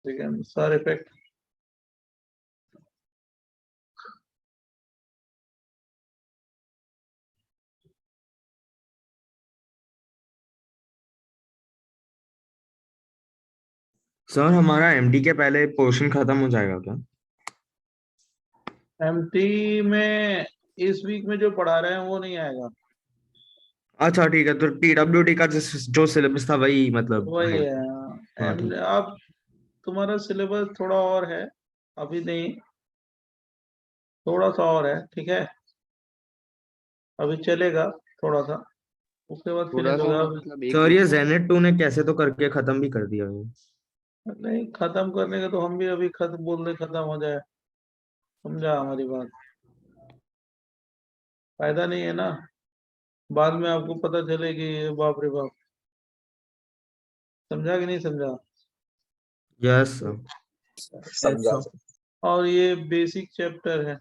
Sir effect sir हमारा MD के पहले पोर्शन खत्म हो जाएगा क्या? एमटी में इस वीक में जो पढ़ा रहे हैं वो नहीं आएगा। अच्छा ठीक है, तो टीडब्ल्यूडी का जो सिलेबस था वही मतलब वही है। है। हाँ ठीक। अब तुम्हारा सिलेबस थोड़ा और है, अभी नहीं, थोड़ा सा और है, ठीक है। अभी चलेगा थोड़ा सा, उसके बाद थोड़ा फिनिश सा होगा। मतलब एक सर ये जेनेट 2 ने कैसे तो करके खत्म भी कर दिया है। नहीं, खत्म करने का तो हम भी अभी खत्म बोल रहे खत्म हो जाए, समझा हमारी बात? फायदा नहीं है ना, बाद में आपको पता चले कि बाप रे बाप। समझा कि नहीं समझा? Yes sir. समझा। और ये बेसिक चैप्टर है,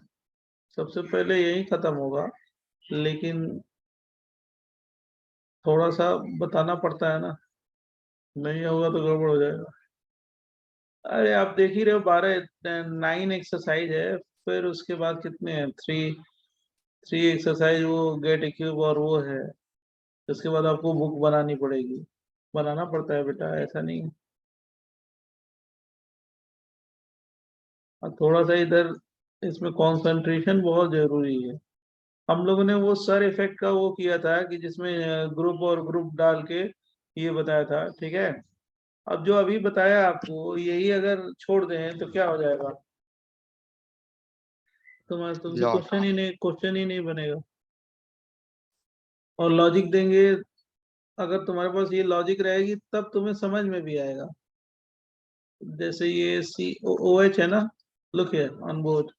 सबसे पहले यही खत्म होगा, लेकिन थोड़ा सा बताना पड़ता है ना, नहीं होगा तो गड़बड़ हो जाएगा। अरे आप देख ही रहे हो, 9 एक्सरसाइज है, फिर उसके बाद कितने हैं, थ्री थ्री एक्सरसाइज, वो गेट क्यूब और वो है। उसके बाद आपको बुक बनानी पड़ेगी, बनाना पड़ता है बेटा, ऐसा नहीं है। और थोड़ा सा इधर इसमें कंसंट्रेशन बहुत जरूरी है। हम लोगों ने वो सर इफेक्ट का वो किया था कि जिसमें ग्रुप और ग्रुप डाल के ये बताया था, ठीक है। अब जो अभी बताया आपको, यही अगर छोड़ दें तो क्या हो जाएगा? तुमसे लॉट क्वेश्चन ही नहीं बनेगा। और लॉजिक देंगे, अगर तुम्हारे पास ये लॉजिक रहेगी तब तुम्हें समझ में भी आएगा। जैसे ये COOH है ना, look here on board,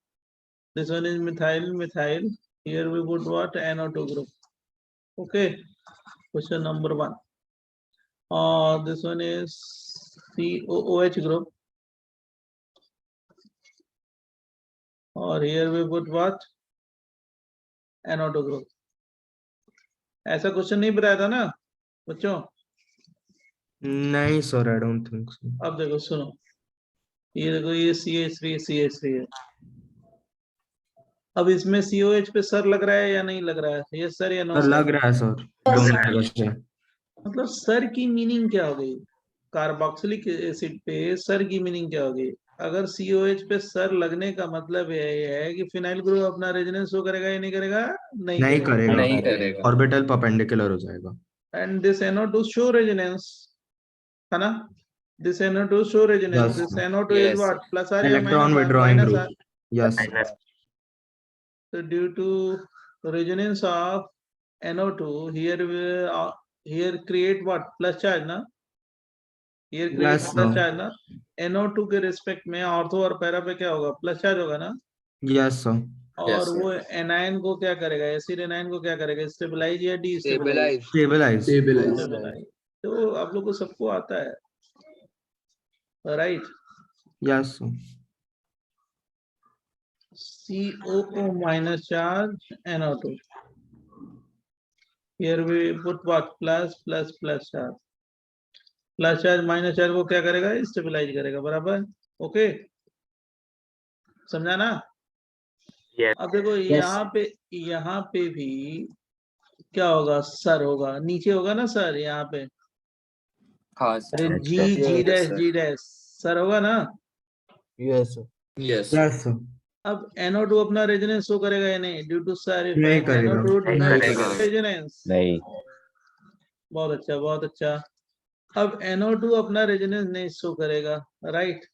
this one is methyl methyl, here we put what, NO2 group, okay, question number 1। और this one is COOH group, और here we put what, NO2 group। ऐसा क्वेश्चन नहीं बताया था ना बच्चों? नहीं sir, I don't think so. अब देखो सुनो, ये देखो, ये CH3 है। अब इसमें COH पे सर लग रहा है या नहीं लग रहा है? ये सर या नो सर सर? लग रहा है सर, दोनों जगह से। मतलब सर की मीनिंग क्या हो गई? कार्बोक्सिलिक एसिड पे सर की मीनिंग क्या हो गई? अगर COH पे सर लगने का मतलब ये है कि फिनाइल ग्रुप अपना रेजोनेंस शो करेगा या नहीं करेगा? नहीं नहीं करेगा। करेगा, नहीं करेगा। ऑर्बिटल परपेंडिकुलर हो जाएगा। And this NO2 show resonance, है ना? This NO2 show resonance. Yes, This NO2 is yes what? Plus R या electron minus R? Withdrawing Minus R. Group. Yes. So due to resonance of NO2, here create what? Plus charge ना? Here create yes plus sir. charge ना? NO2 के respect में ortho और para पे क्या होगा? Plus charge होगा ना? Yes sir. और वो एनायन को क्या करेगा? एसिड एनायन को क्या करेगा? स्टेबलाइज या डीस्टेबलाइज? स्टेबलाइज। स्टेबलाइज। स्टेबलाइज। तो आप लोग को सबको आता है, right? Yes sir. COO minus charge NO2. Here we put what? Plus charge. Plus charge minus charge को क्या करेगा? स्टेबलाइज करेगा, बराबर, ओके, समझा ना? अब देखो यहाँ पे भी क्या होगा? सर होगा, नीचे होगा ना सर, यहाँ पे। हाँ अरे सर। जी डैश सर होगा ना? Yes yes sir. अब NO2 अपना रेजोनेंस शो करेगा या नहीं? ड्यू टू सर नहीं इफेक्ट करेगा। NO2 डू नॉट करेगा। रेजोनेंस। नहीं। बहुत अच्छा, बहुत अच्छा। अब NO2 अपना रेजोनेंस नहीं शो करेगा, राइट?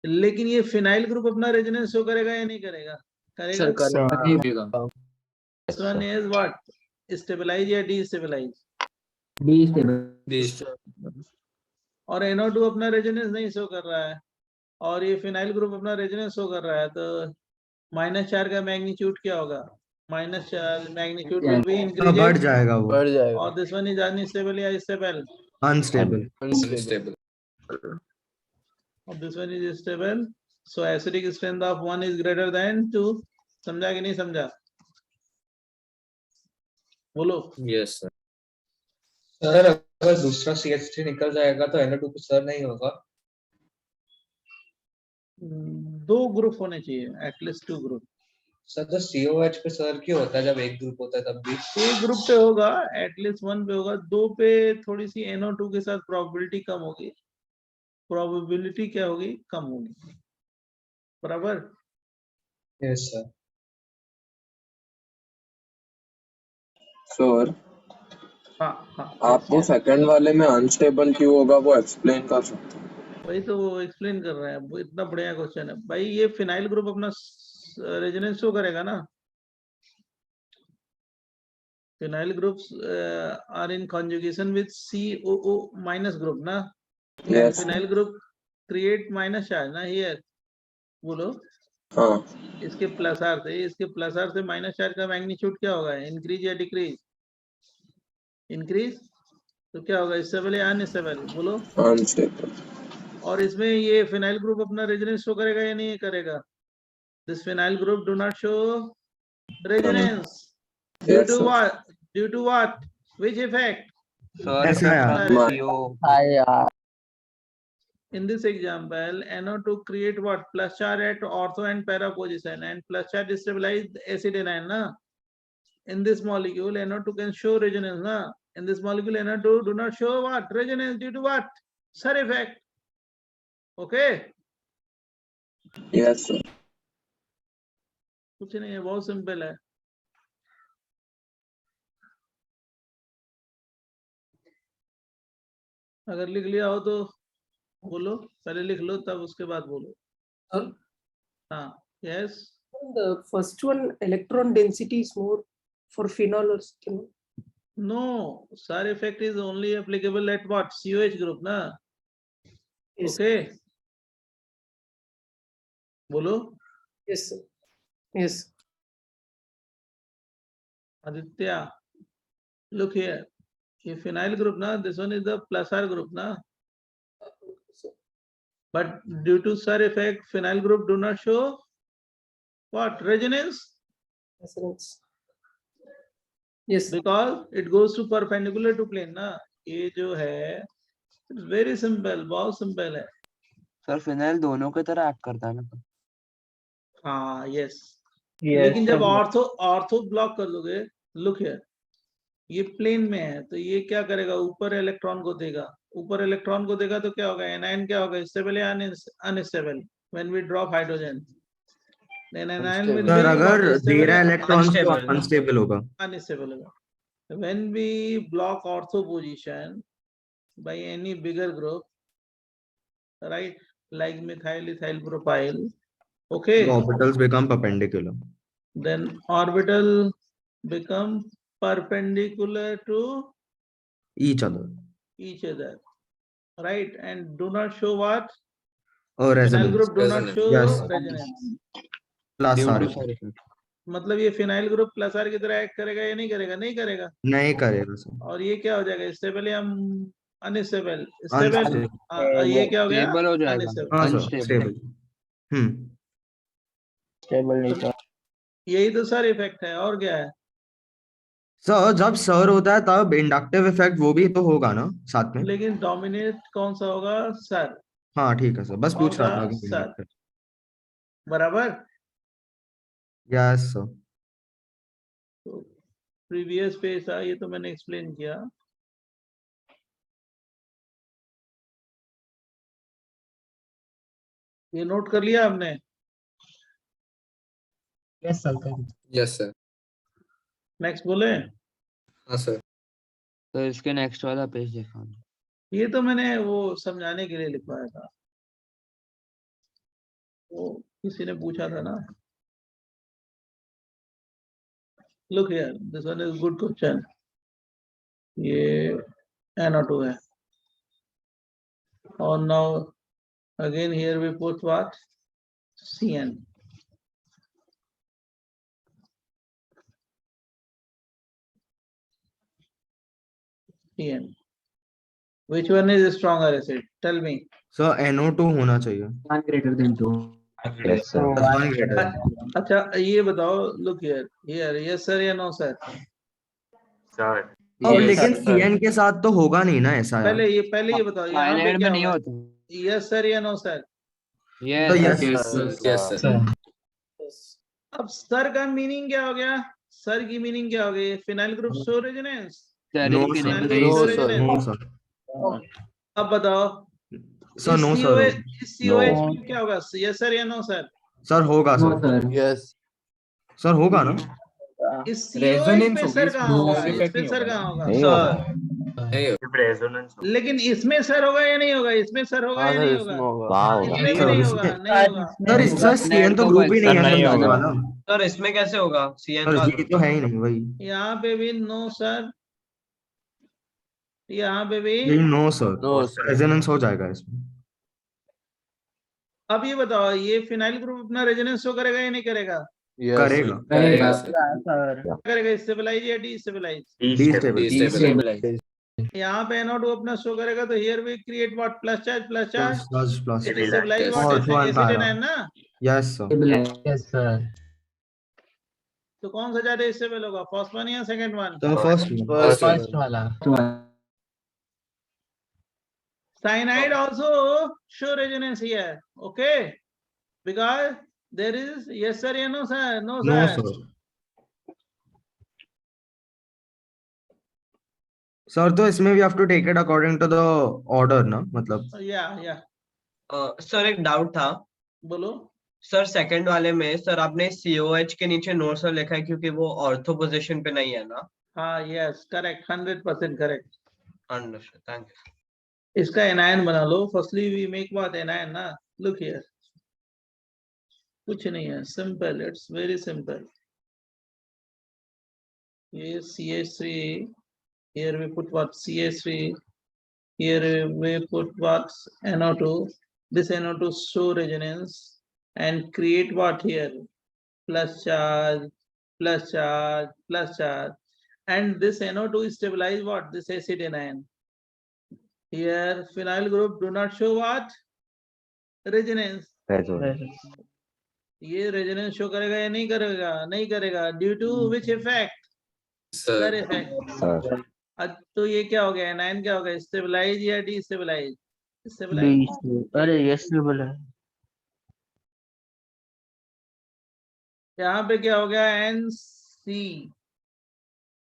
लेकिन ये फिनाइल ग्रुप अपना रेजोनेंस शो करेगा या नहीं करेगा? करेगा। करेगा। This one is what? Stabilize या destabilize? और NO2 अपना रेजोनेंस नहीं शो कर रहा है, और ये फिनाइल ग्रुप अपना रेजोनेंस शो कर रहा है, तो माइनस चार का मैग्नीट्यूड क्या होगा? माइनस चार मैग्नीट्यूड विल बी बढ़ इंक्रीजेड, जाएगा वो। बढ़ जाएगा। और दिस वन इज अनस्टेबल या स्टेबल? अनस्टेबल। अनस्टेबल। और this one is stable. So acidic strength of 1 is greater than 2। समझा कि नहीं समझा? बोलो। Yes sir. सर अगर दूसरा CH3 निकल जाएगा तो NO2 पे सर नहीं होगा? दो ग्रुप होने चाहिए, एटलीस्ट 2 ग्रुप। सर तो COH पे सर क्यों होता है जब एक ग्रुप होता है तब भी? एक ग्रुप पे होगा, एटलीस्ट 1 पे होगा, 2 पे थोड़ी सी NO2 के साथ प्रोबेबिलिटी कम होगी। प्रोबेबिलिटी क्या होगी? कम होगी, बराबर। Yes sir. सर हाँ हाँ, आप वो सेकंड वाले में अनस्टेबल क्यों होगा वो एक्सप्लेन कर सकते हैं? वही तो वो एक्सप्लेन कर रहे हैं। वो इतना बढ़िया क्वेश्चन है भाई। ये फिनाइल ग्रुप अपना रेजोनेंस शो करेगा ना। Phenyl groups are in conjugation with COO minus group ना। Yes. Phenyl group create minus charge ना हियर। बोलो, हाँ इसके प्लस आर से, इसके प्लस आर से माइनस चार्ज का मैग्नीट्यूड क्या होगा? इंक्रीज या डिक्रीज? इंक्रीज। तो क्या होगा? स्टेबल या अनस्टेबल? बोलो। अनस्टेबल। और इसमें ये फिनाइल ग्रुप अपना रेजोनेंस शो करेगा या नहीं करेगा? This phenyl group do not show resonance due Yes, to sir. What? Due to what? Which effect? Sir, ऐसा effect है। on Ma- CO. In this example, NO2 create what? Plus charge at ortho and para position, and plus charge destabilize acid anion na. In this molecule, NO2 can show resonance na. In this molecule, NO2 do not show what? Resonance due to what? Sir effect. Okay? Yes, sir. कुछ नहीं है, बहुत simple है। अगर लिख लिया हो तो बोलो, पहले लिख लो तब उसके बाद बोलो। Sir, हाँ, yes. the first one, electron density is more for phenol or something. No, sir effect is only applicable at what? COH group na. Yes. Okay. बोलो। Yes, sir. Yes. Aditya, look here. ये phenyl group na, this one is the plus R group na. So, But due to SIR effect, phenyl group do not show what? Resonance, resonance. Yes. because it goes to perpendicular to plane ना। ये जो है it's very simple, बहुत simple है। Sir, phenyl दोनों की तरह act करता है ना? हाँ, yes. Yes, लेकिन जब sir. ऑर्थो ब्लॉक कर दोगे, लुक हियर, ये प्लेन में है तो ये क्या करेगा? ऊपर इलेक्ट्रॉन को देगा। ऊपर इलेक्ट्रॉन को देगा तो क्या होगा? एनायन क्या होगा? स्टेबल या unstable? When we drop hydrogen, then anion will sir be अगर व्हाट? दे स्टेबल रहा या है इलेक्ट्रॉन्स तो Unstable. अनस्टेबल होगा। अनस्टेबल होगा। When we block ortho position by any bigger group, right, like methyl ethyl propyl, okay, The orbitals become perpendicular. then orbital become perpendicular to Each other. each other, right, and do not show what? Or Phenyl resonance. group do not Resonance. show Yes. resonance। Plus Due R. to side effect. मतलब ये phenyl group plus are की तरह act करेगा या नहीं करेगा? नहीं करेगा। नहीं करेगा सर। और ये क्या हो जाएगा? स्टेबल या अनस्टेबल? स्टेबल। Unstable. ये क्या हो गया? Stable हो जाएगा। अनस्टेबल। हाँ सर, Unstable. स्टेबल। Stable नहीं था। यही तो सर इफेक्ट है, और क्या है? सर जब सर होता है तब इंडक्टिव इफेक्ट वो भी तो होगा ना साथ में? लेकिन डोमिनेट कौन सा होगा? सर। हाँ ठीक है सर, बस कौन पूछ रहा सा? था कि सर, inductive। बराबर। Yes sir. तो प्रीवियस पेज था, ये तो मैंने एक्सप्लेन किया। ये नोट कर लिया आपने? Yes, sir. Yes, sir. Next बोले। हाँ सर। तो इसके नेक्स्ट वाला पेज दिखा दो। ये तो मैंने वो समझाने के लिए लिखवाया था, वो किसी ने पूछा था ना। Look here, this one is good question. ये NO2 है, और now again here we put what? CN। CN, which one is stronger acid? Tell me. Sir NO2 होना चाहिए। 1 greater than 2. Yes, sir. One greater. अच्छा ये बताओ, look here, yes sir या no sir? अब Yes, लेकिन sir. CN के साथ तो होगा नहीं ना ऐसा यार। पहले ये बताओ, यहाँ पे Cyanide क्या में नहीं होगा? होता। यस सर या no sir? Yes, yes, Yes, sir. अब सर का मीनिंग क्या हो गया? सर की मीनिंग क्या हो गई? Phenyl group show resonance. no steric sir, phenyl kinetic. Group no show sir, no resonance. sir, अब बताओ sir, इस no sir, COH इस COH में क्या होगा? यस सर या नो सर? sir होगा सर, यस सर होगा ना, इस COH रेजोनेंस पे होगी, सर इसमें कहाँ होगा? steric इस effect पे नहीं सर होगा कहाँ ना? होगा? नहीं होगा। नहीं, लेकिन इसमें सर होगा या नहीं होगा? इसमें सर होगा हाँ या सर नहीं इसमें होगा? होगा वहाँ होगा। इसमें भी सर नहीं इसमें होगा, नहीं होगा। सर इस सर CN तो ग्रुप ही नहीं है सर जी वाला, सर इसमें कैसे होगा? CN सर का जी तो है ही नहीं वही, यहाँ पे भी नो सर, यहाँ पे भी। नहीं no sir, no sir resonance हो जाएगा इसमें, अब ये बताओ ये फिनाइल ग्रुप अपना रेजोनेंस शो करेगा या नहीं करेगा? यस करेगा, करेगा सर। करेगा स्टेबलाइज या डीस्टेबलाइज? डिस्टेबल, Destabilize. यहाँ पे NO2 अपना शो करेगा तो here we create what? Plus charge, plus charge. Plus it stabilize what? और तो एसिड आएगा, एनायन ना? यस सर, तो कौन सा ज्यादा स्टेबल होगा? फर्स्ट वन या सेकंड वन? तो first Cyanide also show resonance here, okay? Because there is yes sir या no sir? No no sir. Sir, sir तो इसमें we have to take it according to the order ना, मतलब Yeah. Sir एक doubt था बोलो। Sir, second वाले में सर आपने COH के नीचे नो सर लिखा है क्योंकि वो ऑर्थो पोजीशन पे नहीं है ना? हाँ yes correct 100% correct. Understood, thank you. इसका एनायन बना लो. Firstly we make what anion ना? Look here. कुछ नहीं है, simple. It's very simple. ये CH3. Here we put what? CH3. Here we put what? NO2. This NO2 show resonance and create what here? Plus charge, plus charge, plus charge. And this NO2 stabilize what? This acid anion. Here phenyl group do not show what? Resonance. ये resonance show करेगा या नहीं करेगा? नहीं करेगा. Due to which effect? Sir effect. तो ये क्या हो गया? anion क्या हो गया? Stabilize या destabilize? Stabilize. अरे यस बोला है। यहाँ पे क्या हो गया? NC.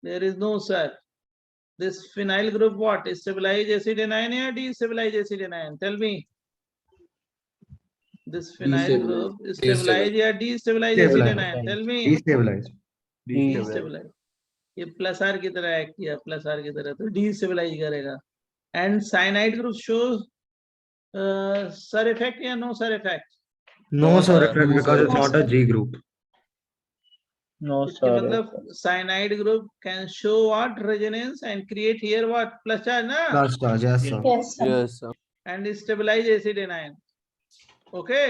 There is no sir. This phenyl group what? Stabilize acid anion or destabilize acid anion? Tell me. This phenyl group stabilize or destabilize acid anion? Tell me. Destabilise, Destabilize. ये plus are की तरह act किया, plus are की तरह, तो destabilize करेगा. And cyanide group shows sir effect या no sir effect? No sir effect because it's not a G group, इसके मतलब cyanide group can show what? Resonance and create here what? Plus charge ना? Plus charge, yes sir, yes sir And stabilize acid anion. Okay.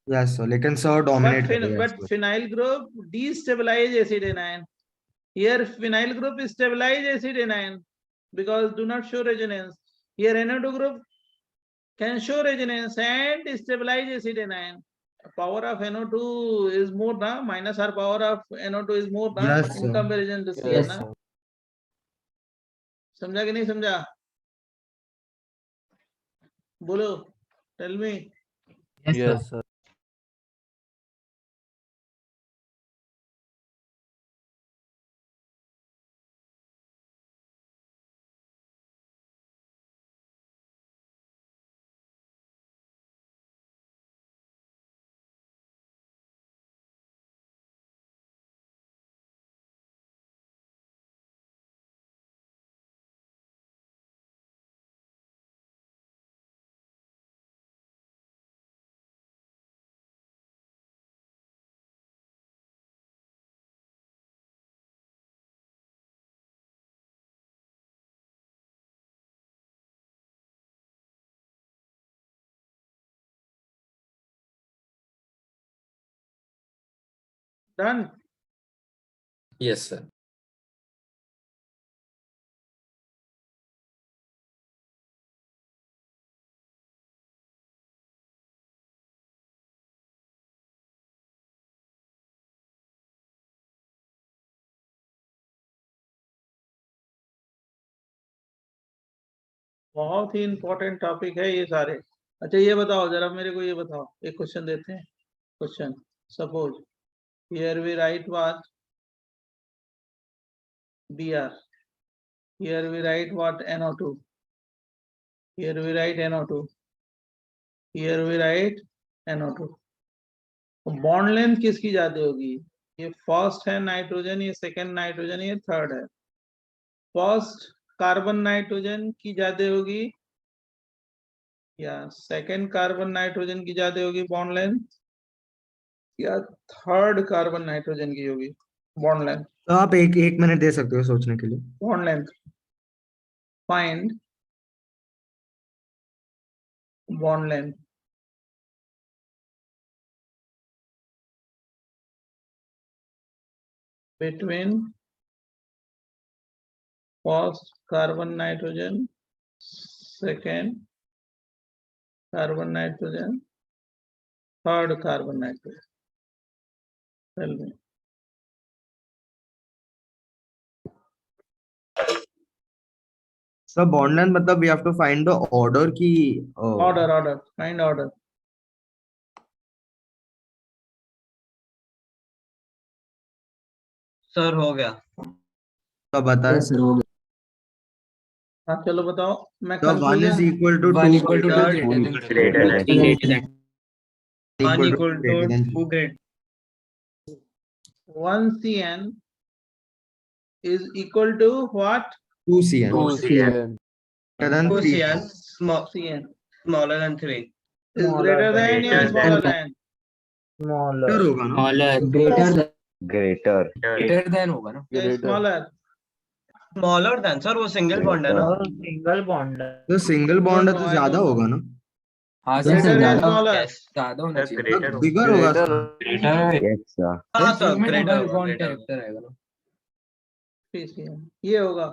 Yes sir, लेकिन sir dominate करेगा But इसमें, phenyl group destabilize acid anion. Here phenyl group stabilize acid anion because do not show resonance. Here NO2 group can show resonance and stabilize acid anion. Power of NO2 is more na, minus R power of NO2 is more na, Yes, in sir. comparison to CN yes ना. Sir समझा कि नहीं समझा? बोलो. Tell me. Yes sir Done. Yes, sir. बहुत ही important topic है ये सारे. अच्छा ये बताओ जरा मेरे को, ये बताओ, एक क्वेश्चन देते हैं। Question, suppose here we write what Br, here we write what NO2, here we write NO2, here we write NO2। Bond length किसकी ज्यादा होगी? ये फर्स्ट है नाइट्रोजन, ये सेकंड नाइट्रोजन, ये थर्ड है। फर्स्ट कार्बन नाइट्रोजन की ज्यादा होगी या सेकंड कार्बन नाइट्रोजन की ज्यादा होगी बॉन्ड लेंथ, या थर्ड कार्बन नाइट्रोजन की होगी बॉन्ड लेंथ? तो आप एक मिनट दे सकते हो सोचने के लिए। Bond length, find bond length. Between first carbon nitrogen, second carbon nitrogen, third carbon nitrogen. Tell me. Sir bond length मतलब we have to find the order की Order, find order. सर हो गया। तो बताए। हाँ चलो बताओ, मैं तो 1 is confusion. equal to 1 2 equal to 2 greater than 3 equal to one equal to greater than 2 grade 1CN is equal to what? 2CN 2CN. greater than 2 3 CN CN smaller than 3 is greater than या smaller than? greater होगा ना? greater than होगा ना? या Greater. smaller? Smaller than sir, वो single bond है ना। Single bond है। तो सिंगल बॉन्ड है तो I ज्यादा don't know. होगा ना? हाँ सर Greater या ज्यादा smaller? ज्यादा होना चाहिए। बिगर होगा Greater. सर। हाँ सर इसमें ग्रेटर डबल होगा बॉन्ड greater होगा। कैरेक्टर आएगा ना? 3CN ये होगा।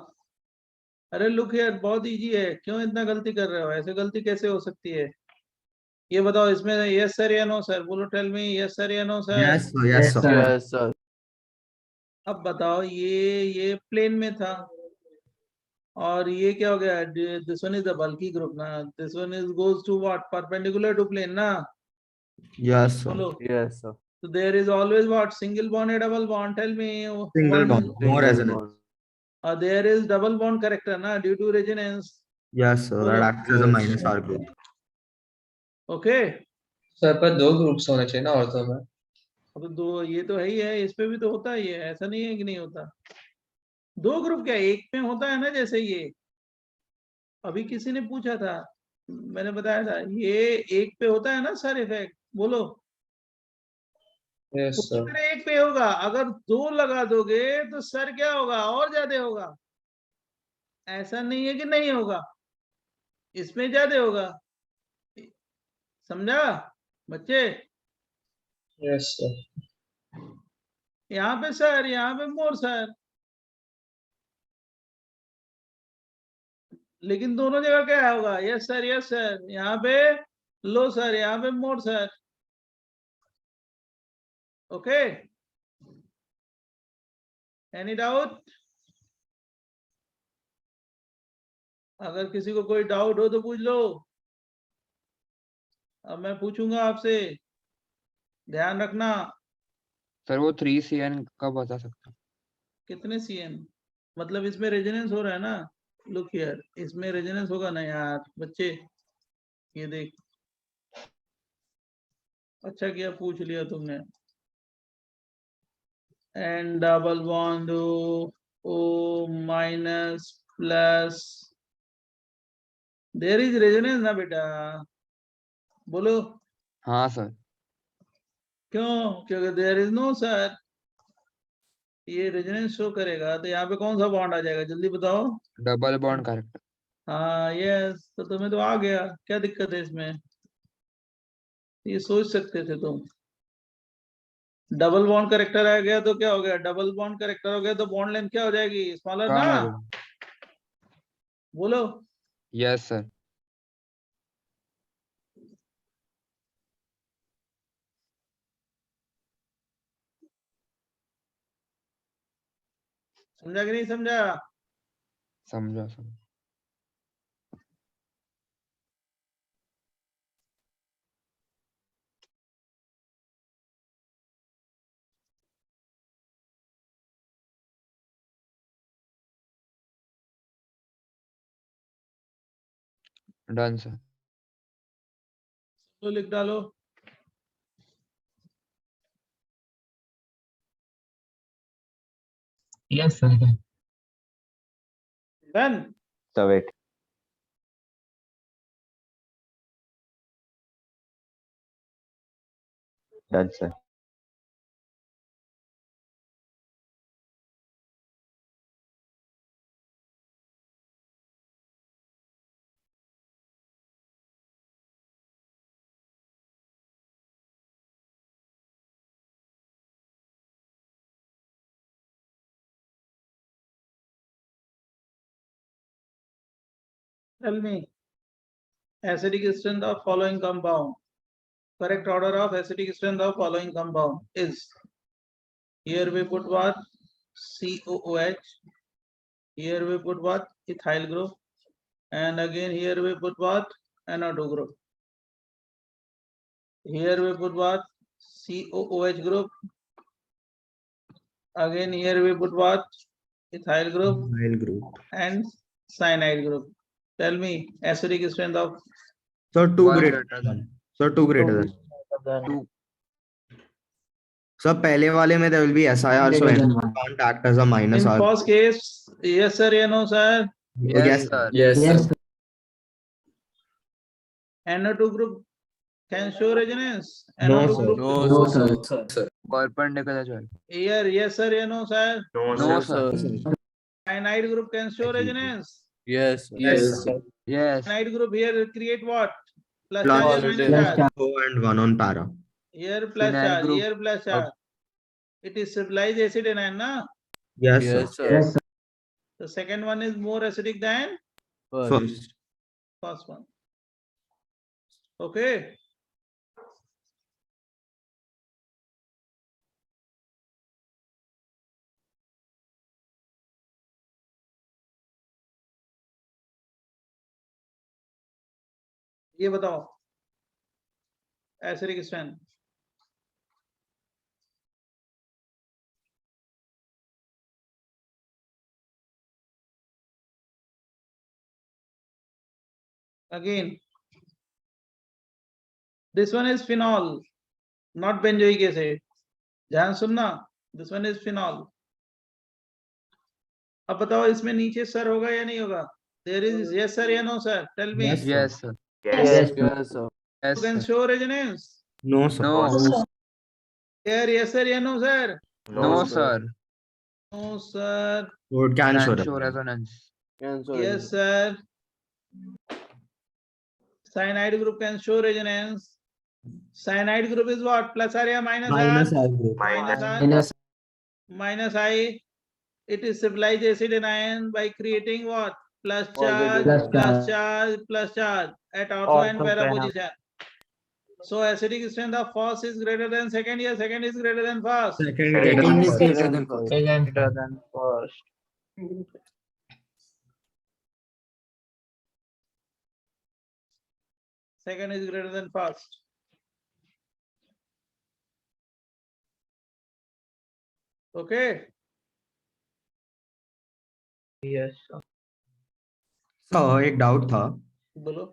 अरे लुक यार, बहुत इजी है, क्यों इतना गलती कर रहे हो? ऐसे गलती कैसे हो सकती है? ये बताओ इसमें यस सर या नो सर, बोलो, टेल मी यस सर या no sir. Yes sir yes sir Yes, sir. अब बताओ, ये प्लेन में था और ये क्या हो गया? This one is the bulky group ना, this one is goes to what? Perpendicular to plane ना, यस सर बोलो। Yes, sir. So there is always what? Single bond or double bond? Tell me. Single One, bond more Single resonance. bond. there is double bond character na, due to resonance. Yes sir बोलो। That acts as a minus R group. Okay. Sir पर 2 groups होने चाहिए ना ortho में। अब दो, ये तो है ही है, इस पे भी तो होता ही है, ऐसा नहीं है कि नहीं होता। 2 ग्रुप क्या एक में होता है ना, जैसे ये अभी किसी ने पूछा था, मैंने बताया था, ये एक पे होता है ना सर इफेक्ट, बोलो। Yes sir. अगर एक पे होगा, अगर 2 लगा दोगे तो सर क्या होगा? और ज्यादा होगा। ऐसा नहीं है कि नहीं होगा, इसमें ज्यादा होगा। समझा बच्चे? Yes sir. यहाँ पे सर, यहाँ पे मोर सर, लेकिन दोनों जगह क्या होगा? Yes sir, yes sir. यहाँ पे लो सर, यहाँ पे more sir. Okay, any doubt? अगर किसी को कोई डाउट हो तो पूछ लो। अब मैं पूछूंगा आपसे, ध्यान रखना। सर वो 3CN का बता सकते हो? कितने CN? मतलब इसमें रेजोनेंस हो रहा है ना। लुक हियर, इसमें रेजोनेंस होगा ना यार बच्चे। ये देख, अच्छा किया पूछ लिया तुमने। And double bond O minus plus, there is resonance ना बेटा, बोलो। हाँ सर। क्यों? क्योंकि देयर इज नो सर, ये रेजोनेंस शो करेगा तो यहाँ पे कौन सा बॉन्ड आ जाएगा? जल्दी बताओ। Double bond character. हाँ यस, तो तुम्हें तो आ गया, क्या दिक्कत है इसमें? ये सोच सकते थे तुम। डबल बॉन्ड करेक्टर आ गया तो क्या हो गया? डबल बॉन्ड करेक्टर हो गया तो बॉन्ड लेंथ क्या हो जाएगी? स्मॉलर ना, कम हो गया। बोलो। Yes sir. समझा कि नहीं समझा? समझा सर। Done sir. तो लिख डालो। Yes, sir. Done. So wait. Done, sir. Tell me, acidic strength of following compound. Correct order of acidic strength of following compound is, here we put what? COOH. Here we put what? Ethyl group. And again here we put what? NO2 group. Here we put what? COOH group. Again here we put what? Ethyl group Ethyl group. and cyanide group. Tell me, acidic strength of So 2 One greater greater than. than. So 2 greater than. Two. So पहले वाले में there will be SiR, so Greater than NO2 one. can't act as a minus in R. first case, yes sir, you know sir. Yes, sir. Yes, Yes, sir. NO2 group can show resonance. No, NO2 sir. group. no, sir. Perpendicular joint. Here, yes sir, you know sir. No, sir. Cyanide group can show resonance. Yes, sir. Yes, sir. Yes. Cyanide group here create what? Plus Plus charge or positive. minus Plus charge? O and 1 on para. Here plus Phenyl charge, group. here plus charge. It is stabilized acid anion, na? Yes, Yes, sir. sir. Yes, sir. The second one is more acidic than First. first one. Okay. ये बताओ acidic strength. Again, this one is phenol, not benzoic acid. ध्यान सुनना, this one is phenol. अब बताओ इसमें नीचे sir होगा या नहीं होगा? There is yes sir या no sir? Tell me. Yes, Yes, sir. Yes, Yes, sir. sir. Yes, You can sir. show resonance. No, sir. No. Here yes sir या no sir? No, sir. No sir. So it can show Can show resonance. resonance. Yes sir. Cyanide group can show resonance. Cyanide group is what? Plus R or minus R? Minus R group. Minus R. Minus Minus I. It is stabilized acid anion by creating what? Plus charge, Plus plus charge. charge, plus charge at ortho and para position. So acidic strength of first is greater than second, yeah, second is greater than first. Second Second is greater greater than first. Greater than first. Second is greater than first. Okay. Yes, sir. Sir एक doubt था बोलो.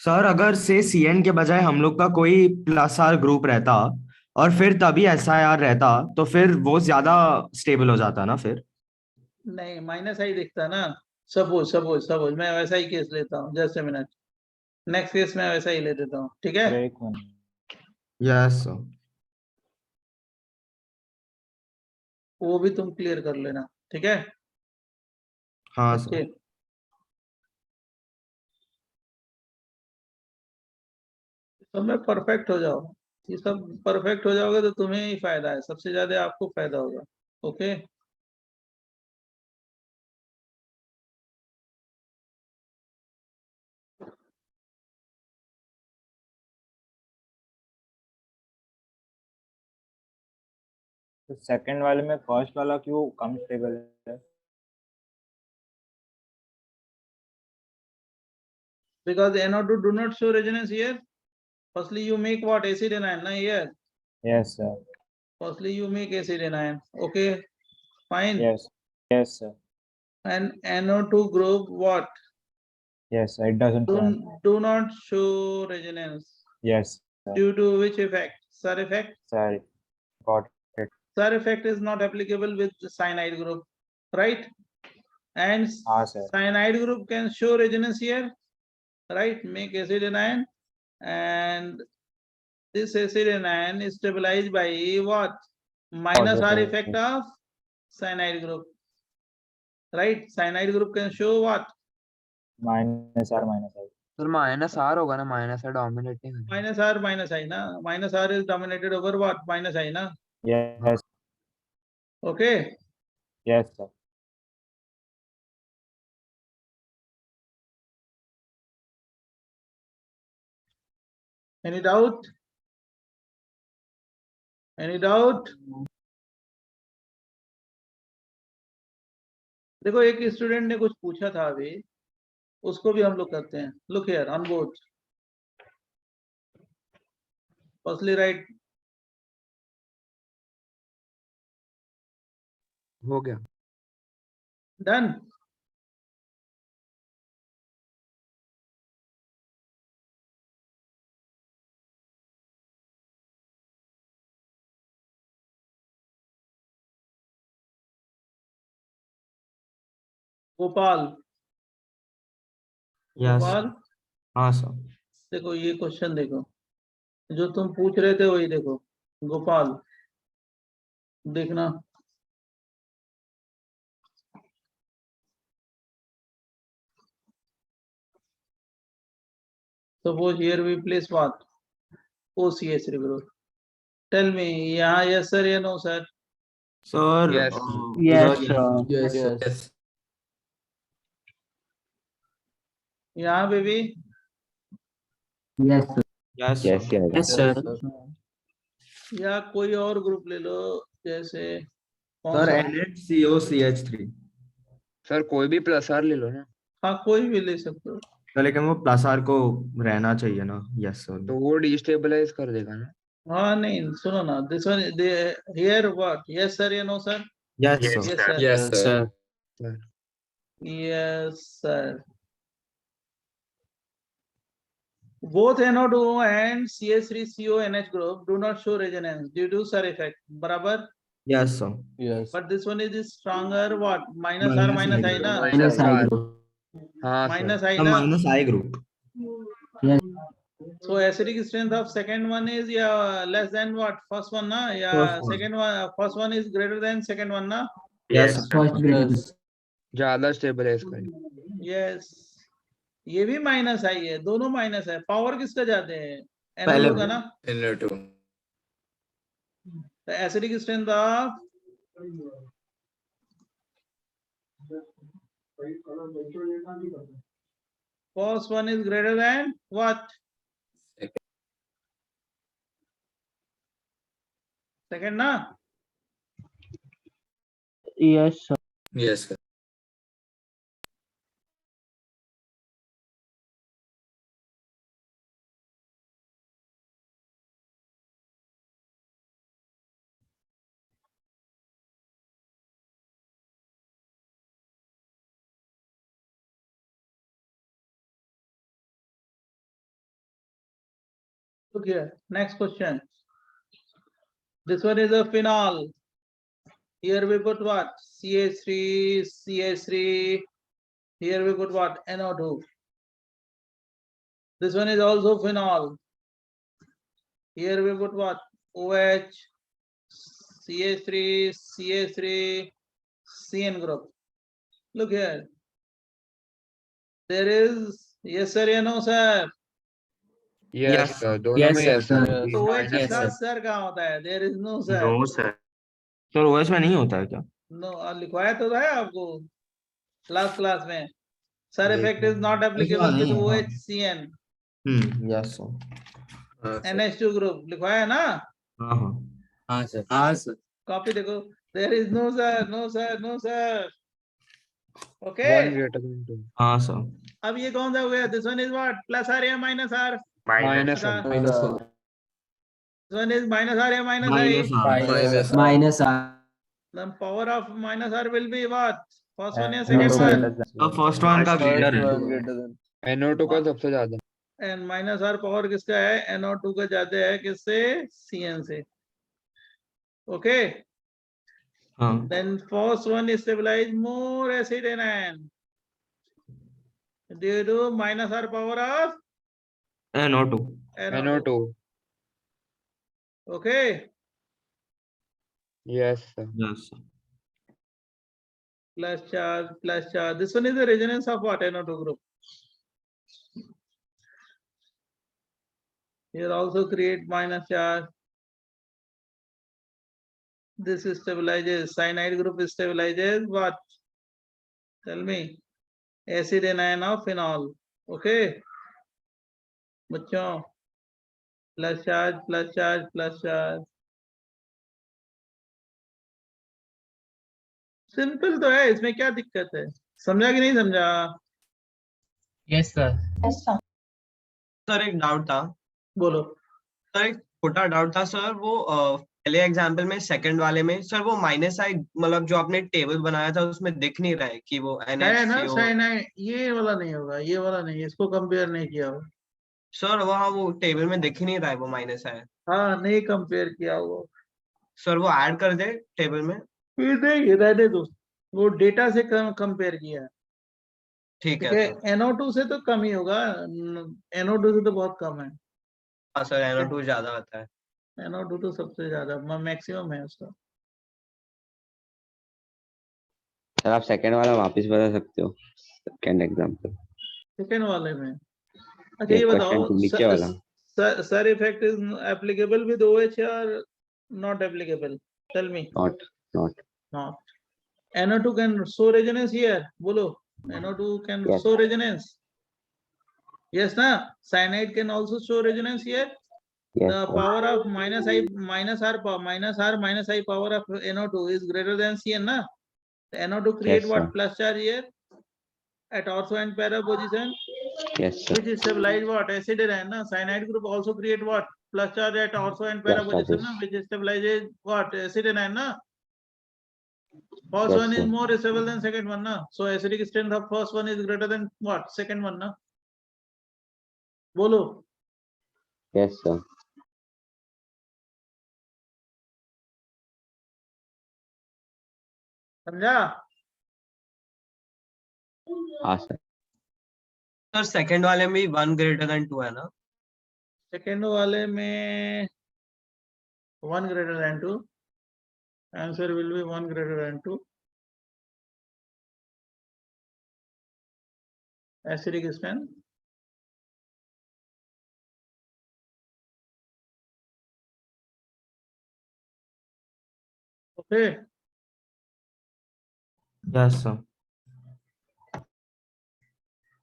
Sir अगर से CN के बजाय हम लोग का कोई प्लस R ग्रुप रहता और फिर तभी SiR रहता तो फिर वो ज्यादा स्टेबल हो जाता ना फिर नहीं माइनस आई दिखता ना. सपोज मैं वैसा ही केस लेता हूँ. Just a minute. Next case में वैसा ही ले देता हूँ. ठीक है. यस सर वो भी तुम क्लियर कर लेना. ठीक है. हाँ सर Okay. सब में परफेक्ट हो जाओ. ये सब परफेक्ट हो जाओगे तो तुम्हें ही फायदा है. सबसे ज्यादा आपको फायदा होगा. ओके. तो सेकंड वाले में फर्स्ट वाला क्यों कम स्टेबल है? Because NO2 do not show resonance here. Firstly, you make what? Acid anion, na here. Yes, sir. Firstly, you make acid anion. Okay. Fine. Yes. Yes, sir. And NO2 group what? Yes, it doesn't form. Do not show resonance. Yes, Due to which effect? Sir effect? sorry. Got it. Sir effect is not applicable with the cyanide group, right? And Sir. cyanide group can show resonance here, right? Make acid anion, and this acid anion is stabilized by what? Minus R Positive. effect of cyanide group, right? Cyanide group can show what? Minus R. Sir minus R होगा ना, minus R dominating है। Minus I na. Minus R is dominated over what? Minus I na. Yes, Okay. yes, sir. Any doubt? Any doubt? देखो एक student ने कुछ पूछा था अभी, उसको भी हम लोग करते हैं. Look here on board. Firstly write हो गया। done. गोपाल, यस गोपाल हाँ सर। देखो ये क्वेश्चन देखो, जो तुम पूछ रहे थे वही देखो. गोपाल देखना. Suppose here we place what? OCH3 group. Tell me, यहाँ yes sir या no sir? Sir Yes. Yes, Yes, sir. yes. यहाँ पे भी Yes, sir. Yes Yes, yes. Yes, sir. या कोई और ग्रुप ले लो, जैसे कौन सर सा? NH3 सर कोई भी प्लस आर ले लो ना, हाँ कोई भी ले सकते हो. तो लेकिन वो प्लस आर को रहना चाहिए ना. Yes sir. तो वो डिस्टेबलाइज कर देगा ना। हाँ नहीं सुनो ना, this one here what? Yes sir या no sir? Yes Yes sir. sir. Yes, sir. Yes sir. Both NO2 and CH3CONH group do not show resonance due to sir effect. बराबर. Yes sir. Yes. But this one is stronger what? Minus R minus I ना. Minus I group. हाँ Minus sir. I ना. Minus I group. Yes. So acidic strength of second one is yeah less than what? First one na? Yeah, First one. second one. First one is greater than second one na? Yes First grade. Yes. ज्यादा stabilise करे। Yes. ये भी minus आई है, दोनों minus है. Power किसका जाते हैं? पहले NO2 का ना. NO2. The acidic strength of first one is greater than what? Second na? Yes, sir. Yes, sir. Look here. Next question. This one is a phenol. Here we put what? CH3, CH3. Here we put what? NO2. This one is also phenol. Here we put what? OH, CH3, CH3, CN group. Look here. There is yes sir या no sir? Yes sir, दोनों Yes, में sir. Yes sir. Yes. OH Yes, के sir. साथ sir कहाँ होता है? There is no sir. No sir. Sir OS में नहीं होता है क्या? No, लिखवाया तो है आपको लास्ट क्लास में. Sir effect is not applicable with नहीं है, हाँ. OHCN. Yes sir. NH2 group लिखवाया है ना? हाँ हाँ. हाँ, sir. हाँ, sir. कॉपी देखो. There is no sir, no sir, no sir. One Okay. Greater than two. हाँ सर. अब ये कौन सा हो गया? This one is what? Plus R या minus R? Minus one. Minus one. This one is minus R या minus I? Minus Minus one. Minus I. The power of minus R will be what? First one या No, second sir. one? Less than. तो first one का greater है. Greater than. NO2 का सबसे ज्यादा। N minus are power किसका है? NO2 का ज्यादा है किससे? Cn से। ओके, हाँ then first one stabilize more acid in N due to minus R power of NO2 NO2 Okay, yes sir. yes plus charge, plus charge. This one is the resonance of what? NO2 group. Here also create minus charge. This stabilizes. Cyanide group stabilizes what? Tell me. Acid anion of phenol. Okay. बच्चों, plus charge, plus charge, plus charge. Simple तो है, इसमें क्या दिक्कत है? समझा कि नहीं समझा? Yes sir. सर एक डाउट था। बोलो। सर एक छोटा डाउट था सर, वो पहले एग्जांपल में सेकंड वाले में सर वो माइनस आई, मतलब जो आपने टेबल बनाया था उसमें दिख नहीं रहा है कि वो है ना NaCO। साइनाइड, ये वाला नहीं होगा, ये वाला नहीं, इसको कंपेयर नहीं किया होगा। सर वहाँ वो टेबल में दिख ही नहीं रहा है वो माइनस आई। हाँ, नहीं कंपेयर किया होगा। सर वो ऐड कर दे टेबल में। फिर नहीं, रहने दो, वो डेटा से कंपेयर किया है। ठीक ठीक है है, सर। NO2 से तो कम ही होगा, NO2 से तो बहुत कम है। हाँ सर, NO2 ज्यादा आता है। NO2 तो सबसे ज्यादा मैक्सिमम है उसका। सर आप सेकंड वाला वापस बता सकते हो? सेकंड एग्जांपल सेकेंड वाले में, अच्छा ये क्वेश्चन बताओ, नीचे वाला। Sir effect is applicable with OH और not applicable? Tell me. Not Not. NO2 can show resonance here. बोलो, NO2 can Yes. show resonance. Yes, na? Cyanide can also show resonance here. Yes The power of minus I minus R power minus I power of NO2 is greater than Cn, na? The NO2 create Yes, what? sir. Plus charge here at ortho and para position, yes sir which is stabilize what? Acid ion, na? Cyanide group also create what? Plus charge at ortho and para Plus position, charges. na? Which stabilizes what? Acid ion, na? First Yes, one is sir. more stable than second one, na? So acidic strength of first one is greater than what? Second one, na? बोलो। Yes sir समझा? हाँ sir sir second वाले में 1 greater than 2 है ना? Second वाले में 1 greater than 2. Answer will be 1 greater than 2. Acidic strength. Okay. yes sir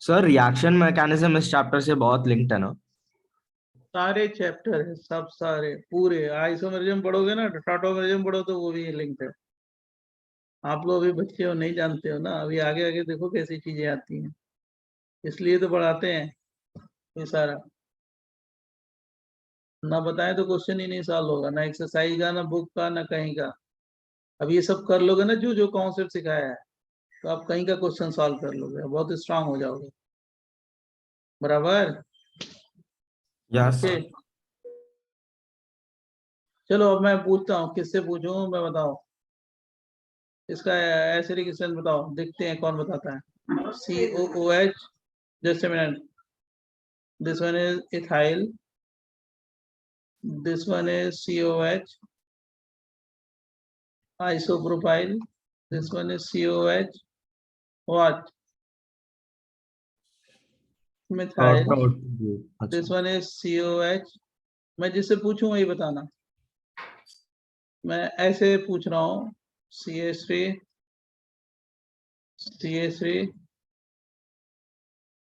sir reaction mechanism इस चैप्टर से बहुत लिंक्ड है ना? सारे चैप्टर है, सब सारे पूरे। आइसोमेरिज्म पढ़ोगे ना, टॉटोमेरिज्म पढ़ो तो वो भी लिंक है। आप लोग अभी बच्चे हो, नहीं जानते हो ना, अभी आगे आगे देखो कैसी चीजें आती हैं, इसलिए तो पढ़ाते हैं ये सारा। ना बताएं तो क्वेश्चन ही नहीं सॉल्व होगा, ना एक्सरसाइज का, ना बुक का, ना कहीं का। अब ये सब कर लोगे ना, जो जो कॉन्सेप्ट सिखाया है, तो आप कहीं का क्वेश्चन सॉल्व कर लोगे, बहुत स्ट्रांग हो जाओगे। बराबर? yes ओके, चलो अब मैं पूछता हूँ, किससे पूछूं मैं? बताओ इसका एसिडिक स्ट्रेंथ बताओ, देखते हैं कौन बताता है। COOH, just a minute, this one is ethyl, this one is COH, isopropyl, this one is COH, what? Methyl, this one is COH. मैं जिससे पूछूं वही बताना। मैं ऐसे पूछ रहा हूँ, CH3, CH3,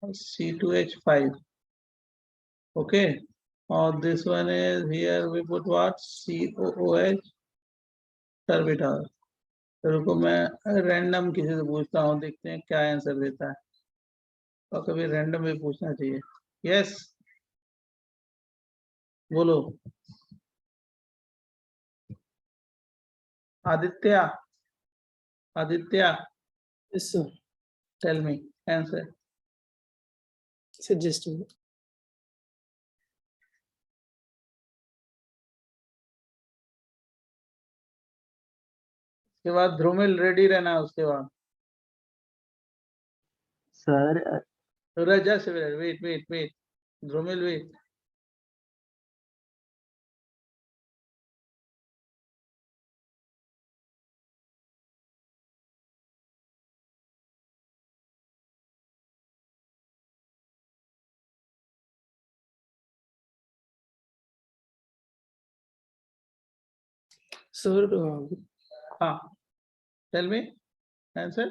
C2H5, okay, और this one is here we put what? COOH, टर्बिटॉल। रुको मैं रैंडम किसी से पूछता हूँ, देखते हैं क्या आंसर देता है, और कभी रैंडम भी पूछना चाहिए। यस, बोलो Aditya, Aditya, Yes, sir. Tell me answer. So just a minute. उसके बाद ध्रुमिल रेडी रहना है उसके बाद सर रजा से वेट ध्रुमिल वेट Sir, हाँ tell me answer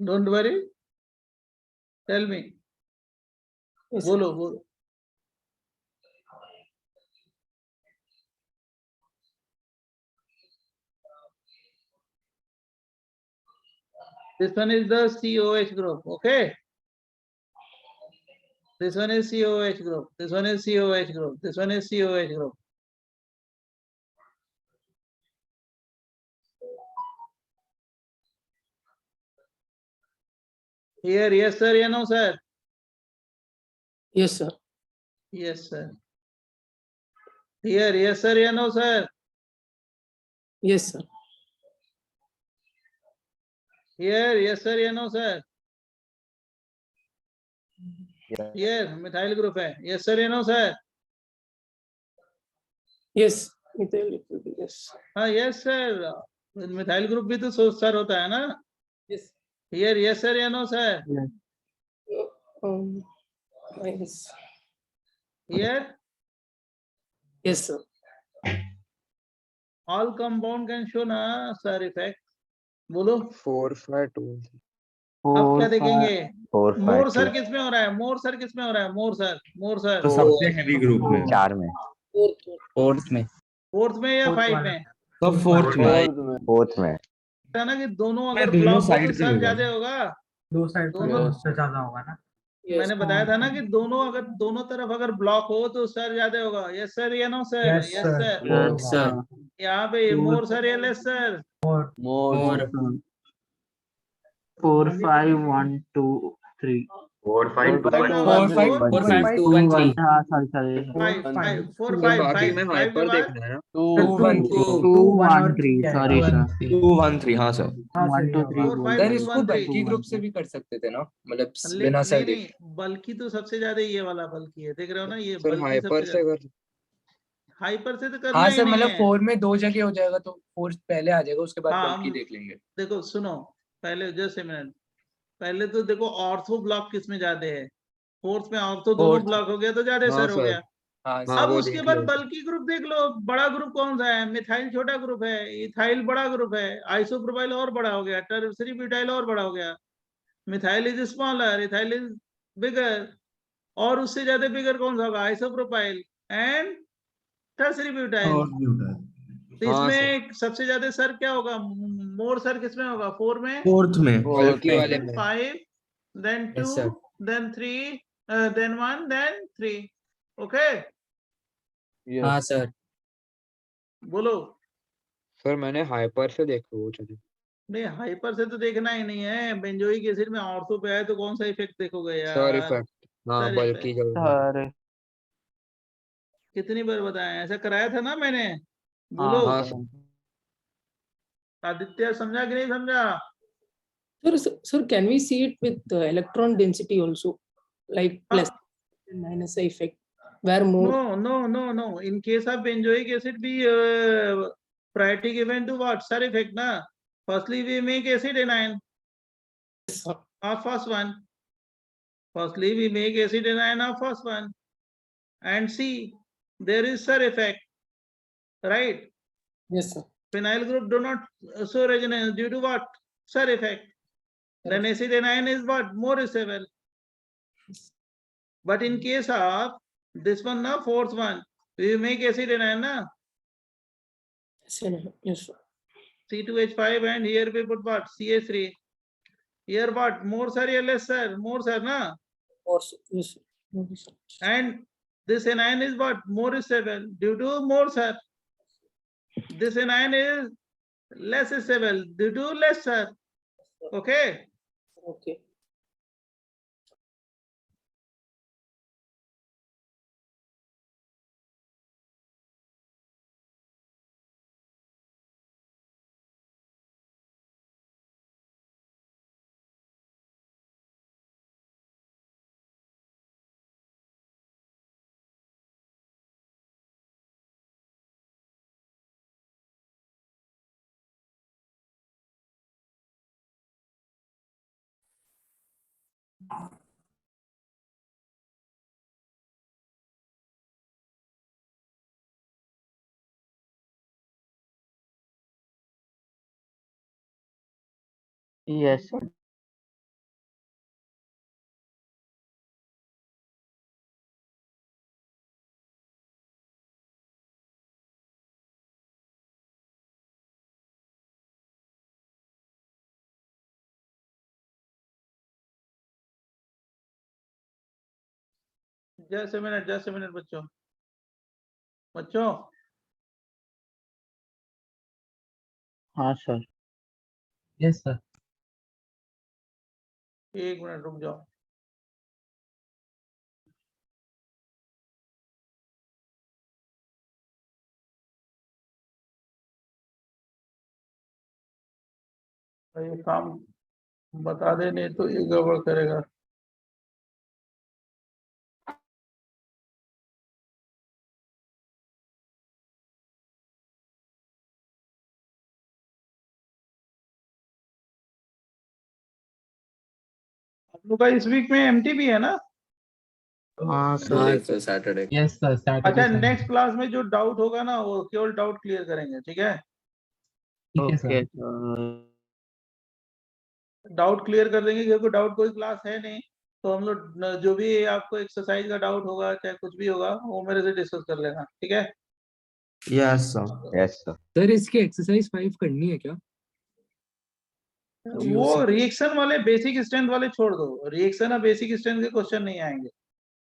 don't worry tell me yes, बोलो this one is the COH group, okay? This one is COH group, this one is COH group, this one is COH group. Here, yes sir, no sir? yes, sir. Yes sir. Here, yes sir, no sir? Yes, sir. Here, yes sir, no sir? Yes. Here, methyl group है, yes sir, no sir? Yes, methyl it will be yes. हाँ yes sir, methyl group भी तो सोच sir होता है ना? Yes. Here, yes sir, no sir? Yes. Here, Yes, sir. all compound can show ना sir effect. बोलो 4, 5, 2. अब क्या देखेंगे 4 मोर 5 सर किस में हो रहा है मोर सर किस में हो रहा है मोर सर तो सबसे हैवी ग्रुप में 4 में फोर्थ में फोर्थ में या फाइव में तो फोर्थ में फोर्थ में है ना कि दोनों अगर दोनों ब्लॉक हो side तो पे सर होगा। ज्यादा होगा दो साइड दोनों से ज्यादा होगा ना Yes. मैंने बताया था ना कि दोनों अगर दोनों तरफ अगर ब्लॉक हो तो सर ज्यादा होगा यस सर या no sir Yes, yes sir. Sir Yes, sir. यहाँ पे मोर सर या लेस सर More. 4 5 1 2 3 4 5 4 4 5 4 5 2 1 3 हाँ सॉरी 4 सर 5 बाकी में 5 हाइपर के बाद देखना है ना 2 1 3 2 1 3 सॉरी सर 2 1 3 हाँ सर 1 2 3 4 5 सर 2 इसको 1 3 बल्कि ग्रुप से भी कर सकते थे ना मतलब नहीं बिना सर नहीं देखे बल्कि तो सबसे ज्यादा ये वाला बल्कि है देख रहे हो ना ये सर बल्कि हाइपर सबसे से ज्यादा कर हाइपर से तो करना हाँ ही सर नहीं मतलब है 4 में 2 जगह हो जाएगा तो 4 पहले आ जाएगा उसके बाद हाँ, बल्कि हम- देख लेंगे देखो सुनो पहले जस्ट मिनट पहले तो देखो ऑर्थो ब्लॉक किस में ज्यादा है फोर्थ में ऑर्थो दोनों Fourth। ब्लॉक हो गया तो ज्यादा हाँ, सर हो सर। गया हाँ हाँ, अब वो उसके देख बाद लो। बल्कि ग्रुप देख लो बड़ा ग्रुप कौन सा है मिथाइल छोटा ग्रुप है इथाइल बड़ा ग्रुप है आइसोप्रोपाइल और बड़ा हो गया टर्सरी ब्यूटाइल और बड़ा हो गया methyl is smaller ethyl is bigger और उससे ज्यादा बिगर कौन सा होगा आइसोप्रोपाइल एंड टर्सरी ब्यूटाइल तो हाँ, इसमें सबसे ज्यादा सर क्या होगा मोर सर किसमें होगा 4 में फोर्थ में बल्कि वाले में 5 then 2 Yes, sir. then 3 then 1 then 3 okay हाँ सर बोलो सर मैंने हाइपर से देखा वो चले नहीं हाइपर से तो देखना ही नहीं है बेंजोइक एसिड में ऑर्थो पे आए तो कौन सा इफेक्ट देखोगे सर यार इफेक्ट हाँ Sir बल्कि effect। जरूर कितनी बार बताया ऐसा कराया था ना मैंने बोलो हाँ सर आदित्य समझा कि नहीं समझा Sir, can we see it with electron density also, like plus and minus effect, where more? No. In case of benzoic acid, be priority given to what? Sir effect, na? Firstly, we make acid anion. Of first one. Firstly, we make acid anion of first one. And see, there is sir effect. Right? Yes, sir. Phenyl group do not show resonance due to what? Sir effect. Then acid anion is what? More stable. But in case of this one, na, fourth one, we make acid anion, na? Yes, sir. C2H5 and here we put what? CH3. Here what? More sir or less sir? More sir, na? Or yes, sir. Yes, sir. And this anion is what? More stable due to more sir. This anion is less stable due to less sir. Okay. Okay. Yes, sir. Just a minute बच्चों. बच्चों हाँ sir. Yes, sir. 1 minute रुक जाओ. ये काम बता दे, नहीं तो ये गड़बड़ करेगा. आप लोग का इस वीक में एमटी भी है ना? हाँ sir. Saturday. Yes, sir. Saturday, अच्छा, Sunday. नेक्स्ट क्लास में जो डाउट होगा ना वो केवल डाउट क्लियर करेंगे, ठीक है? ठीक है sir. Okay, sir. Doubt clear कर देंगे, क्योंकि डाउट कोई क्लास है नहीं, तो हम लोग जो भी आपको एक्सरसाइज का डाउट होगा चाहे कुछ भी होगा वो मेरे से डिस्कस कर लेना, ठीक है? Yes, sir. Yes, sir. Sir इसकी एक्सरसाइज 5 करनी है क्या? वो रिएक्शन वाले बेसिक स्ट्रेंथ वाले छोड़ दो, रिएक्शन और बेसिक स्ट्रेंथ के क्वेश्चन नहीं आएंगे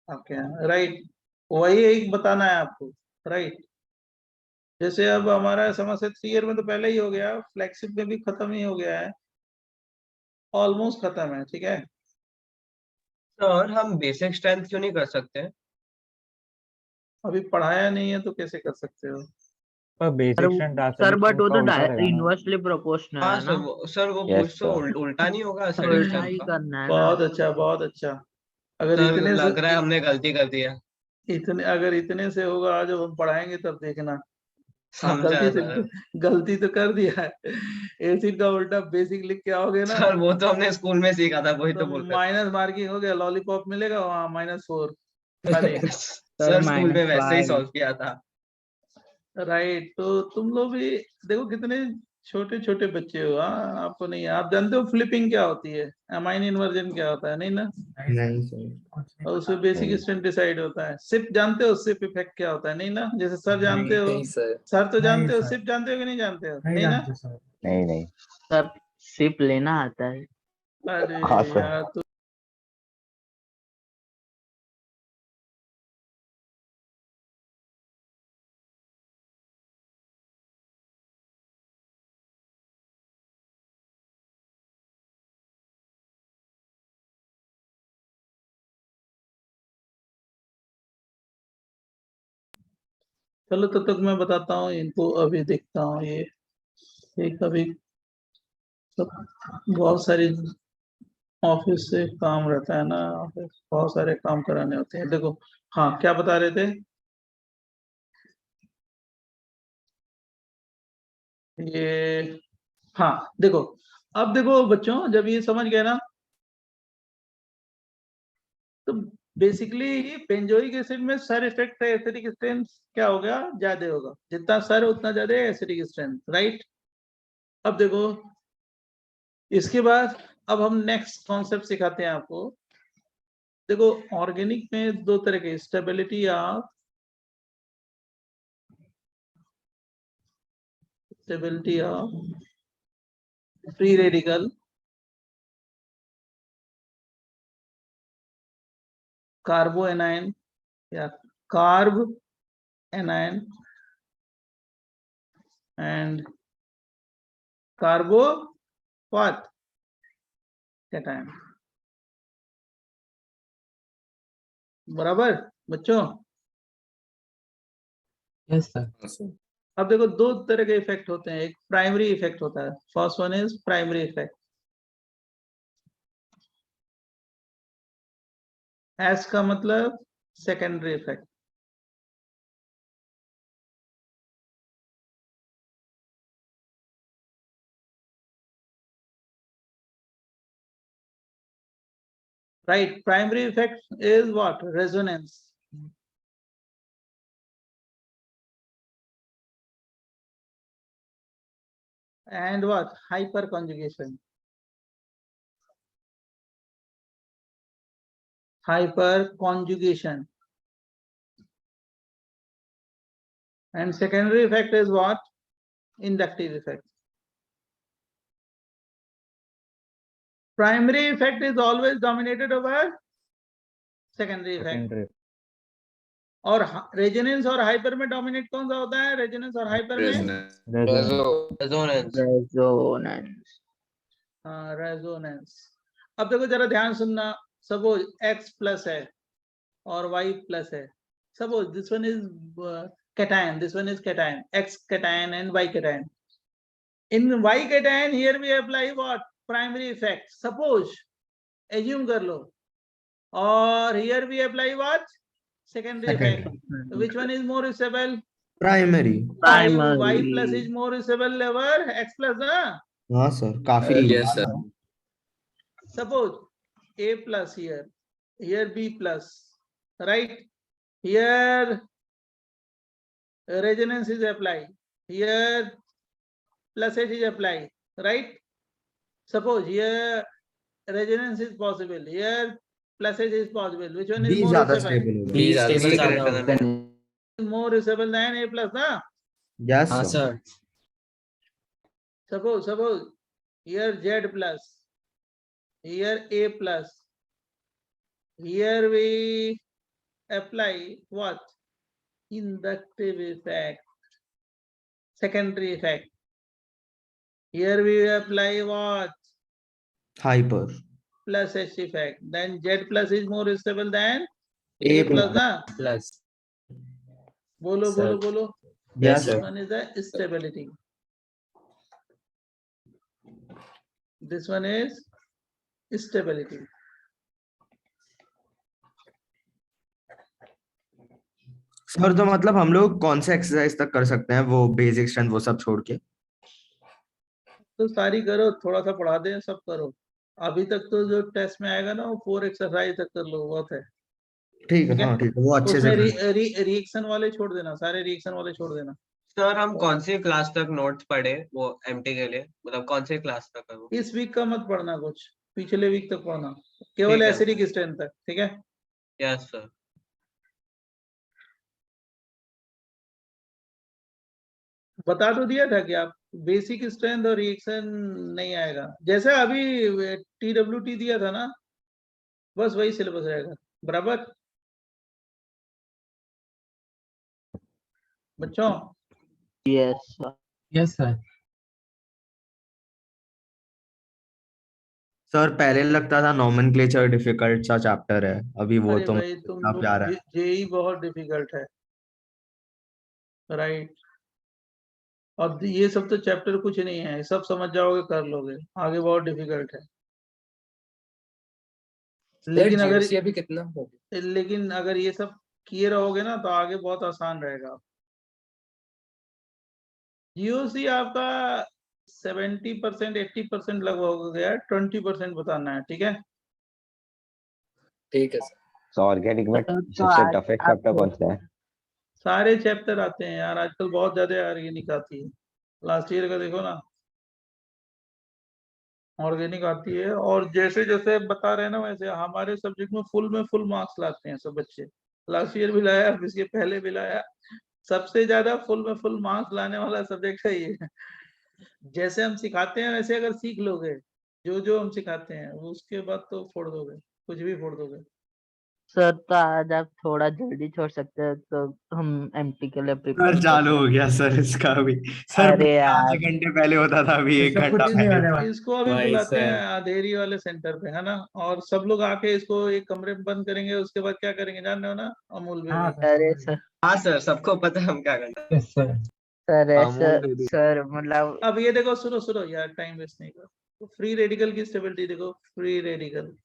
आपके यहाँ, राइट? वही एक बताना है आपको, राइट? जैसे अब हमारा समस्या 3 ईयर में तो पहले ही हो गया, फ्लैगशिप में भी खत्म ही हो गया है, ऑलमोस्ट खत्म है, ठीक है? सर हम बेसिक स्ट्रेंथ क्यों नहीं कर सकते? अभी पढ़ाया नहीं है तो कैसे कर सकते हो? पर बेसिक स्ट्रेंथ सर बट वो तो उल्टा रहेगा ना। इनवर्सली प्रोपोर्शनल हाँ है ना. सर वो Yes, पूछ तो sir. उल्टा नहीं होगा तो एसिडिक उल्टा स्ट्रेंथ ही का? करना है ना. बहुत अच्छा, बहुत अच्छा. अगर सर इतने लग रहा है से हमने गलती कर दी है. अगर इतने से होगा जब हम पढ़ाएंगे तब देखना. हाँ, समझा सर. गलती तो कर दिया है. एसिड का उल्टा बेसिक लिख के आओगे ना सर वो तो हमने स्कूल में सीखा था, वही तो तो बोल रहे माइनस मार्किंग हो गया, लॉलीपॉप मिलेगा वहाँ -4 खाली. थे. सर स्कूल में वैसे ही -5. सॉल्व किया था. राइट, तो तुम लोग भी देखो कितने छोटे छोटे बच्चे हो. हाँ, आपको नहीं है, आप जानते हो फ्लिपिंग क्या होती है, अमाइन इन्वर्जन क्या होता है, नहीं ना? नहीं सर. और उसमें बेसिक स्ट्रेंथ डिसाइड होता है. सिप जानते हो, सिप इफेक्ट क्या होता है, नहीं ना? जैसे सर जानते हो, सर तो जानते हो, सिप जानते हो कि नहीं जानते हो, नहीं ना? नहीं नहीं. सर सिप लेना आता है. अरे हाँ, सर. यार, तो चलो तब तक मैं बताता हूँ इनको, अभी देखता हूँ ये कभी सब बहुत सारी ऑफिस से काम रहता है ना, ऑफिस बहुत सारे काम कराने होते हैं. देखो, हाँ क्या बता रहे थे ये? हाँ देखो, अब देखो बच्चों, जब ये समझ गए ना तो बेसिकली बेंजोइक एसिड में सर इफेक्ट है, एसिडिक स्ट्रेंथ क्या होगा, ज्यादा होगा. जितना सर उतना ज्यादा एसिडिक स्ट्रेंथ, राइट? अब देखो इसके बाद अब हम नेक्स्ट कॉन्सेप्ट सिखाते हैं आपको. देखो ऑर्गेनिक में 2 तरह के, stability of free radical, carbanion या carbanion and carbo what cation। बराबर बच्चों? Yes, sir. अब देखो दो तरह के इफेक्ट होते हैं, एक प्राइमरी इफेक्ट होता है, first one is primary effect. S का मतलब secondary effect. Right, primary effect is what? Resonance. And what? Hyperconjugation. Hyperconjugation. And secondary effect is what? Inductive effect. Primary effect is always dominated over secondary effect. Secondary. और resonance और hyper में dominate कौन सा होता है? Resonance और hyper में resonance. Resonance. Resonance. अब देखो जरा ध्यान सुनना, सपोज x प्लस है और y प्लस है, suppose this one is cation, this one is cation, x cation and y cation. In y cation here we apply what? Primary effect. Suppose assume कर लो, और here we apply what? Secondary effect. Which one is more stable? Primary. Y plus is more stable over x plus, ना? हाँ sir, काफी। Yes, sir. Suppose a plus here b plus, right? Here resonance is applied, here plus h is applied, right? Suppose here resonance is possible, here plus h is possible. Which one is B more ज्यादा stable? Stable होगा। B stable ज्यादा More stable than a plus, na? Yes हाँ sir. Sir. Suppose here z plus, here a plus, here we apply what? Inductive effect, secondary effect. Here we apply what? Hyper. Plus h effect. Then z plus is more stable than A a plus, na? Plus. Bolo, Sir. bolo, bolo. Yes This sir. one is the stability. This one is stability. Sir तो मतलब हम लोग कौन से exercise तक कर सकते हैं, वो बेसिक स्ट्रेंथ वो सब छोड़ के? तो सारी करो, थोड़ा सा पढ़ा दें, सब करो। अभी तक तो जो टेस्ट में आएगा ना वो 4 एक्सरसाइज तक कर लो, बहुत है। ठीक है, हाँ ठीक है, वो अच्छे से उसमें रिएक्शन वाले छोड़ देना, सारे रिएक्शन वाले छोड़ देना। सर हम कौन सी क्लास तक नोट्स पढ़े वो एमटी के लिए, मतलब कौन सी क्लास तक है वो? इस वीक का मत पढ़ना, कुछ पिछले वीक तक पढ़ना, केवल ठीक है। एसिडिक स्ट्रेंथ तक, ठीक है? Yes sir. बता तो दिया था कि आप बेसिक स्ट्रेंथ और रिएक्शन नहीं आएगा, जैसे अभी TWT दिया था ना, बस वही सिलेबस रहेगा, बराबर बच्चों? Yes sir. Yes, sir. Sir पहले लगता था नॉमेनक्लेचर डिफिकल्ट सा चैप्टर है, अभी वो अरे तो भाई तुम इतना लोग प्यारा है। जेई बहुत डिफिकल्ट है, राइट? और ये सब तो चैप्टर कुछ नहीं है, सब समझ जाओगे, कर लोगे, आगे बहुत डिफिकल्ट है। लेकिन अगर ये सब किए रहोगे ना तो आगे बहुत आसान रहेगा। जीओसी आपका 70% 80% लगभग हो गया, 20% बताना है, ठीक है? ठीक है सर। तो ऑर्गेनिक में तो सबसे आज टफेस्ट चैप्टर आपको कौन सा है? सारे चैप्टर आते हैं यार, आजकल बहुत ज्यादा ऑर्गेनिक आती है। लास्ट ईयर का देखो ना, ऑर्गेनिक आती है, और जैसे जैसे बता रहे हैं ना, वैसे हमारे सब्जेक्ट में फुल मार्क्स लाते हैं सब बच्चे। लास्ट ईयर भी लाया, इसके पहले भी लाया, सबसे ज्यादा फुल मार्क्स लाने वाला सब्जेक्ट है ये। जैसे हम सिखाते हैं वैसे अगर सीख लोगे, जो जो हम सिखाते हैं, उसके बाद तो फोड़ दोगे, कुछ भी फोड़ दोगे। सर तो आज आप थोड़ा जल्दी छोड़ सकते हैं तो हम एमटी के लिए प्रिपेयर सर चालू हो गया सर इसका भी। सर अरे आधे यार घंटे पहले होता था, अभी एक सब कुछ घंटा नहीं पहले आने होता वाला। इसको अभी भाई बुलाते हैं सर अंधेरी वाले सेंटर पे, है ना, और सब लोग आके इसको एक कमरे में बंद करेंगे। उसके बाद क्या करेंगे जान रहे हो ना, अमूल हाँ बेबी। सर अरे समझ सर हाँ सर, सबको पता है हम क्या करना है। Yes sir. सर ऐसा अमूल बेबी सर मतलब अब ये देखो, सुनो सुनो यार, टाइम वेस्ट नहीं करो। तो फ्री रेडिकल की स्टेबिलिटी देखो, फ्री रेडिकल।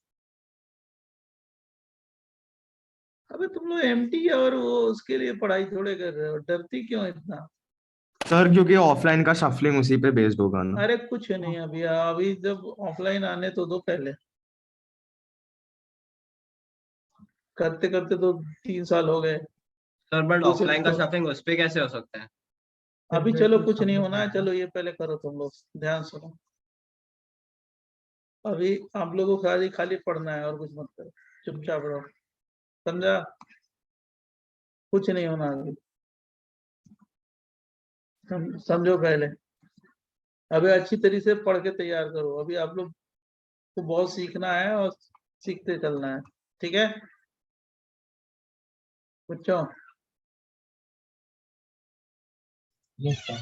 अबे तुम लोग एमटी और वो उसके लिए पढ़ाई थोड़े कर रहे हो, डरती क्यों इतना? सर, क्योंकि ऑफलाइन का शफलिंग उसी पे बेस्ड होगा ना। अरे कुछ नहीं, अभी अभी जब ऑफलाइन आने तो दो पहले। करते करते तो 3 साल हो गए। सर बट दूसरे ऑफलाइन का तो शॉपिंग उस पे कैसे हो सकता है? अभी चलो कुछ नहीं होना है, चलो ये पहले करो तुम लोग, ध्यान सुनो। अभी आप लोगों को खाली खाली पढ़ना है और कुछ मत करो, चुपचाप रहो, समझा? कुछ नहीं होना अभी, समझो पहले। अभी अच्छी तरीके से पढ़ के तैयार करो। अभी आप लोग को बहुत सीखना है और सीखते चलना है, ठीक है बच्चों? Yes sir.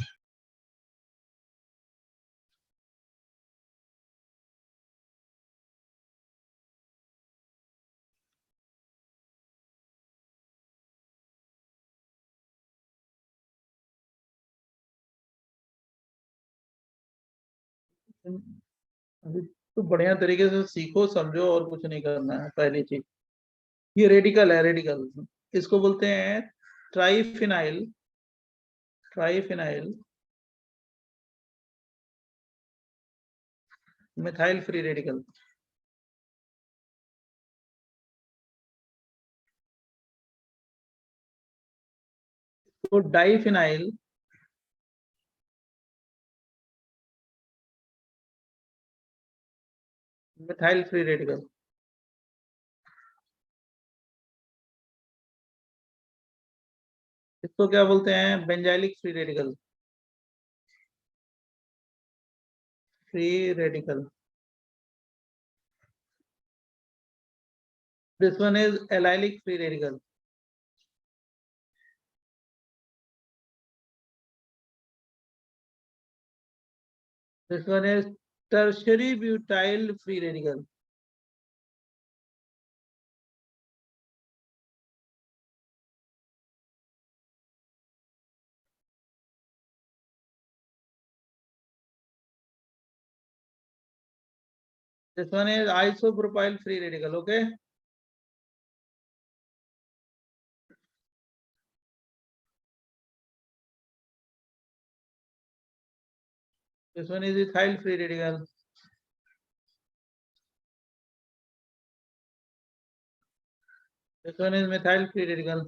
अभी तो बढ़िया तरीके से सीखो, समझो, और कुछ नहीं करना है। पहली चीज ये रेडिकल है, रेडिकल इसको बोलते हैं triphenyl, triphenyl methyl free radical. तो डाइफिनाइल मिथाइल फ्री रेडिकल। इसको क्या बोलते हैं? Benzylic free radical, free radical. This one is allylic free radical. This one is tertiary butyl free radical. This one is isopropyl free radical. Okay. This one is ethyl free radical. This one is methyl free radical.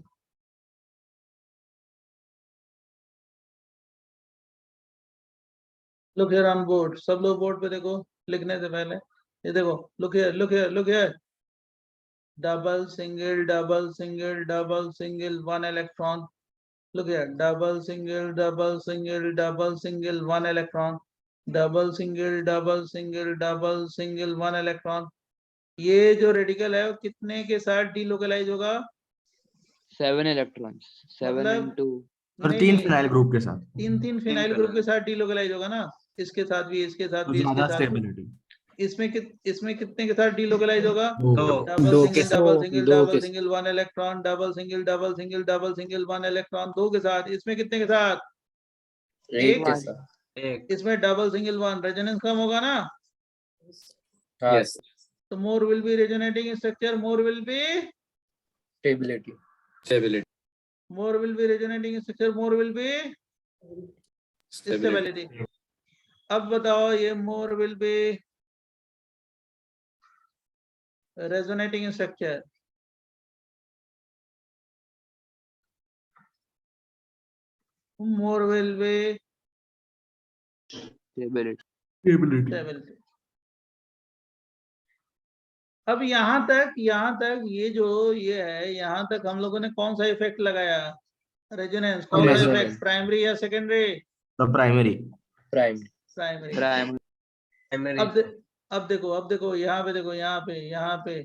Look here on board. सब लोग board पे देखो, लिखने से पहले ये देखो। Look here, look here, look here. Double, single, double, single, double, single, one electron. Look here, double, single, double, single, double, single, one electron. Double, single, double, single, double, single, one electron. ये जो radical है वो कितने के साथ delocalise होगा? 7 electrons, 7 मतलब into और नहीं 3 नहीं, फिनाइल ग्रुप के साथ तीन फिनाइल ग्रुप के साथ डीलोकलाइज होगा ना, इसके साथ भी, इसके साथ तो भी, इसके ज्यादा साथ। स्टेबिलिटी। इसमें कितने के साथ डीलोकलाइज होगा? तो double single double single double single one electron, double single double single double single one electron, दो के साथ। इसमें कितने के साथ? एक के साथ। एक इसमें डबल सिंगल वन, रेजोनेंस कम होगा ना, यस तो more will be resonating structure, more will be stability more will be resonating structure, more will be stability. अब बताओ ये more will be resonating structure, more will be stability. stability. अब यहाँ तक ये जो ये है, यहाँ तक हम लोगों ने कौन सा इफेक्ट लगाया? रेजोनेंस। कौन सा इफेक्ट? प्राइमरी या सेकेंडरी? तो प्राइमरी प्राइमरी। Primary. अब देखो यहाँ पे देखो, यहाँ पे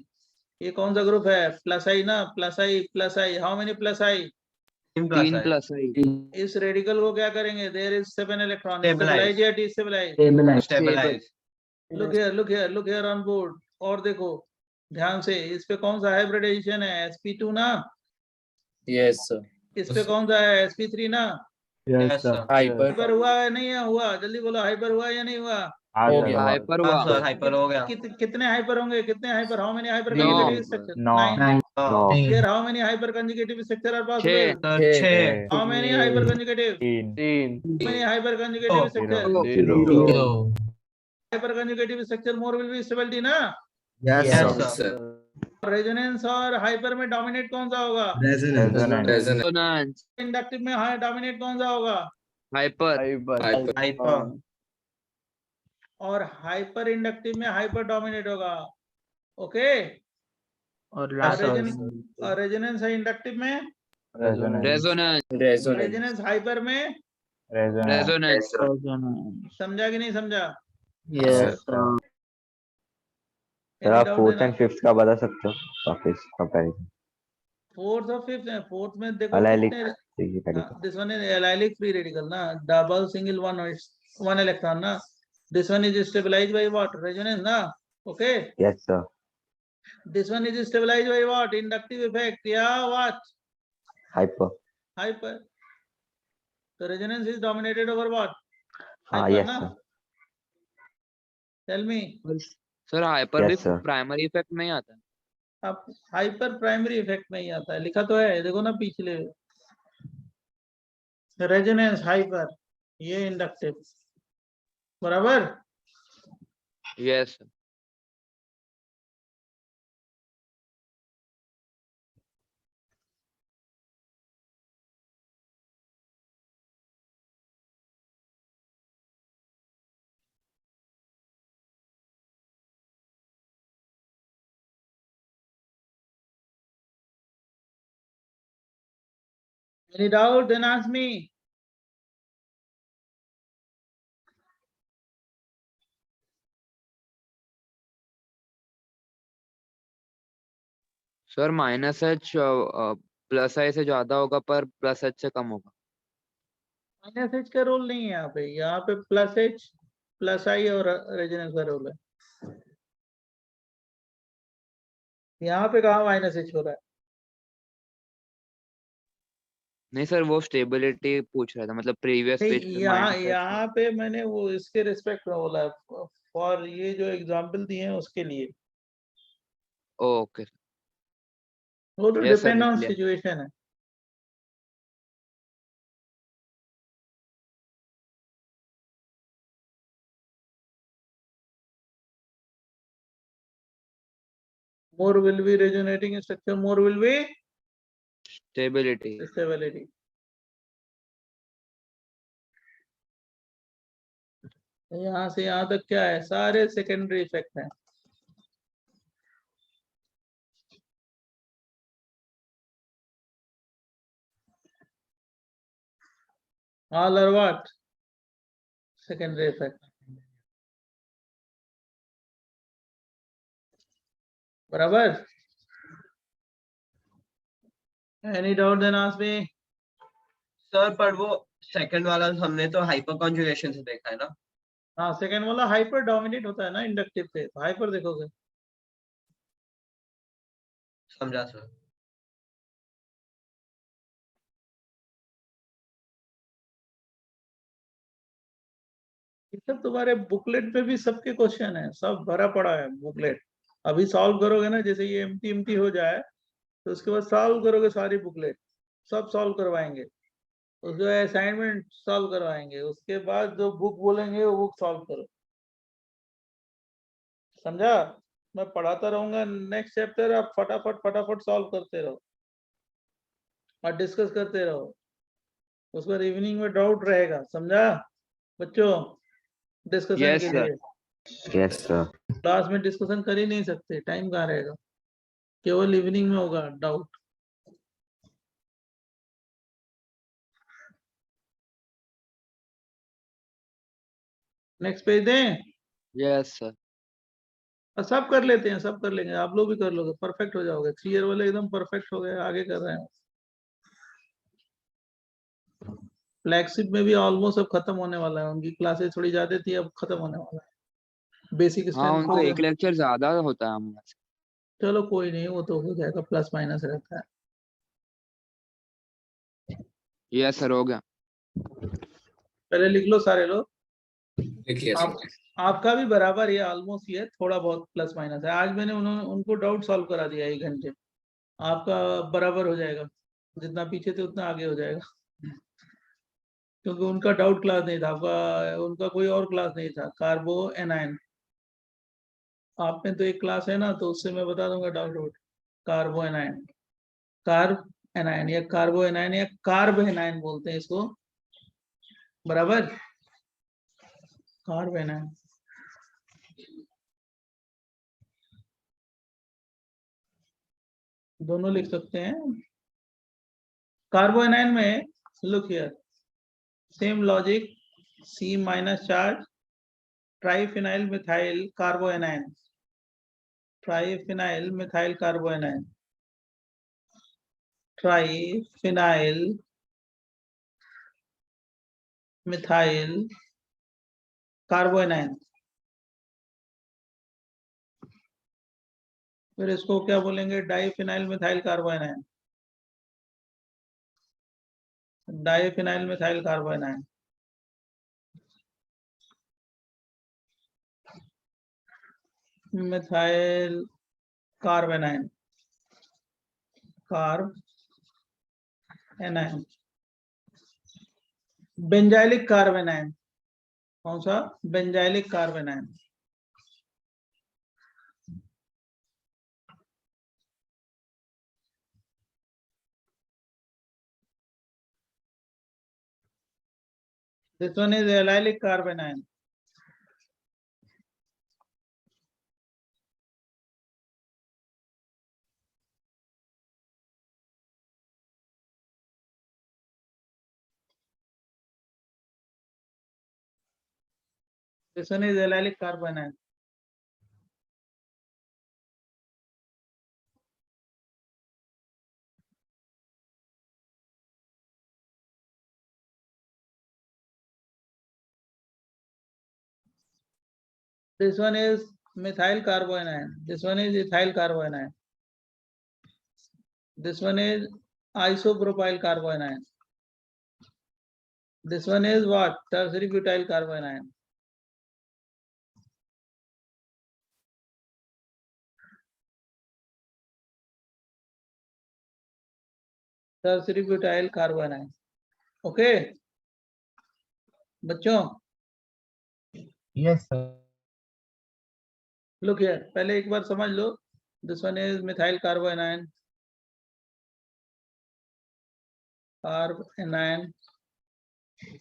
ये कौन सा ग्रुप है? प्लस आई ना, plus I, how many plus I? 3 plus I. इस रेडिकल को क्या करेंगे? There is 7 electron, Stabilize. Stabilise या destabilise? Stabilise. look here on board. और देखो ध्यान से, इस पे कौन सा हाइब्रिडाइजेशन है? sp2 ना, Yes, sir. इस पे कौन सा है? sp3 ना। Yes sir. Hyper. हाइपर हुआ है नहीं है? हुआ, जल्दी बोलो, हाइपर हुआ या नहीं हुआ? हो गया। हाइपर हाँ हुआ। सर, हाइपर हो गया। कितने हाइपर होंगे? कितने hyper? How many hyper now. Conjugative structure? 9 हाँ Here how many hyper conjugative structure are possible? 6 sir, 6। How many hyper conjugative? 3 How many hyper conjugative structure? 0 Hyper conjugative structure more will be stability ना? Yes, yes sir. Sir. Resonance और hyper में dominate कौन सा होगा? Resonance. Resonance. Inductive में हाँ dominate कौन सा होगा? हाइपर। हाइपर। और हाइपर इंडक्टिव में हाइपर डोमिनेट होगा। ओके। और Yes, sir. रेजोनेंस है इंडक्टिव में, रेजोनेंस। रेजोनेंस हाइपर में। रेजोनेंस। समझा कि नहीं समझा? यस सर आप फोर्थ एंड फिफ्थ का बता सकते हो वापस कंपैरिजन? फोर्थ और फिफ्थ है। फोर्थ में देखो Allylic कितने, this one is allylic free radical ना, double single one electron ना, this one is stabilized by what? Resonance ना, okay? Yes sir. This one is stabilized by what? Inductive effect या what? Hyper. Hyper. So resonance is dominated over what? हाँ Hyper yes ना? sir. Tell me. Sir hyper भी Yes, sir. Primary effect में ही आता है। अब hyper primary effect में ही आता है, लिखा तो है, देखो ना पिछले। रेजोनेंस हाइपर, ये इंडक्टिव, बराबर। Yes. Any doubt? Then ask me. Sir minus H plus I से ज्यादा होगा पर प्लस एच से कम होगा। माइनस एच का रोल नहीं है यहाँ पे प्लस एच प्लस आई और रेजोनेंस का रोल है। यहाँ पे कहा माइनस एच हो रहा है? नहीं सर वो स्टेबिलिटी पूछ रहा था, मतलब प्रीवियस पेज पे यहाँ पे मैंने वो इसके रिस्पेक्ट में बोला है, फॉर ये जो एग्जांपल दिए हैं उसके लिए। ओके। वो तो Yes, sir, डिपेंड ऑन लिख लिया। सिचुएशन है। More will be resonating structure, more will be stability. stability. यहाँ से यहाँ तक क्या है? सारे सेकेंडरी इफेक्ट हैं। All are what? Secondary effect. बराबर? Any doubt then ask me. Sir पर वो सेकंड वाला हमने तो हाइपर कॉन्जुगेशन से देखा है ना। हाँ, सेकेंड वाला हाइपर डोमिनेट होता है ना इंडक्टिव पे, तो हाइपर देखोगे। समझा सर। ये सब तुम्हारे बुकलेट पे भी सबके क्वेश्चन है, सब भरा पड़ा है बुकलेट। अभी सॉल्व करोगे ना, जैसे ये एम्प्टी हो जाए तो उसके बाद सॉल्व करोगे सारी बुकलेट, सब सॉल्व करवाएंगे। उसके बाद असाइनमेंट सॉल्व करवाएंगे, उसके बाद जो बुक बोलेंगे वो बुक सॉल्व करो। समझा? मैं पढ़ाता रहूंगा नेक्स्ट चैप्टर, आप फटाफट फटाफट सॉल्व करते रहो और डिस्कस करते रहो। उसके बाद इवनिंग में डाउट रहेगा। समझा बच्चों? डिस्कशन Yes, के sir. लिए Yes sir. क्लास में डिस्कशन कर ही नहीं सकते, टाइम कहाँ रहेगा, केवल इवनिंग में होगा डाउट। नेक्स्ट पेज दें। Yes sir. और सब कर लेते हैं, सब कर लेंगे, आप लोग भी कर लोगे, परफेक्ट हो जाओगे। 3 ईयर वाले एकदम परफेक्ट हो गए, आगे कर रहे हैं। फ्लैगशिप में भी ऑलमोस्ट अब खत्म होने वाला है, उनकी क्लासेस थोड़ी ज्यादा थी, अब खत्म होने वाला है। बेसिक हाँ स्ट्रेंथ उनको हो एक गया। लेक्चर ज्यादा होता है हमारे से। चलो कोई नहीं, वो तो हो जाएगा, प्लस माइनस रहता है। यस सर हो गया। पहले लिख लो सारे लोग। देखिए आप आपका भी बराबर ये ऑलमोस्ट ये थोड़ा बहुत प्लस माइनस है। आज मैंने उनको डाउट सॉल्व करा दिया 1 घंटे, आपका बराबर हो जाएगा, जितना पीछे थे उतना आगे हो जाएगा। क्योंकि उनका डाउट क्लास नहीं था, आपका उनका कोई और क्लास नहीं था, कार्बो एनायन। आप में तो एक क्लास है ना, तो उससे मैं बता दूंगा डाउट। कार्बो एनायन, कार्ब एनायन या कार्बो एनायन या कार्ब एनायन बोलते हैं इसको, बराबर। कार्ब एनायन, दोनों लिख सकते हैं। कार्बो एनायन में look here, same logic, C minus charge, triphenyl methyl carbanion, triphenyl methyl carbanion, triphenyl methyl carbanion. फिर इसको क्या बोलेंगे, diphenyl methyl carbanion, diphenyl methyl carbanion. Methyl carbanion, carbanion. Benzylic carbanion, कौन सा, benzylic carbanion. This one is allylic carbanion. This one is allylic carbanion. This one is methyl carboanion. This one is ethyl carboanion. This one is isopropyl carboanion. This one is what? Tertiary butyl carboanion. Tertiary butyl carboanion. Okay, बच्चों। Yes, sir. Look here, पहले एक बार समझ लो। This one is methyl carboanion. Carbanion.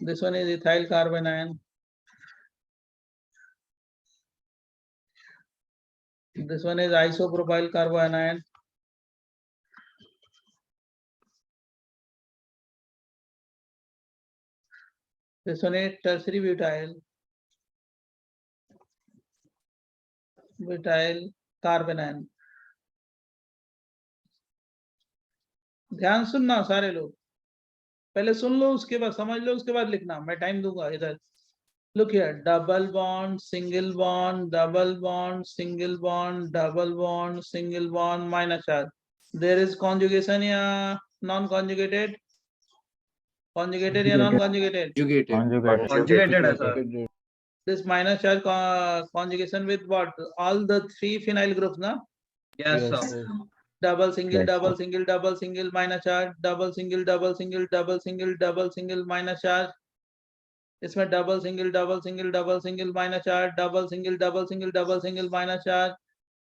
This one is ethyl carbanion. This one is isopropyl carbanion. This one is tertiary butyl carbanion. ध्यान सुनना सारे लोग, पहले सुन लो, उसके बाद समझ लो, उसके बाद लिखना, मैं टाइम दूंगा इधर। Look here, double bond, single bond, double bond, single bond, double bond, single bond, minus charge. There is conjugation या non-conjugated? Conjugated या non-conjugated? Conjugated है sir. This minus charge conjugation with what? All the 3 phenyl groups, na? Yes sir. Double single Yes, double sir. single double single minus charge, double single double single double single double single minus charge. इसमें double single double single double single minus charge, double single double single double single minus charge,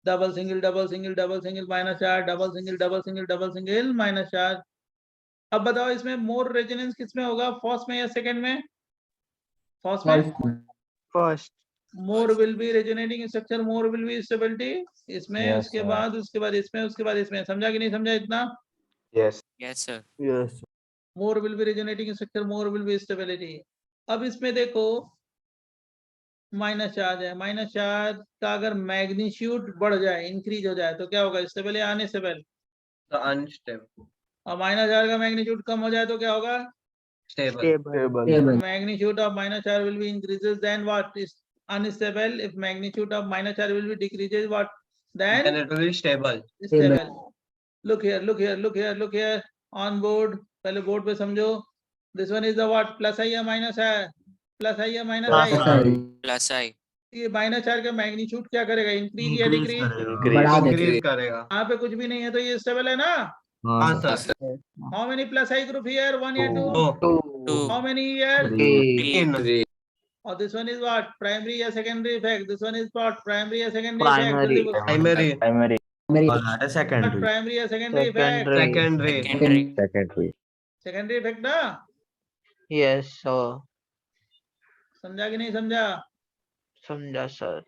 double single double single double single minus charge, double single double single double single minus charge. अब बताओ इसमें मोर resonance किसमें होगा, first में या second में? First में। First. More will be resonating structure, more will be stability इसमें, Yes, उसके sir. बाद इसमें, उसके बाद इसमें। समझा कि नहीं समझा इतना? Yes. Yes sir. Yes. More will be resonating structure, more will be stability. अब इसमें देखो, माइनस चार्ज है, माइनस चार्ज का अगर मैग्नीट्यूड बढ़ जाए, इंक्रीज हो जाए तो क्या होगा, स्टेबल या अनस्टेबल? तो अनस्टेबल। और माइनस चार्ज का मैग्नीट्यूड कम हो जाए तो क्या होगा? Stable. Stable. Magnitude of minus charge will be increases, then what is unstable? If magnitude of minus charge will be decreases, what Then then? it will be stable. Stable. Look here, look here, look here, look here. On board, पहले board पे समझो. This one is the what? Plus I या minus है? Plus I या minus I? Plus आई। ये minus charge का magnitude क्या करेगा? इंक्रीज या इंक्रीज डिक्रीज? करेगा। इंक्रीज करेगा। यहाँ पे कुछ भी नहीं है तो ये स्टेबल है ना? हाँ sir. How many plus I group here? 1 या 2? दो। 2 How many here? 3 Or this one is what? Primary or secondary effect? This one is what? Primary or secondary effect? Primary. Jल्दी बोलो. प्राइमरी। प्राइमरी और that is What? secondary. Primary or secondary effect? Secondary. Secondary. Secondary. Secondary effect ना? Yes, sir. समझा कि नहीं समझा? समझा sir.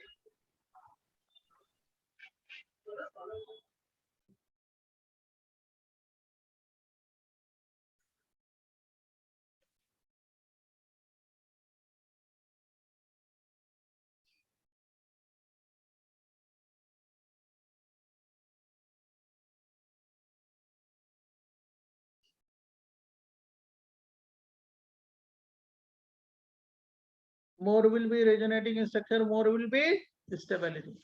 More will be resonating in structure, more will be stability.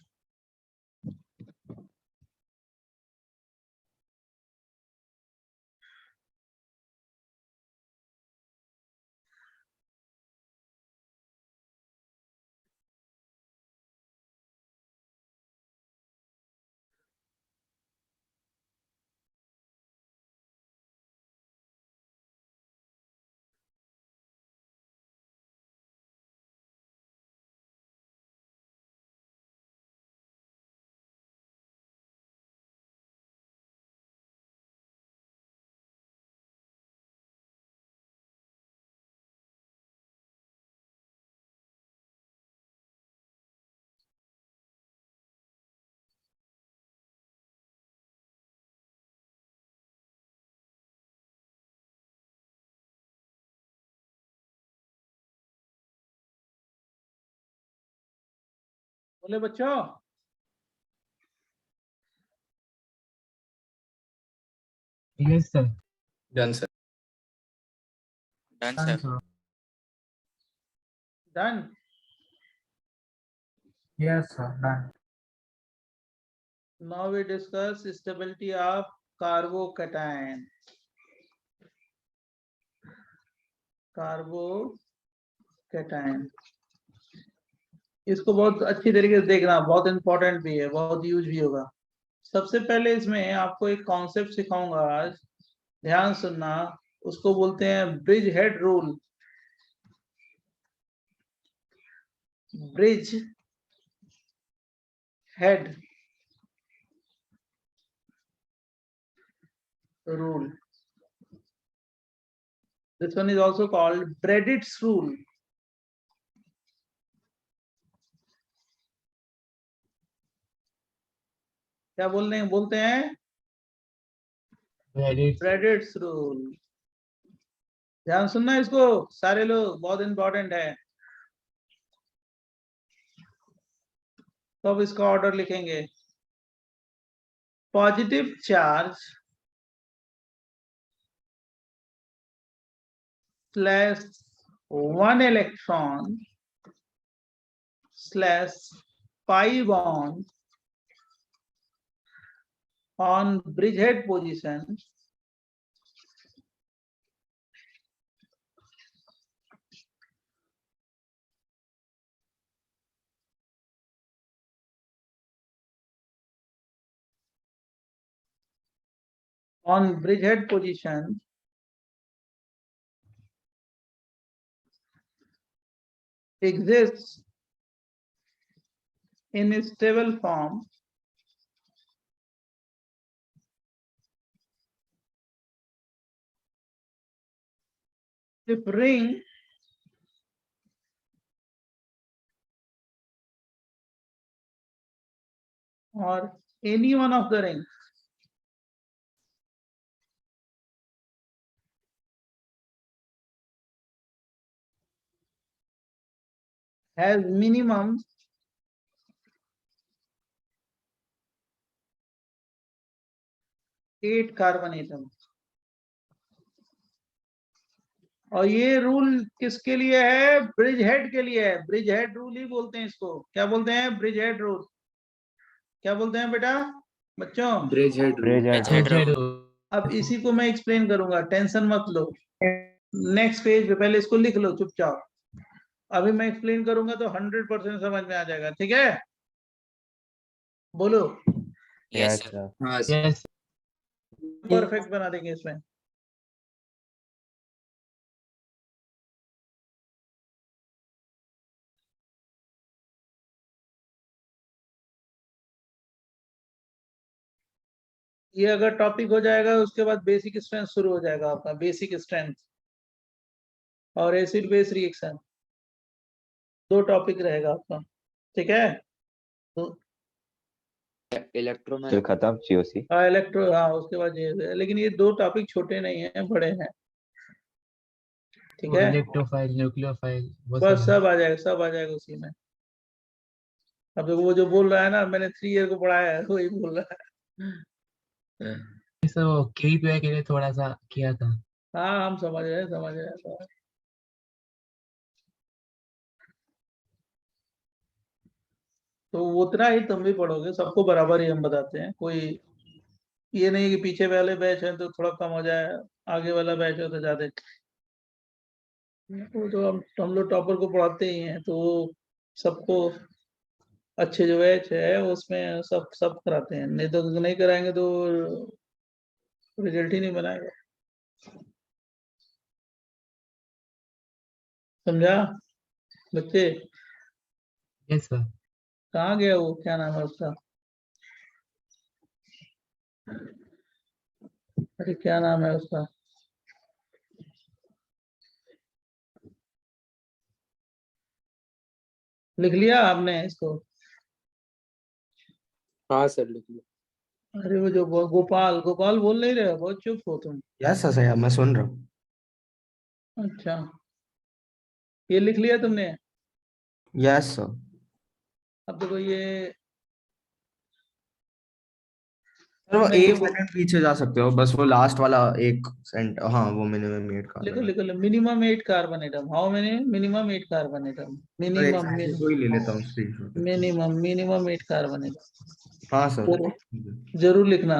बोले बच्चों? Yes, sir. Done, sir. Done Done, sir. sir. Done. Yes, sir. Done. Now we discuss stability of carbocation. Carbocation. इसको बहुत अच्छी तरीके से देखना, बहुत इंपॉर्टेंट भी है, बहुत यूज भी होगा. सबसे पहले इसमें आपको एक कॉन्सेप्ट सिखाऊंगा आज, ध्यान सुनना. उसको बोलते हैं bridge head rule. Bridge head rule. This one is also called Breadit's rule. क्या बोलते हैं? Breadit's rule. ध्यान सुनना इसको सारे लोग, बहुत इंपॉर्टेंट है. तो अब इसका ऑर्डर लिखेंगे. Positive charge slash 1 electron slash pi bond on bridgehead position exists in a stable form if ring or any one of the rings has minimum eight carbon atom. और ये रूल किसके लिए है? ब्रिज हेड के लिए है। Bridge head rule ही बोलते हैं इसको। क्या बोलते हैं? Bridge head rule. क्या बोलते हैं बेटा बच्चों? ब्रिज हेड अब इसी को मैं एक्सप्लेन करूंगा, टेंशन मत लो। नेक्स्ट पेज पे पहले इसको लिख लो चुपचाप। अभी मैं एक्सप्लेन करूंगा तो 100% समझ में आ जाएगा। ठीक है, बोलो। यस सर यस परफेक्ट बना देंगे इसमें। ये अगर टॉपिक हो जाएगा उसके बाद बेसिक स्ट्रेंथ शुरू हो जाएगा आपका। बेसिक स्ट्रेंथ और एसिड बेस रिएक्शन, दो टॉपिक रहेगा आपका। ठीक है, तो इलेक्ट्रो फिर खत्म COC। हाँ इलेक्ट्रो, हाँ उसके बाद ये, लेकिन ये दो टॉपिक छोटे नहीं हैं, बड़े हैं। ठीक है, इलेक्ट्रोफाइल न्यूक्लियोफाइल वो बस सब सब आ जाएगा, सब आ जाएगा उसी में। अब देखो वो जो बोल रहा है ना, मैंने 3 ईयर को पढ़ाया है, वही बोल रहा है। है सर। वो KPI के लिए थोड़ा सा किया था। हाँ हम समझ रहे हैं, समझ रहे हैं। तो उतना ही तुम भी पढ़ोगे, सबको बराबर ही हम बताते हैं। कोई ये नहीं कि पीछे वाले बैच है तो थोड़ा कम हो जाए, आगे वाला बैच है तो ज्यादा। वो तो हम लोग टॉपर को पढ़ाते ही हैं, तो वो सबको अच्छे जो बैच है उसमें सब सब कराते हैं। नहीं तो नहीं कराएंगे तो रिजल्ट ही नहीं बनाएगा। समझा बच्चे? Yes sir. कहाँ गया वो, क्या नाम है उसका? अरे क्या नाम है उसका? लिख लिया आपने इसको? हाँ सर लिख लिया। अरे वो जो गोपाल, गोपाल बोल नहीं रहे हो, बहुत चुप हो तुम। यस सर मैं सुन रहा हूँ। अच्छा, ये लिख लिया तुमने? Yes sir. अब देखो ये वो मैं ये एक सेकंड पीछे जा सकते हो, बस वो लास्ट वाला एक सेंट, हाँ वो मिनिमम 8 लिखो कार्बन। लिखो, minimum 8 carbon atom. How many? Minimum 8 carbon atom. Minimum कोई ले लेता हूँ स्क्रीनशॉट। Minimum 8 carbon atom. हाँ सर। जरूर लिखना।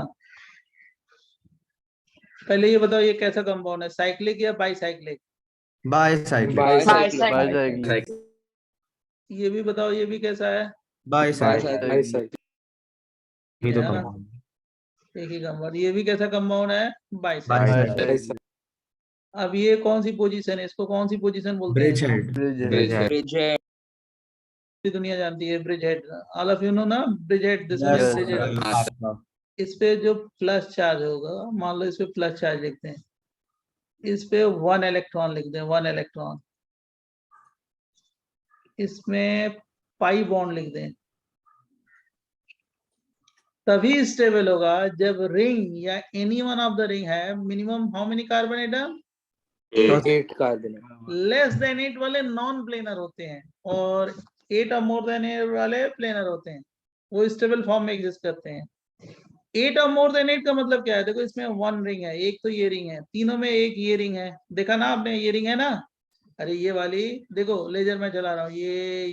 पहले ये बताओ ये कैसा कंपाउंड है, साइक्लिक या बाईसाइक्लिक? बाईसाइक्लिक। ये भी बताओ, ये भी कैसा है? बाईसाइक्लिक ही तो है ना, कंपाउंड। एक ही कंपाउंड। ये भी कैसा कंपाउंड है? बाईसाइक्लिक। अब ये कौन सी पोजीशन है, इसको कौन सी पोजीशन बोलते ब्रिज हैं? हेड। ब्रिज हेड पूरी दुनिया जानती है bridge head. All of you know ना bridge head. This one is bridge head. इस पे जो प्लस चार्ज होगा, मान लो इस पे प्लस चार्ज लिखते हैं, इस पे 1 इलेक्ट्रॉन लिख दें, 1 इलेक्ट्रॉन। इसमें पाई बॉन्ड लिख दें, तभी स्टेबल होगा जब रिंग या any one of the ring है minimum how many carbon atom? 8 carbon. Less than 8 वाले नॉन प्लेनर होते हैं, और 8 और मोर देन 8 वाले प्लेनर होते हैं। वो स्टेबल फॉर्म में एग्जिस्ट करते हैं। 8 और मोर देन 8 का मतलब क्या है? देखो इसमें 1 रिंग है, एक तो ये रिंग है, तीनों में एक ये रिंग है। देखा ना आपने, ये रिंग है ना? अरे ये वाली देखो, लेजर में चला रहा हूँ, ये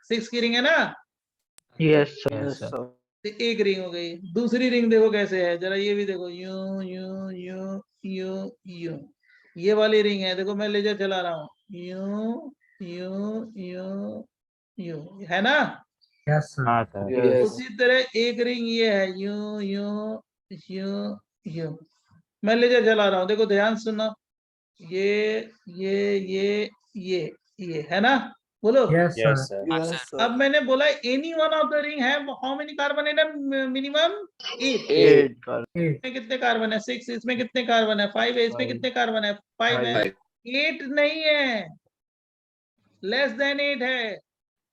6 की रिंग है ना? Yes sir. तो एक रिंग हो गई। दूसरी रिंग देखो कैसे है, जरा ये भी देखो, यूं यूं यूं यूं यूं। ये वाली रिंग है, देखो मैं लेजर चला रहा हूँ, यूं यूं यूं यूं, है ना? Yes sir. हाँ सर। उसी तरह एक रिंग ये है, यूं यूं यूं यूं। मैं लेजर चला रहा हूँ, देखो ध्यान सुनो, ये है ना? बोलो। Yes yes sir. सर। अब मैंने बोला any one of the ring है, how many carbon atom? Minimum 8। 8 इसमें कितने कार्बन है? 6। इसमें कितने कार्बन है? 5 है। इसमें कितने कार्बन है? 5 है। 8 नहीं है, लेस देन 8 है।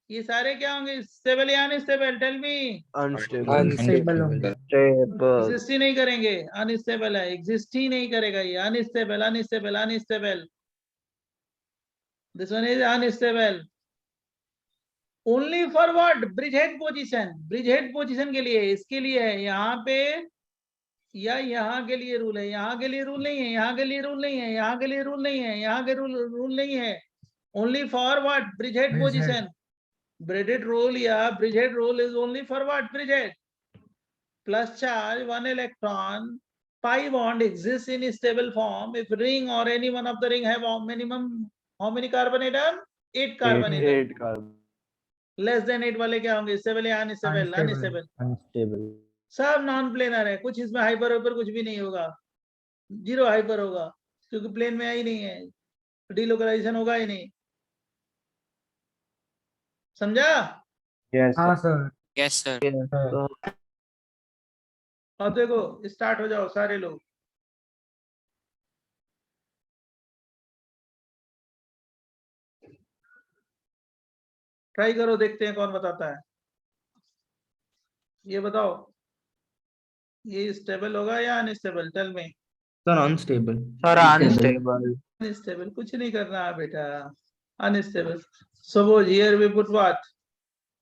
ये सारे क्या होंगे? स्टेबल या अनस्टेबल? Tell me. अनस्टेबल होंगे। एग्जिस्ट ही नहीं करेंगे, अनस्टेबल है, एग्जिस्ट ही नहीं करेगा ये। Unstable unstable unstable. This one is unstable. Only for what? Bridge head position. Bridge head position के लिए, इसके लिए है, यहाँ पे या यहाँ के लिए रूल है, यहाँ के लिए रूल नहीं है, यहाँ के लिए रूल नहीं है, यहाँ के लिए रूल नहीं है, यहाँ के रूल नहीं है. Only for what? Bridge head position. Braided roll या bridge head roll is only for what? Bridge head. Plus charge, 1 electron. Pi bond exists in stable form if ring or any one of the ring have minimum how many carbon atom? 8 carbon atom. 8 carbon. Less than 8 वाले क्या होंगे? Stable या unstable? Unstable. Unstable. सब non planar है, कुछ इसमें hyper wiper कुछ भी नहीं होगा, जीरो हाइपर होगा क्योंकि प्लेन में ही नहीं है, डिलोकलाइजेशन होगा ही नहीं. समझा? Yes. हाँ सर. यस सर अब देखो स्टार्ट हो जाओ सारे लोग. ट्राई करो, देखते हैं कौन बताता है. ये बताओ, ये स्टेबल होगा या unstable? Tell me. Sir unstable. Sir unstable. Unstable कुछ नहीं करना है बेटा, unstable. Suppose here we put what?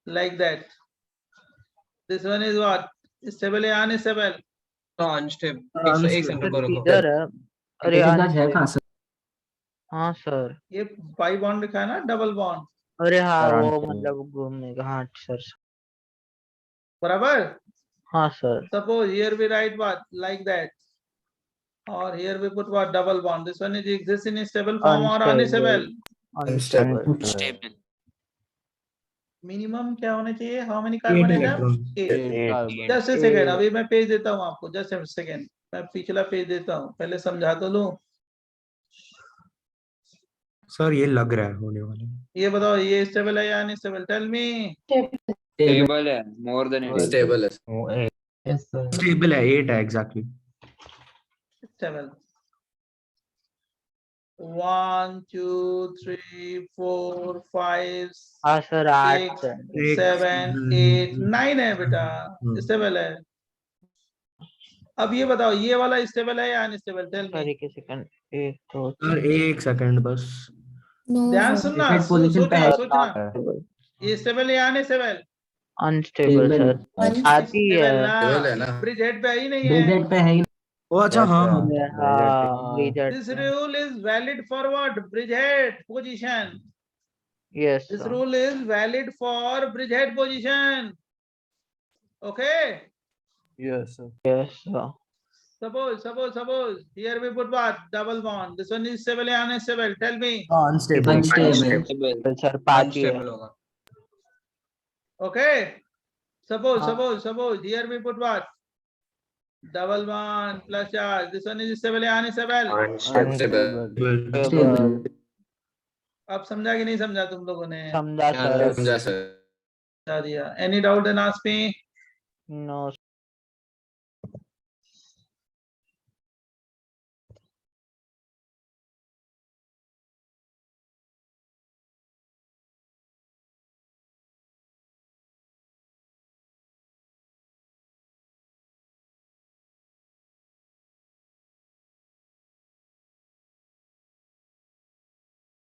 Like that. This one is what? Stable या unstable? तो अनस्टेबल. एक सेकंड रुको रुको. किधर है? अरे unstable. हाँ सर. ये पाई बॉन्ड लिखा है ना, डबल बॉन्ड. अरे हाँ सर, वो unstable. मतलब घूमने का. हाँ सर. बराबर. हाँ sir. Suppose here we write what? Like that. Or here we put what? Double bond. This one is exists in stable form or unstable? Stable. Minimum क्या होने चाहिए? How many carbon atom? 8. 8 carbon. Just a second, अभी मैं page देता हूँ आपको. Just a second, मैं पिछला पेज देता हूँ, पहले समझा तो लूं. सर ये लग रहा है होने वाला है. ये बताओ, ये स्टेबल है या अनस्टेबल? Tell me. स्टेबल है, मोर देन स्टेबल है. Yes sir. स्टेबल है, 8 है एग्जैक्टली. Stable. 1 2 3 4 5 हाँ सर 8 6 है. 7 8 9 है बेटा, स्टेबल है. अब ये बताओ, ये वाला स्टेबल है या अनस्टेबल? टेल सर मी. एक सेकंड. एक दो सर एक सेकंड बस. ध्यान सुनना, सोचना सोचना. ये स्टेबल है या अनस्टेबल? Unstable sir. आती है. स्टेबल है ना. ब्रिज हेड पे ही नहीं है. ओ अच्छा हाँ हाँ. हाँ bridgehead This पे. rule is valid for what? Bridge head position. Yes This sir. rule is valid for bridge head position. Okay. Yes sir. Yes sir. Suppose here we put what? Double bond. This one is stable or unstable? Tell me. Unstable. Stable. Sir पाती है. Unstable होगा. Okay. Suppose हाँ. suppose here we put what? Double bond plus charge. This one is stable or unstable? Unstable. Stable. अब समझा कि नहीं समझा तुम लोगों ने? समझा सर. समझा सर. समझा दिया. Any doubt then ask me. No.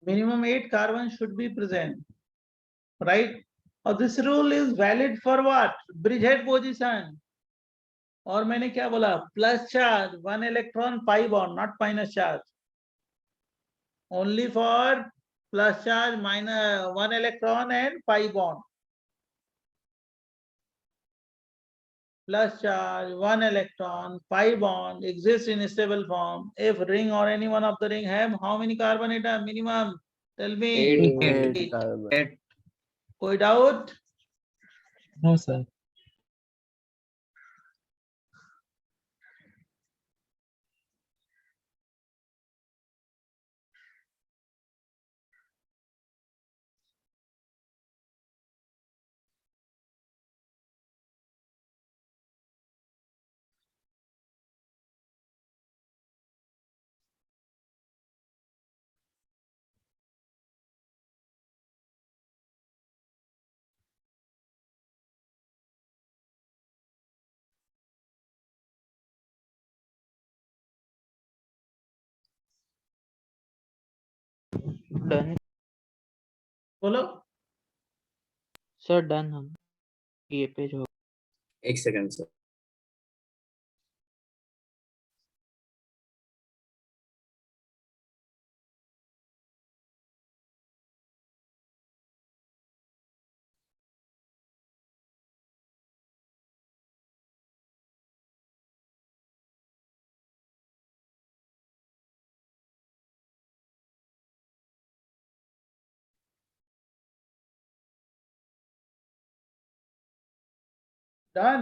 Minimum 8 carbon should be present, right? और this rule is valid for what? Bridge head position. और मैंने क्या बोला? Plus charge, 1 electron pi bond, not minus charge. Only for plus charge, minus 1 electron and pi bond. Plus charge, 1 electron, pi bond exists in stable form if ring or any one of the ring have how many carbon atom minimum? Tell me. 8 carbon. कोई doubt? No sir. Done. बोलो। Sir done हम ये page हो एक second sir. Done.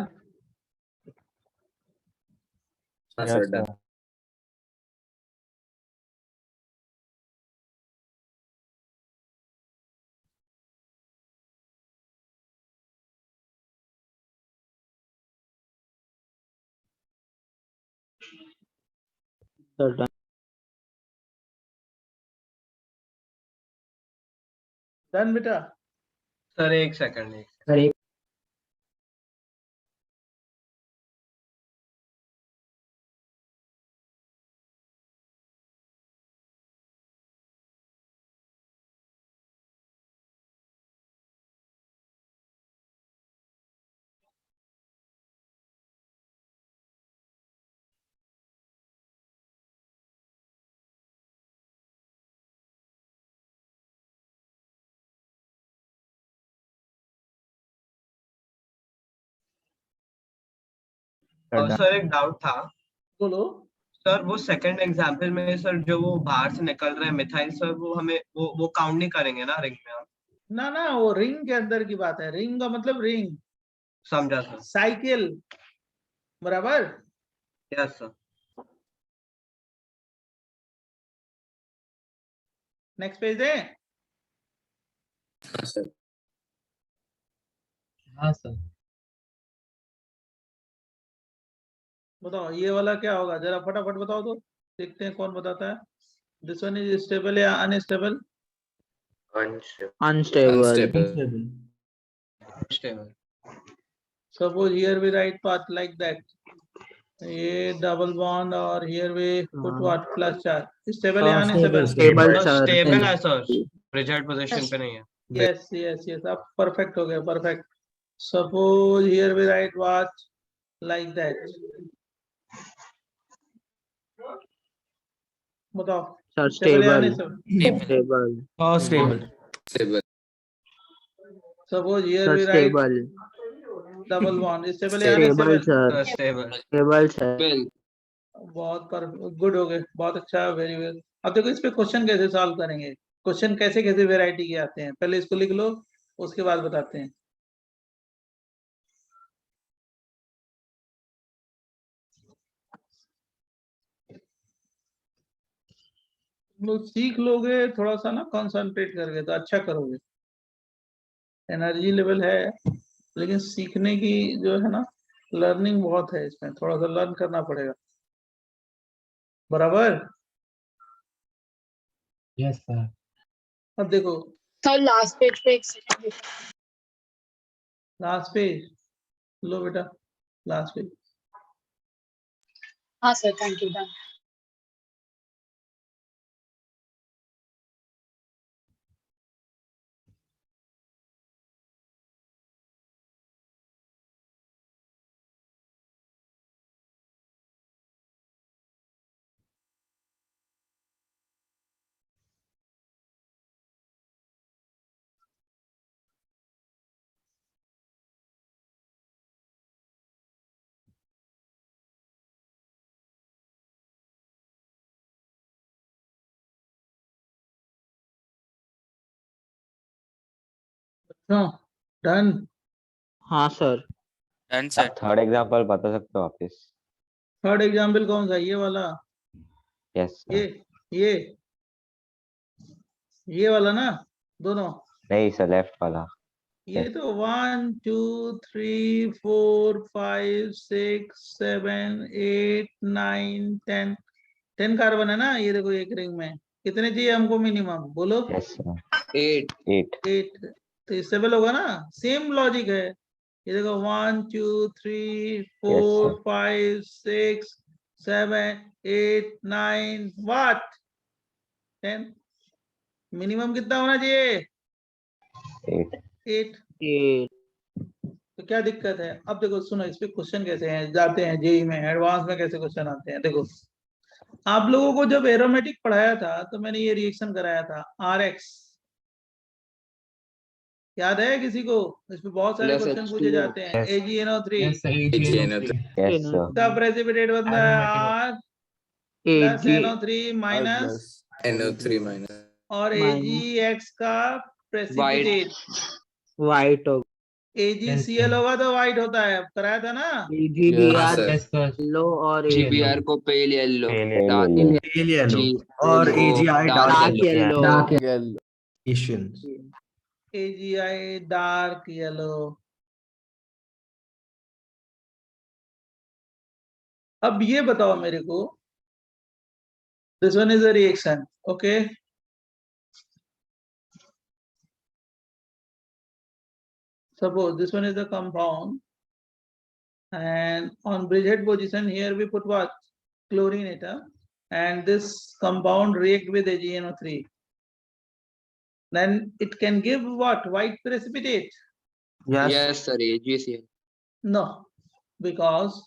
हाँ Yes, sir sir. Done. Sir done. Done बेटा। Sir एक second. और सर एक डाउट था। बोलो। सर वो सेकंड एग्जाम्पल में सर जो वो बाहर से निकल रहे हैं मिथाइल सर वो हमें वो काउंट नहीं करेंगे ना रिंग में हम। ना ना, वो रिंग के अंदर की बात है। रिंग का मतलब रिंग, समझा सर। साइकिल, बराबर। Yes sir. नेक्स्ट पेज दे। हाँ सर। हाँ सर। बताओ ये वाला क्या होगा, जरा फटाफट बताओ तो देखते हैं कौन बताता है। दिस वन इज स्टेबल या unstable? Unstable. Stable. Suppose here we write path like that. ये डबल बॉन्ड और here we put what plus charge. Stable या unstable? Stable sir. स्टेबल है सर, रिजल्ट पोजीशन पे नहीं है। Yes, yes, yes. अब perfect हो गया, perfect. Suppose here we write what like that. बताओ सर stable या stable. unstable? Stable. Stable. Stable. Suppose here sir we write stable. double bond. Stable या stable unstable? Sir. Stable. Stable sir. बहुत पर good हो गए, बहुत अच्छा, very well. अब देखो इस पे क्वेश्चन कैसे सॉल्व करेंगे। क्वेश्चन कैसे कैसे वेराइटी के आते हैं, पहले इसको लिख लो, उसके बाद बताते हैं। लोग सीख लोगे थोड़ा सा ना, कंसंट्रेट करके तो अच्छा करोगे। एनर्जी लेवल है, लेकिन सीखने की जो है ना, लर्निंग बहुत है इसमें, थोड़ा सा लर्न करना पड़ेगा, बराबर। Yes sir. अब देखो सर लास्ट पेज पे एक सेकंड। लास्ट पेज लो बेटा, लास्ट पेज। हाँ sir, thank you. Done. Done. हाँ सर। आप थर्ड एग्जांपल बता सकते हो वापस? थर्ड एग्जाम्पल कौन सा, ये वाला? यस ये ये ये वाला ना, दोनों? नहीं सर, लेफ्ट वाला। ये तो 1 2 3 4 5 6 7 8 9 10 10 कार्बन है ना। ये देखो एक रिंग में कितने चाहिए हमको मिनिमम, बोलो। Yes sir. 8। 8। तो स्टेबल होगा ना, सेम लॉजिक है। ये देखो 1 2 3 4 5 6 7 8 9 व्हाट 10। मिनिमम कितना होना चाहिए? 8. 8. Eight. तो क्या दिक्कत है? अब देखो सुनो, इस पे क्वेश्चन कैसे हैं जाते हैं जेई में, एडवांस में कैसे क्वेश्चन आते हैं। देखो आप लोगों को जब एरोमेटिक पढ़ाया था तो मैंने ये रिएक्शन कराया था RX, याद है किसी को? इस पे बहुत सारे Plus क्वेश्चन पूछे H2O. जाते हैं। Yes. AgNO3 Yes, sir. AgNO3. Yes, sir. का प्रेसिपिटेट बनता है R plus Ag NO3 minus NO3 minus. और minus AgX का प्रेसिपिटेट white होगा। Yes, AgCl sir. होगा तो व्हाइट होता है, कराया था ना? AgBr sir. Yes, sir. yellow और GBR को pale yellow. Pale Dark yellow. Pale yellow G और को AGI dark dark yellow. yellow। Asians. AgI dark yellow. अब ये बताओ मेरे को, this one is a reaction, okay? Suppose this one is the compound, and on bridgehead position here we put what? Chlorine atom, and this compound react with AgNO3. Then it can give what? White precipitate? Yes. Yes, sir. AgCl. No, because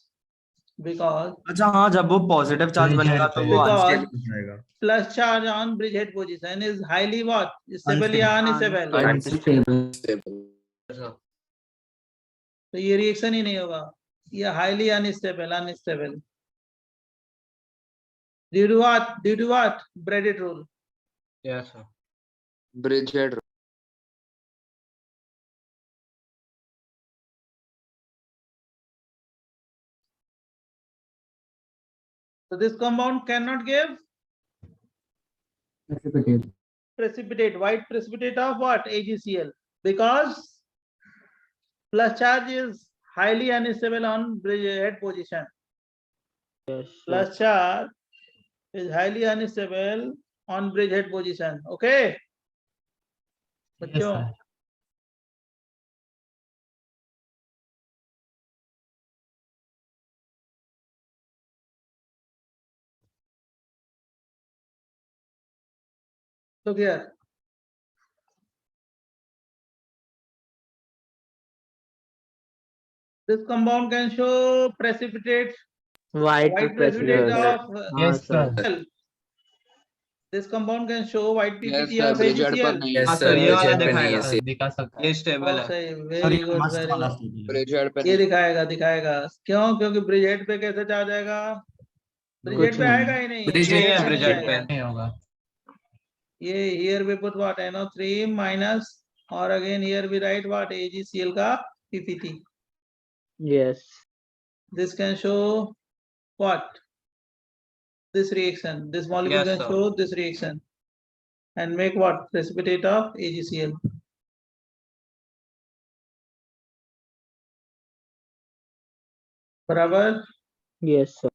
अच्छा हाँ, जब वो positive charge बनेगा तो वो Because- unstable हो जाएगा। plus charge on bridgehead position is highly what? Stable या unstable? Unstable. तो ये रिएक्शन ही नहीं होगा, ये highly unstable due to what? Bredt's rule. Yes, sir. Bridgehead. So this compound cannot give precipitate, white precipitate of what? AgCl, because plus charge is highly unstable on bridgehead position. Yes, sir. Plus charge is highly unstable on bridgehead position. Okay, Yes, बच्चों? sir. So here, this compound can show precipitate, White white precipitate precipitate. of Yes, sir. Cl. This compound can show white Yes, PPT sir. of Bridgehead पर AgCl. नहीं। Yes, हाँ sir. Sir, ये वाला Bridgehead पे नहीं दिखाएगा। है। दिखा सकता ये स्टेबल है। सही, और वेरी ये गुड, मस्त वेरी वाला गुड। stable है। Bridgehead पे ये नहीं। दिखाएगा। क्यों? क्योंकि ब्रिजेट पे कैसे चार्ज आएगा? ब्रिजेट पे आएगा ही नहीं। कुछ नहीं है reaction ब्रिजेट नहीं पे। आएगा। नहीं होगा। ये here we put what? NO3 minus, और again here we write what? AgCl का PPT. Yes. This can show what? This reaction. This molecule Yes, can sir. show this reaction and make what? Precipitate of AgCl. बराबर? Yes, sir.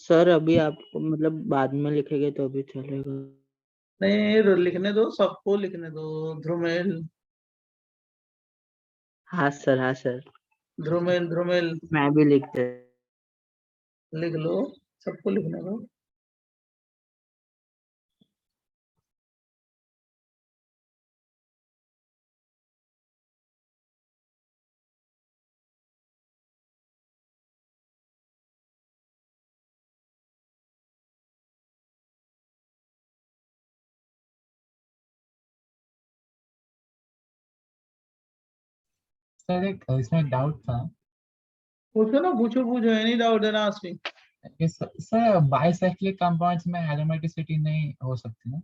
Sir अभी आपको मतलब बाद में लिखेंगे तो अभी चलेगा। नहीं, लिखने दो, सबको लिखने दो। ध्रुमेल, हाँ सर। ध्रुमेल मैं भी लिखते। लिख लो, सबको लिखने दो। सर एक इसमें डाउट था पूछो ना, पूछो, एनी डाउट है ना, आस्क मी। कि सर बाइसाइक्लिक कंपाउंड्स में एरोमेटिसिटी नहीं हो सकती ना?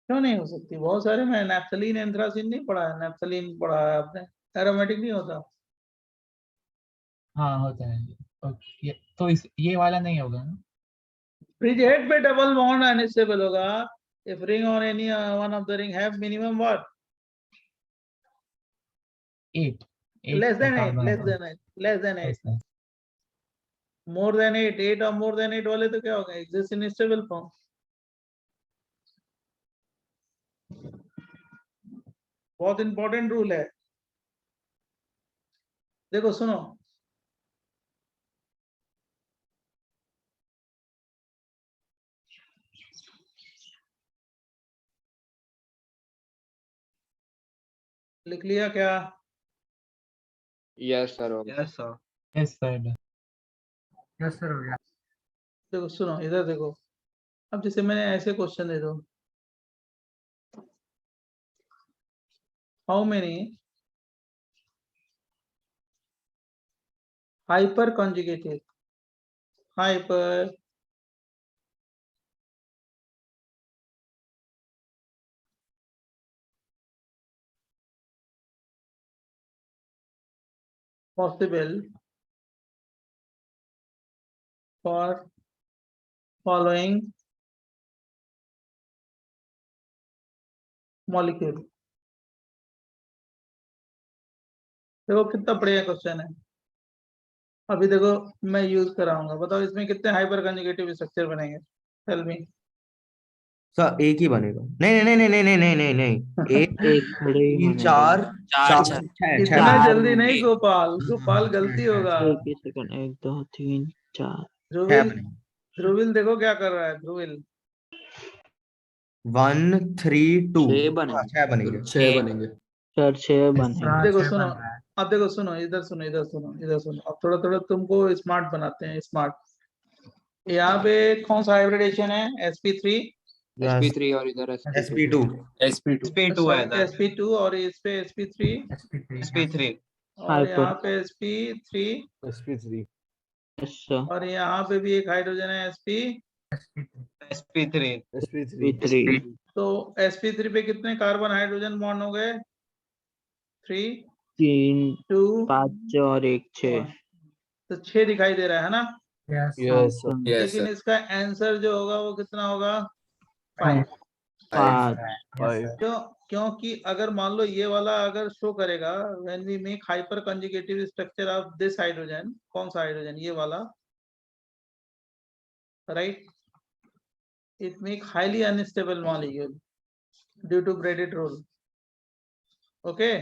क्यों नहीं हो सकती? बहुत सारे में नैप्थलीन एंथ्रासिन नहीं पढ़ा है? नैप्थलीन पढ़ा है आपने? एरोमेटिक नहीं होता। हाँ होता है। ओके, तो ये वाला नहीं होगा ना? ब्रिजहेड पे डबल बॉन्ड अनस्टेबल होगा if ring or any one of the ring have minimum what? 8 Less than 8, carbon less atom. than 8, less than 8, Yes, sir. more than 8, 8 or more than 8 वाले तो क्या होगा? Exist in stable form. बहुत important rule है। देखो सुनो, लिख लिया क्या? Yes sir yes sir. Yes sir. Yes sir हो गया। देखो सुनो इधर देखो, अब जैसे मैंने ऐसे क्वेश्चन दे दो, how many hyper conjugated hyper possible for following molecule? देखो कितना बढ़िया क्वेश्चन है। अभी देखो मैं यूज कराऊंगा, बताओ इसमें कितने हाइपर कंजुगेटिव स्ट्रक्चर बनेंगे? Tell me. सर एक ही बनेगा। नहीं नहीं नहीं नहीं नहीं नहीं नहीं नहीं एक एक खड़े ही तीन बनेगा। चार चार चार चार छह छह इतना चार जल्दी नहीं बनेंगे। गोपाल, गोपाल गलती होगा। एक ही सेकंड, 1 2 3 4। छह ध्रुविल, बनेंगे। ध्रुविल देखो क्या कर रहा है ध्रुविल। 1 3 2 6 बनेंगे। छह बनेंगे। 6 बनेंगे। सर 6 बनेंगे। हाँ, देखो 6 सुनो, बन रहा है। अब देखो सुनो, इधर सुनो इधर सुनो इधर सुनो, अब थोड़ा थोड़ा तुमको स्मार्ट बनाते हैं, स्मार्ट। यहाँ पे कौन सा हाइब्रिडेशन है? sp3 यस sp3 और इधर sp2 sp2 sp2 है इधर। sp2 और इस पे sp3 sp3 sp3 और यहाँ हाइपर। पे sp3 sp3 यस सर। और यहाँ पे भी एक हाइड्रोजन है sp3 sp3 p3। तो sp3 पे कितने कार्बन हाइड्रोजन बॉन्ड हो गए? 3 3 2 5 और 1 6। 1। तो 6 दिखाई दे रहा है ना? यस हाँ यस सर। यस लेकिन इसका आंसर जो होगा वो कितना होगा? 5। 5। Yes sir. क्योंकि अगर मान लो ये वाला अगर शो करेगा, when we make hyperconjugative structure of this hydrogen, कौन सा हाइड्रोजन? ये वाला, right? It make highly unstable molecule due to Bredt's rule. Okay,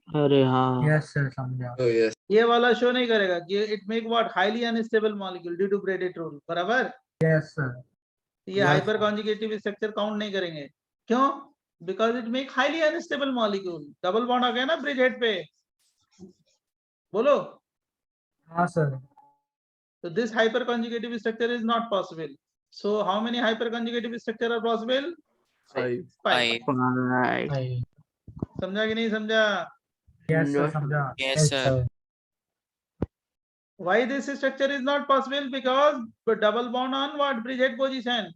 अरे हाँ। यस सर समझा। oh yes ये वाला शो नहीं करेगा कि it make what highly unstable molecule due to Bredt's rule, बराबर? Yes sir. ये Yes, hyper sir. Conjugative structure count नहीं करेंगे। क्यों? Because it make highly unstable molecule. Double bond आ गया ना ब्रिज हेड पे, बोलो। हाँ sir. So this hyperconjugative structure is not possible. So how many hyperconjugative structure are possible? 5 5. 5। Five. समझा कि नहीं समझा? Yes sir Yes, समझा। yes sir Why this structure is not possible? Because the double bond on what? Bridgehead position,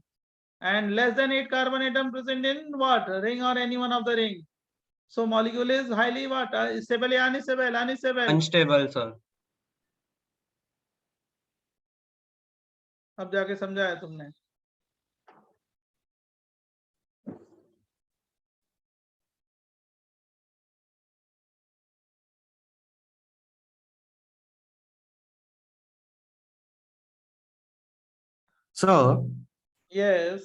and less than 8 carbon atom present in what? Ring or any one of the ring. So molecule is highly what? Stable या unstable? Unstable. unstable sir। अब जाके समझा है तुमने। Sir Yes.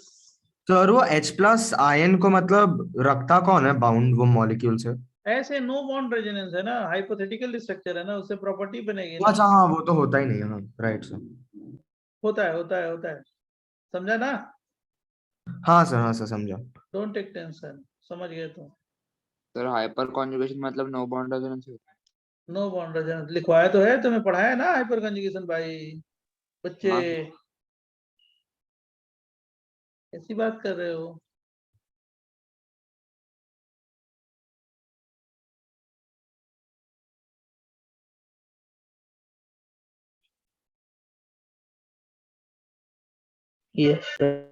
Sir वो H+ ion को मतलब रखता कौन है बाउंड वो मॉलिक्यूल से? ऐसे नो बॉन्ड रेजोनेंस है ना, हाइपोथेटिकल स्ट्रक्चर है ना, उससे प्रॉपर्टी बनेगी ना। अच्छा हाँ वो तो होता ही नहीं है। हाँ राइट सर। होता है होता है होता है, समझा ना? हाँ सर समझा। डोंट टेक टेंशन, समझ गए तुम? सर हाइपर कॉन्जुगेशन मतलब नो बॉन्ड रेजोनेंस होता है। नो बॉन्ड रेजोनेंस लिखवाया तो है, तुम्हें पढ़ाया ना हाइपर कंजुगेशन भाई, बच्चे। हाँ। ऐसी बात कर रहे हो? Yes sir.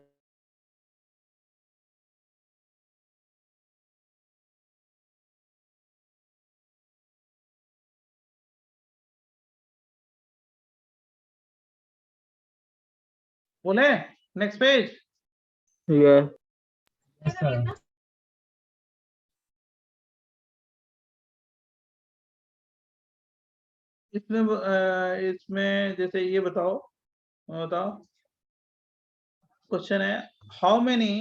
बोले next page. Yes. Yes sir. इसमें जैसे ये बताओ, बताओ क्वेश्चन है, how many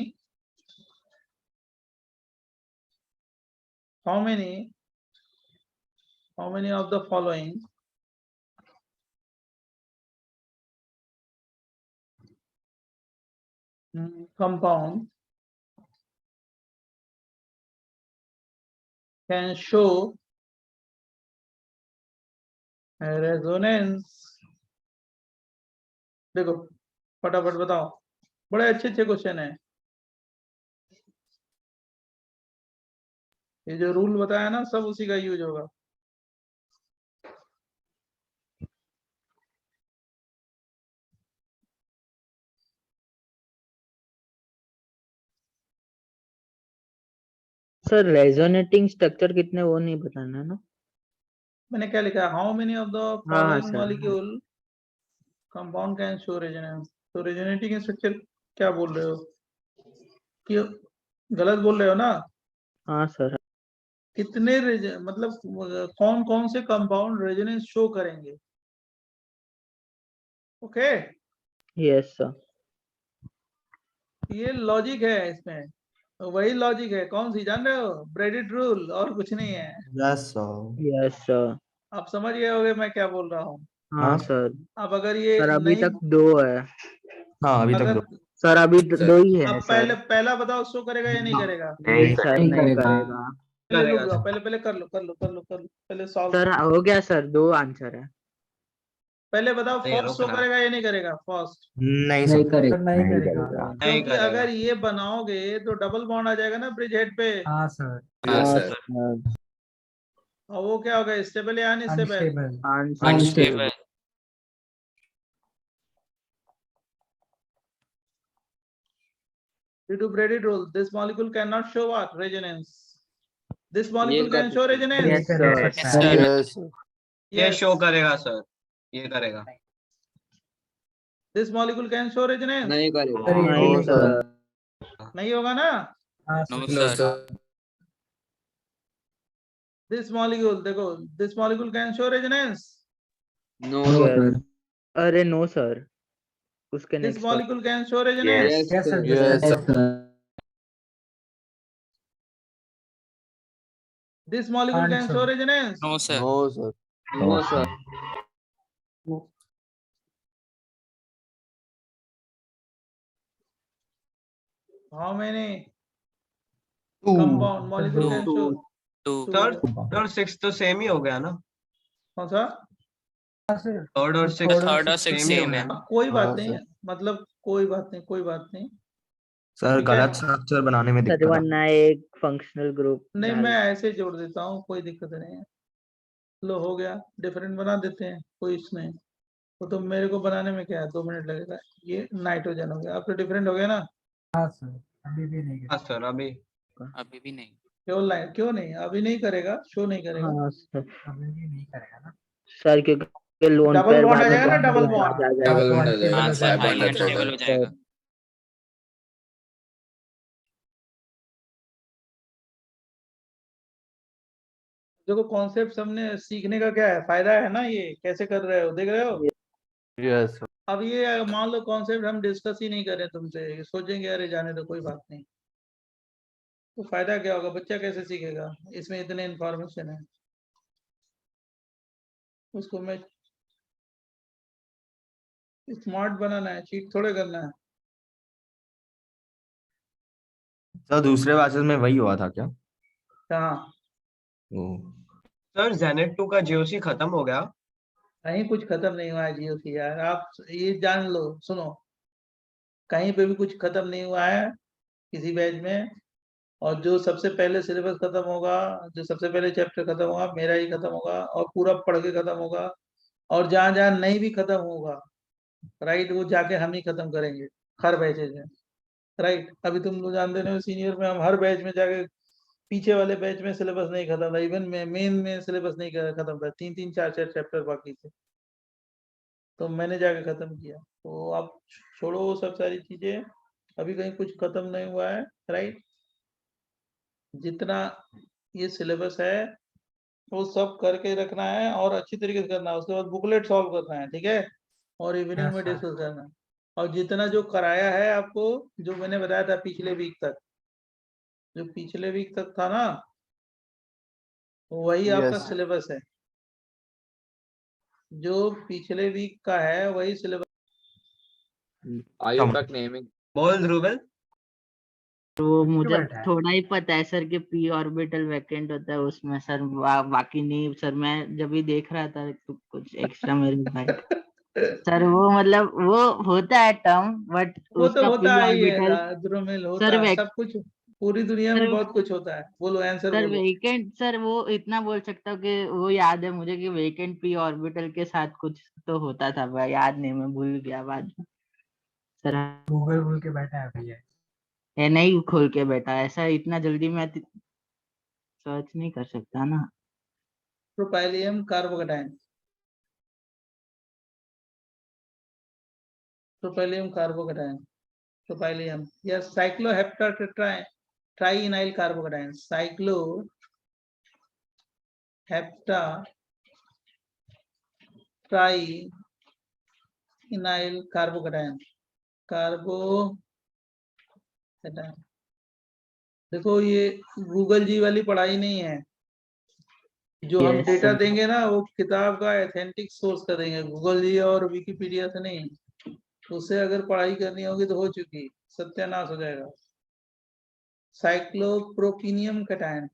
how many how many of the following compound can show resonance. देखो फटाफट बताओ, बड़े अच्छे अच्छे क्वेश्चन है। ये जो रूल बताया ना सब उसी का यूज होगा। सर रेजोनेटिंग स्ट्रक्चर कितने वो नहीं बताना ना। मैंने क्या लिखा है, हाउ मेनी ऑफ द हाँ following sir. Molecule compound can show resonance. तो रेजोनेटिंग स्ट्रक्चर क्या बोल रहे हो, कि गलत बोल रहे हो ना? हाँ सर। कितने मतलब कौन कौन से कंपाउंड रेजोनेंस शो करेंगे। Okay, yes sir. ये लॉजिक है इसमें, वही लॉजिक है। कौन सी जान रहे हो, ब्रेडिट रूल, और कुछ नहीं है। Yes sir. Yes sir. आप समझ गए होगे मैं क्या बोल रहा हूँ। हाँ सर। अब अगर ये सर अभी नहीं, तक 2 है। हाँ अभी तक अगर 2। सर अभी 2 ही है अब सर। पहला बताओ शो करेगा या नहीं करेगा। नहीं सर नहीं करेगा। पहले करेगा रुक जाओ, सर। पहले पहले कर लो पहले सॉल्व। सर हो गया सर, 2 आंसर है। पहले बताओ नहीं, फर्स्ट रुक शो ना। करेगा या नहीं करेगा फर्स्ट। नहीं सर। नहीं करेगा। नहीं क्योंकि करेगा। अगर ये बनाओगे तो डबल बॉन्ड आ जाएगा ना ब्रिज हेड पे, हाँ सर। हाँ हाँ सर। सर। और वो क्या होगा, स्टेबल या unstable. Unstable. Unstable. Due to Brady rule, this molecule cannot show what, resonance. This molecule ये can show ये resonance. कर सकता है। Yes. ये Yes. शो करेगा सर, ये करेगा। This molecule can show resonance. नहीं करेगा। नहीं No, सर। sir. नहीं होगा ना। हाँ no sir. Sir. This molecule देखो, this molecule can show resonance. No yes. अरे नो सर, उसके This नेक्स्ट का। molecule can show resonance. Yes yes sir. Yes. This molecule can Can't show show. resonance. No sir. No, sir. No sir. How many Two. compound molecule can show? 2 sir और 6 तो same ही हो गया ना। कौन सा? Third और 6 third और 6 same ही हो सेम गया है। ना। कोई बात हाँ, नहीं, सर। मतलब कोई बात नहीं, कोई बात नहीं। सर ठीक है। गलत स्ट्रक्चर बनाने में सर दिक्कत है। वरना एक फंक्शनल ग्रुप नहीं मैं ऐसे जोड़ देता हूँ, कोई दिक्कत नहीं है। लो हो गया, डिफरेंट बना देते हैं, कोई इश्यू नहीं। तो मेरे को बनाने में क्या है, 2 मिनट लगेगा। ये नाइट्रोजन हो गया, अब तो डिफरेंट हो गया ना। हाँ सर। अभी भी नहीं हाँ सर, अभी अभी भी नहीं। क्यों नहीं, अभी नहीं करेगा, शो नहीं करेगा। हाँ सर। अभी भी नहीं करेगा ना। सर क्योंकि लोन डबल पेयर बॉन्ड बाद आ में जाएगा ना, डबल आ बॉन्ड। जाएगा। डबल बॉन्ड आ अनस्टेबल जाएगा। हो हाँ सर, जाएगा। हाई अनस्टेबल हो जाएगा। देखो कॉन्सेप्ट हमने सीखने का क्या है, फायदा है ना, ये कैसे कर रहे हो, देख रहे हो। Yes. sir. अब ये मान लो कॉन्सेप्ट हम डिस्कस ही नहीं कर रहे तुमसे, सोचेंगे अरे जाने दो कोई बात नहीं, तो फायदा क्या होगा, बच्चा कैसे सीखेगा, इसमें इतने इंफॉर्मेशन है। उसको मैं स्मार्ट बनाना है, चीट थोड़े करना है। सर दूसरे बैचेस में वही हुआ था क्या? कहाँ? ओ, सर जेनेट 2 का जीओसी खत्म हो गया। कहीं कुछ खत्म नहीं हुआ है जीओसी यार, आप ये जान लो, सुनो, कहीं पे भी कुछ खत्म नहीं हुआ है किसी बैच में। और जो सबसे पहले सिलेबस खत्म होगा, जो सबसे पहले चैप्टर खत्म होगा, मेरा ही खत्म होगा और पूरा पढ़ के खत्म होगा। और जहां जहां नहीं भी खत्म होगा, राइट, वो जाके हम ही खत्म करेंगे हर बैचेज में। राइट, अभी तुम लोग जानते हो सीनियर में हम हर बैच में जाके, पीछे वाले बैच में सिलेबस नहीं खत्म था, इवन में मेन में सिलेबस नहीं खत्म था, 3 4 चैप्टर बाकी थे, तो मैंने जाके खत्म किया। तो आप छोड़ो वो सब सारी चीजें, अभी कहीं कुछ खत्म नहीं हुआ है। राइट, जितना ये सिलेबस है वो सब करके रखना है और अच्छी तरीके से करना है। उसके बाद बुकलेट सॉल्व करना है, ठीक है, और इवनिंग में डिस्कस करना है। और जितना जो कराया है आपको, जो मैंने बताया था पिछले वीक तक, जो पिछले वीक तक था ना, वही आपका Yes. सिलेबस है। जो पिछले वीक का है वही syllabus. Are you back naming? बोल ध्रुवल। वो मुझे बैठा है। थोड़ा ही पता है सर कि पी ऑर्बिटल वैकेंट होता है उसमें सर, बाकी नहीं सर। मैं जब भी देख रहा था तो कुछ एक्स्ट्रा मेरे माइंड सर, वो मतलब वो होता है टर्म, बट वो तो उसका होता पी ही है, ऑर्बिटल ध्रुमिल सर होता है, सब कुछ पूरी दुनिया में सर बहुत कुछ होता है। बोलो आंसर सर बोलो। वेकेंट सर, वो इतना बोल सकता हूँ कि वो याद है मुझे कि वेकेंट पी ऑर्बिटल के साथ कुछ तो होता था, भाई याद नहीं, मैं भूल गया बाद में सर। गूगल बोल के बैठा है भैया। ये नहीं खोल के बैठा, ऐसा इतना जल्दी मैं सर्च नहीं कर सकता ना। प्रोपाइलियम कार्बोकेटाइन, प्रोपाइलियम कार्बोकेटाइन, प्रोपाइलियम या cycloheptatetraene trienyl carbocation, cycloheptatrienyl carbocation, carbocation. देखो ये गूगल जी वाली पढ़ाई नहीं है, जो हम यस डेटा सर। देंगे ना वो किताब का एथेंटिक सोर्स का देंगे, गूगल जी और विकिपीडिया से नहीं। उससे अगर पढ़ाई करनी होगी तो हो चुकी, सत्यानाश हो जाएगा। साइक्लोप्रोपिनियम कैटायन,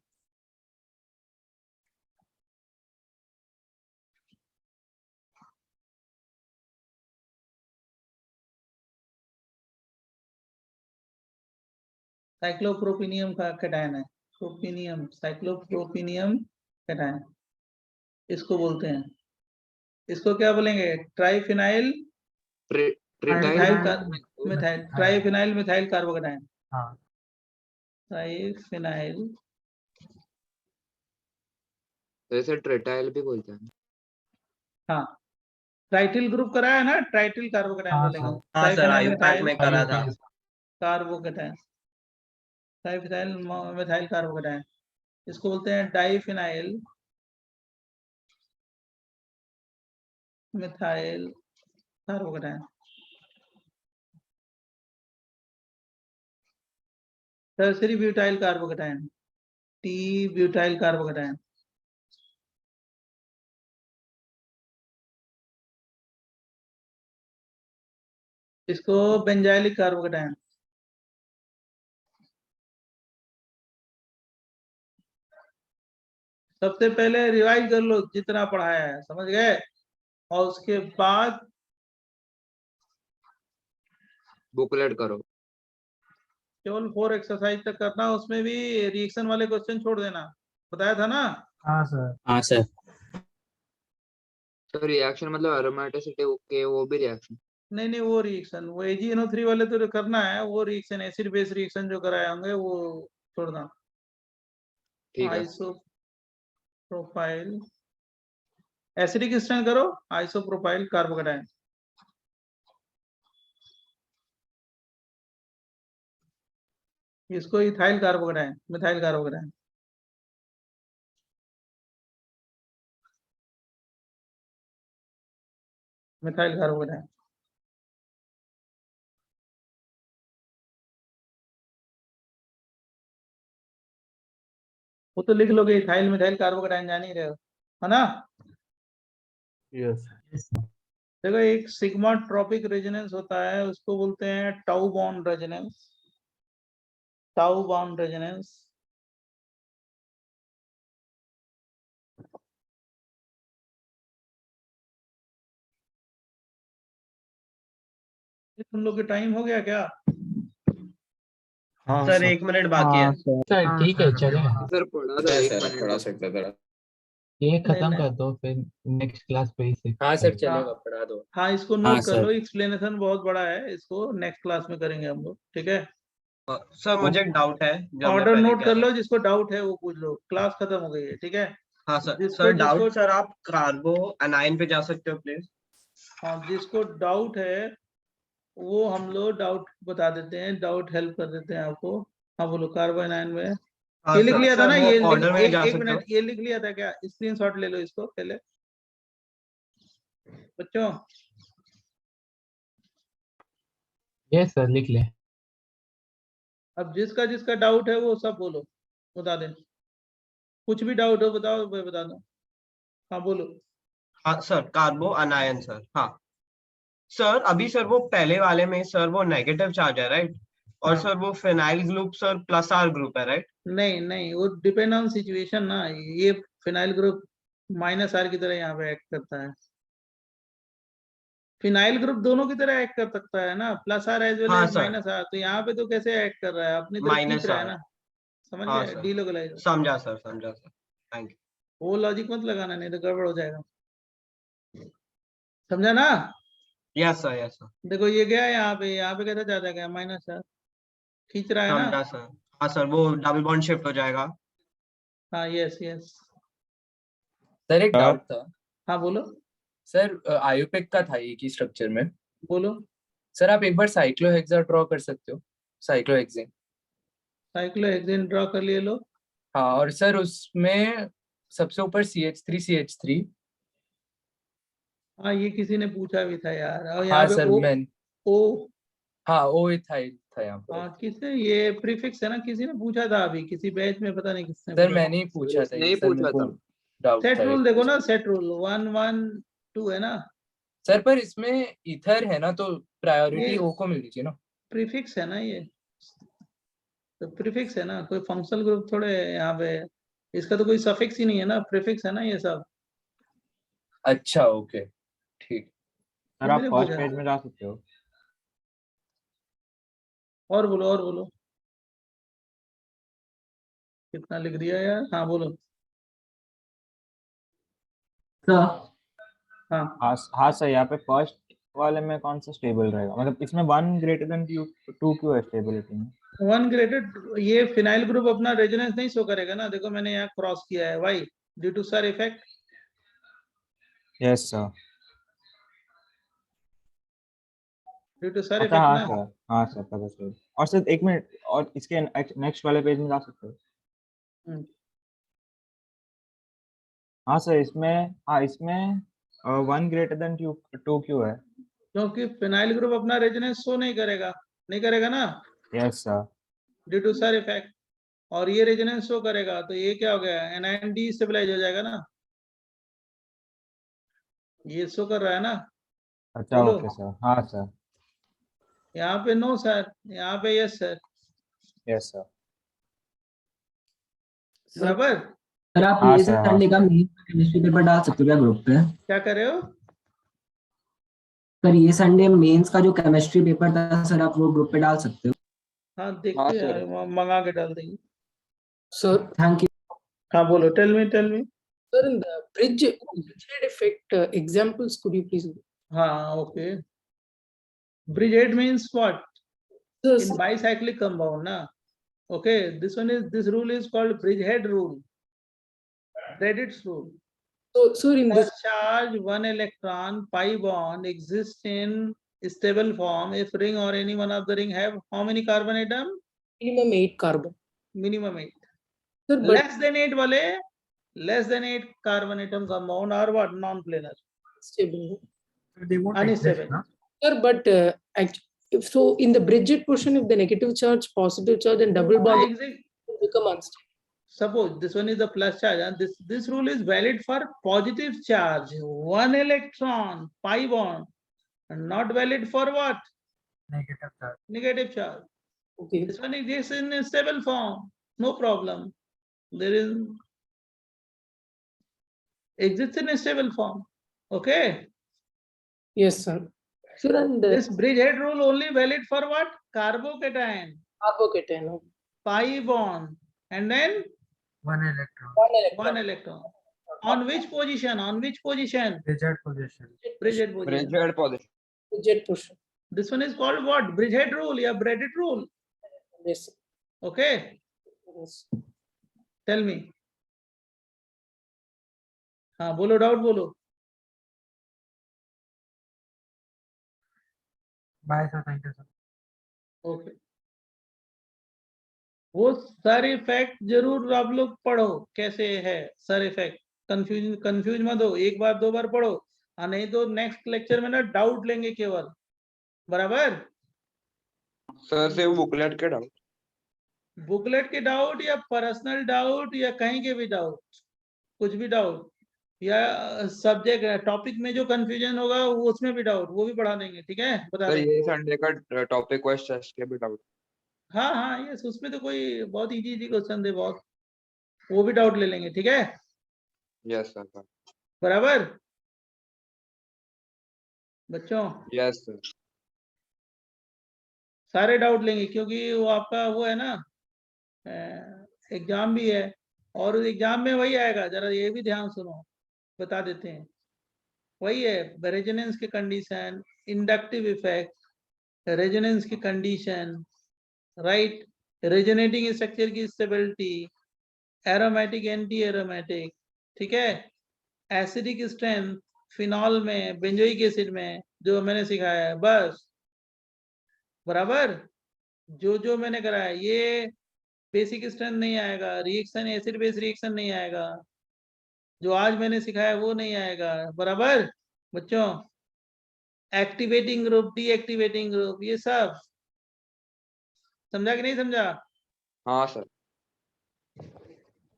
साइक्लोप्रोपिनियम का कैटायन है, प्रोपिनियम, साइक्लोप्रोपिनियम कैटायन इसको बोलते हैं। इसको क्या बोलेंगे? Triphenyl methyl, triphenyl methyl carbocation, हाँ ट्राइफिनाइल। तो इसे ट्रेटाइल भी बोलते हैं। हाँ, ट्राइटिल ग्रुप कराया ना, ट्राइटिल कार्बोकेटायन हाँ बोलेंगे। सर। हाँ सर, ट्राइफिनाइल आयुपैक मिथाइल में करा था। कार्बोकेटायन, ट्राइफिनाइल मिथाइल कार्बोकेटायन, इसको बोलते हैं diphenyl methyl carbocation. Tertiary butyl carbocation, T butyl carbocation, इसको बेंजाइलिक कार्बोकेटायन। सबसे पहले रिवाइज कर लो जितना पढ़ाया है, समझ गए? और उसके बाद बुकलेट करो। केवल 4 एक्सरसाइज तक करना, उसमें भी रिएक्शन वाले क्वेश्चन छोड़ देना, बताया था ना। हाँ सर। हाँ सर। तो रिएक्शन मतलब एरोमेटिसिटी के वो भी रिएक्शन। नहीं नहीं, वो रिएक्शन, वो AgNO3 वाले तो करना है, वो रिएक्शन एसिड बेस रिएक्शन जो कराए होंगे वो छोड़ना। ठीक है। आइसोप्रोपाइल एसिडिक स्ट्रेंथ करो, आइसोप्रोपाइल कार्बोकेटायन। इसको ethyl carbocation, methyl carbocation. Methyl carbocation, वो तो लिख लोगे, इथाइल मिथाइल कार्बोकेटायन जान ही रहे हो, है ना। Yes. देखो एक सिग्मा ट्रॉपिक रेजोनेंस होता है, उसको बोलते हैं tau bond resonance, tau bond resonance. तुम लोग के टाइम हो गया क्या? हाँ सर सर। 1 मिनट बाकी है। सर ठीक है चलेगा। सर पढ़ा था एक मिनट पढ़ा का। सकता था। ये नहीं, खत्म नहीं। कर दो फिर नेक्स्ट क्लास पे ही से हाँ सर करेंगे। चलेगा, पढ़ा दो। हाँ, इसको हाँ नोट कर सर। लो, एक्सप्लेनेशन बहुत बड़ा है, इसको नेक्स्ट क्लास में करेंगे हम लोग, ठीक है। सर मुझे एक डाउट है जो हमने ऑर्डर पहले नोट किया कर था। लो, जिसको डाउट है वो पूछ लो, क्लास खत्म हो गई है, ठीक है। हाँ सर। जिसको सर जिसको डाउट सर, आप कार्बो अनाइन पे जा सकते हो प्लीज। हाँ, जिसको डाउट है वो हम लोग डाउट बता देते हैं, डाउट हेल्प कर देते हैं आपको। हाँ बोलो, कार्बोनाइन में हाँ ये लिख सर, लिया था सर ना, वो ये ऑर्डर में जा एक सकते हो। मिनट, ये लिख लिया था क्या? स्क्रीनशॉट ले लो इसको पहले बच्चों। ये सर लिख ले। अब जिसका जिसका डाउट है वो सब बोलो, बता दें। कुछ भी डाउट हो बताओ, मैं बता दूं। हाँ बोलो। हाँ सर, कार्बो अनायन सर। हाँ सर, अभी सर वो पहले वाले में सर वो नेगेटिव चार्ज है राइट, और हाँ। सर वो phenyl group sir plus R group है, राइट? नहीं नहीं, वो डिपेंड ऑन सिचुएशन ना। ये फिनाइल ग्रुप माइनस आर की तरह यहाँ पे एक्ट करता है। फिनाइल ग्रुप दोनों की तरह एक्ट कर सकता है ना, प्लस आर एज वेल हाँ एज सर, माइनस आर। तो यहाँ पे तो कैसे एक्ट कर रहा है, अपनी तरफ खींच माइनस रहा है आर। ना। समझ हाँ गए, सर, डीलोकलाइज। समझा सर, समझा सर, थैंक यू। वो लॉजिक मत लगाना, नहीं तो गड़बड़ हो जाएगा। समझा ना? यस सर, यस सर, देखो ये गया यहाँ पे कैसा ज्यादा गया, माइनस आर खींच रहा है ना। समझा सर। हाँ सर, वो डबल बॉन्ड शिफ्ट हो जाएगा। हाँ यस यस। सर एक सर डाउट था हाँ बोलो सर, आयुपेक का था एक ही स्ट्रक्चर में। बोलो। सर आप एक बार साइक्लोहेक्सा ड्रॉ कर सकते हो, साइक्लोहेक्सेन। साइक्लोहेक्सेन ड्रॉ कर लिए लो। हाँ, और सर उसमें सबसे ऊपर CH3 हाँ ये किसी ने पूछा भी था यार। और यहाँ हाँ पे सर ओ मैन ओ हाँ ओ इथाइल था यहाँ पर। हाँ किसने, ये प्रीफिक्स है ना, किसी ने पूछा था अभी किसी बैच में, पता नहीं किसने सर पूछा। मैंने ही पूछा था उसने ये ही सर, मेरे पूछा को था। डाउट सेट था रूल एक। देखो ना, सेट रूल 1 1 2 है ना। सर पर इसमें इथर है ना, तो प्रायोरिटी ये ओ को मिलनी चाहिए ना। प्रीफिक्स है ना ये, तो प्रीफिक्स है ना, कोई फंक्शनल ग्रुप थोड़े है यहाँ पे। इसका तो कोई सफिक्स ही नहीं है ना, प्रीफिक्स है ना ये सब। अच्छा ओके ठीक। सर किसी आप ने फर्स्ट पूछा? पेज में जा सकते हो। और बोलो और बोलो। कितना लिख दिया यार, हाँ बोलो। हाँ हाँ सर, यहाँ पे फर्स्ट वाले में कौन सा स्टेबल रहेगा, मतलब इसमें 1 ग्रेटर देन 2 क्यों है स्टेबिलिटी में? 1 ग्रेडेड, ये फिनाइल ग्रुप अपना रेजोनेंस नहीं शो करेगा ना। देखो मैंने यहाँ क्रॉस किया है, why due to sir effect. Yes sir. Due to sir अच्छा इफेक्ट हाँ ना। सर, हाँ सर पता चल। और सर एक मिनट, और इसके नेक्स्ट वाले पेज में जा सकते हो। हम्म, हाँ सर इसमें 1 ग्रेटर देन 2 क्यों है? क्योंकि फिनाइल ग्रुप अपना रेजोनेंस शो नहीं करेगा, नहीं करेगा ना, yes sir. Due to sir effect. और ये रेजोनेंस शो करेगा, तो ये क्या हो गया, एनायन डी स्टेबलाइज हो जाएगा ना। ये शो कर रहा है ना। अच्छा बोलो। ओके सर, हाँ सर। यहाँ पे नो सर, यहाँ पे यस सर। Yes sir. बराबर। सर आप हाँ ये सर, हाँ संडे का मेन केमिस्ट्री पेपर डाल सकते हो क्या ग्रुप पे? क्या कर रहे हो? सर ये संडे मेंस का जो केमिस्ट्री पेपर था सर, आप वो ग्रुप पे डाल सकते हो? हाँ हाँ देखते सर। हैं, मंगा के डाल देंगे। Sir, thank you. हाँ बोलो, tell me tell me. sir, in the bridgehead effect examples, could you please? हाँ okay. Bridgehead means what? Sir, In bicyclic compound na. Okay, this rule is called Bridgehead rule, Reddit's rule. so in this, Plus charge 1 electron pi bond exists in stable form if ring or any one of the ring have how many carbon atom? minimum 8 carbon. Minimum 8. Sir, but Less than 8 wale, less than 8 carbon atom compound are what? Non-planar. stable. Unstable. Sir, but so in the bridgehead portion, if the negative charge, positive charge, and double bond Exactly. become unstable. Suppose this one is the plus charge, and this rule is valid for positive charge, 1 electron pi bond, and not valid for what? Negative charge. Okay. This one exists in a stable form, no problem. There is exists in a stable form. Okay. Yes, sir. Sir, and This Bridgehead rule only valid for what? Carbocation, carbocation. pi bond, and then One one electron. On which position? On which position? Bridgehead position. Bridgehead position. Bridgehead position. Bridgehead portion. This one is called what? Bridgehead rule, yeah, Bridgehead rule. Yes. Okay. Yes. Tell me. हाँ बोलो, doubt बोलो। Bye, sir. Thank you, sir. Okay. वो sir effect जरूर आप लोग पढ़ो, कैसे है सर इफेक्ट। कंफ्यूज मत हो, एक बार दो बार पढ़ो, और नहीं तो नेक्स्ट लेक्चर में ना डाउट लेंगे केवल। बराबर। सर से वो बुकलेट के डाउट। बुकलेट के डाउट या पर्सनल डाउट या कहीं के भी डाउट, कुछ भी डाउट, या सब्जेक्ट टॉपिक में जो कंफ्यूजन होगा वो उसमें भी डाउट, वो भी पढ़ा देंगे। ठीक है, बता सर देंगे। ये संडे का टॉपिक वाइज टेस्ट के भी डाउट। हाँ हाँ यस, उसमें तो कोई बहुत इजी क्वेश्चन थे बहुत, वो भी डाउट ले लेंगे, ठीक है? Yes sir. बराबर बच्चों, यस सर। सारे डाउट लेंगे, क्योंकि वो आपका वो है ना, एग्जाम भी है, और एग्जाम में वही आएगा, जरा ये भी ध्यान सुनो, बता देते हैं। वही है, रेजोनेंस की कंडीशन, इंडक्टिव इफेक्ट, रेजोनेंस की कंडीशन, राइट, रेजोनेटिंग स्ट्रक्चर की स्टेबिलिटी, एरोमेटिक एंटी एरोमेटिक, ठीक है, एसिडिक स्ट्रेंथ फिनॉल में, बेंजोइक एसिड में, जो मैंने सिखाया है, बस। बराबर, जो मैंने कराया, ये बेसिक स्ट्रेंथ नहीं आएगा, रिएक्शन एसिड बेस रिएक्शन नहीं आएगा, जो आज मैंने सिखाया वो नहीं आएगा। बराबर बच्चों, एक्टिवेटिंग ग्रुप, डीएक्टिवेटिंग ग्रुप, ये सब समझा कि नहीं समझा? हाँ सर।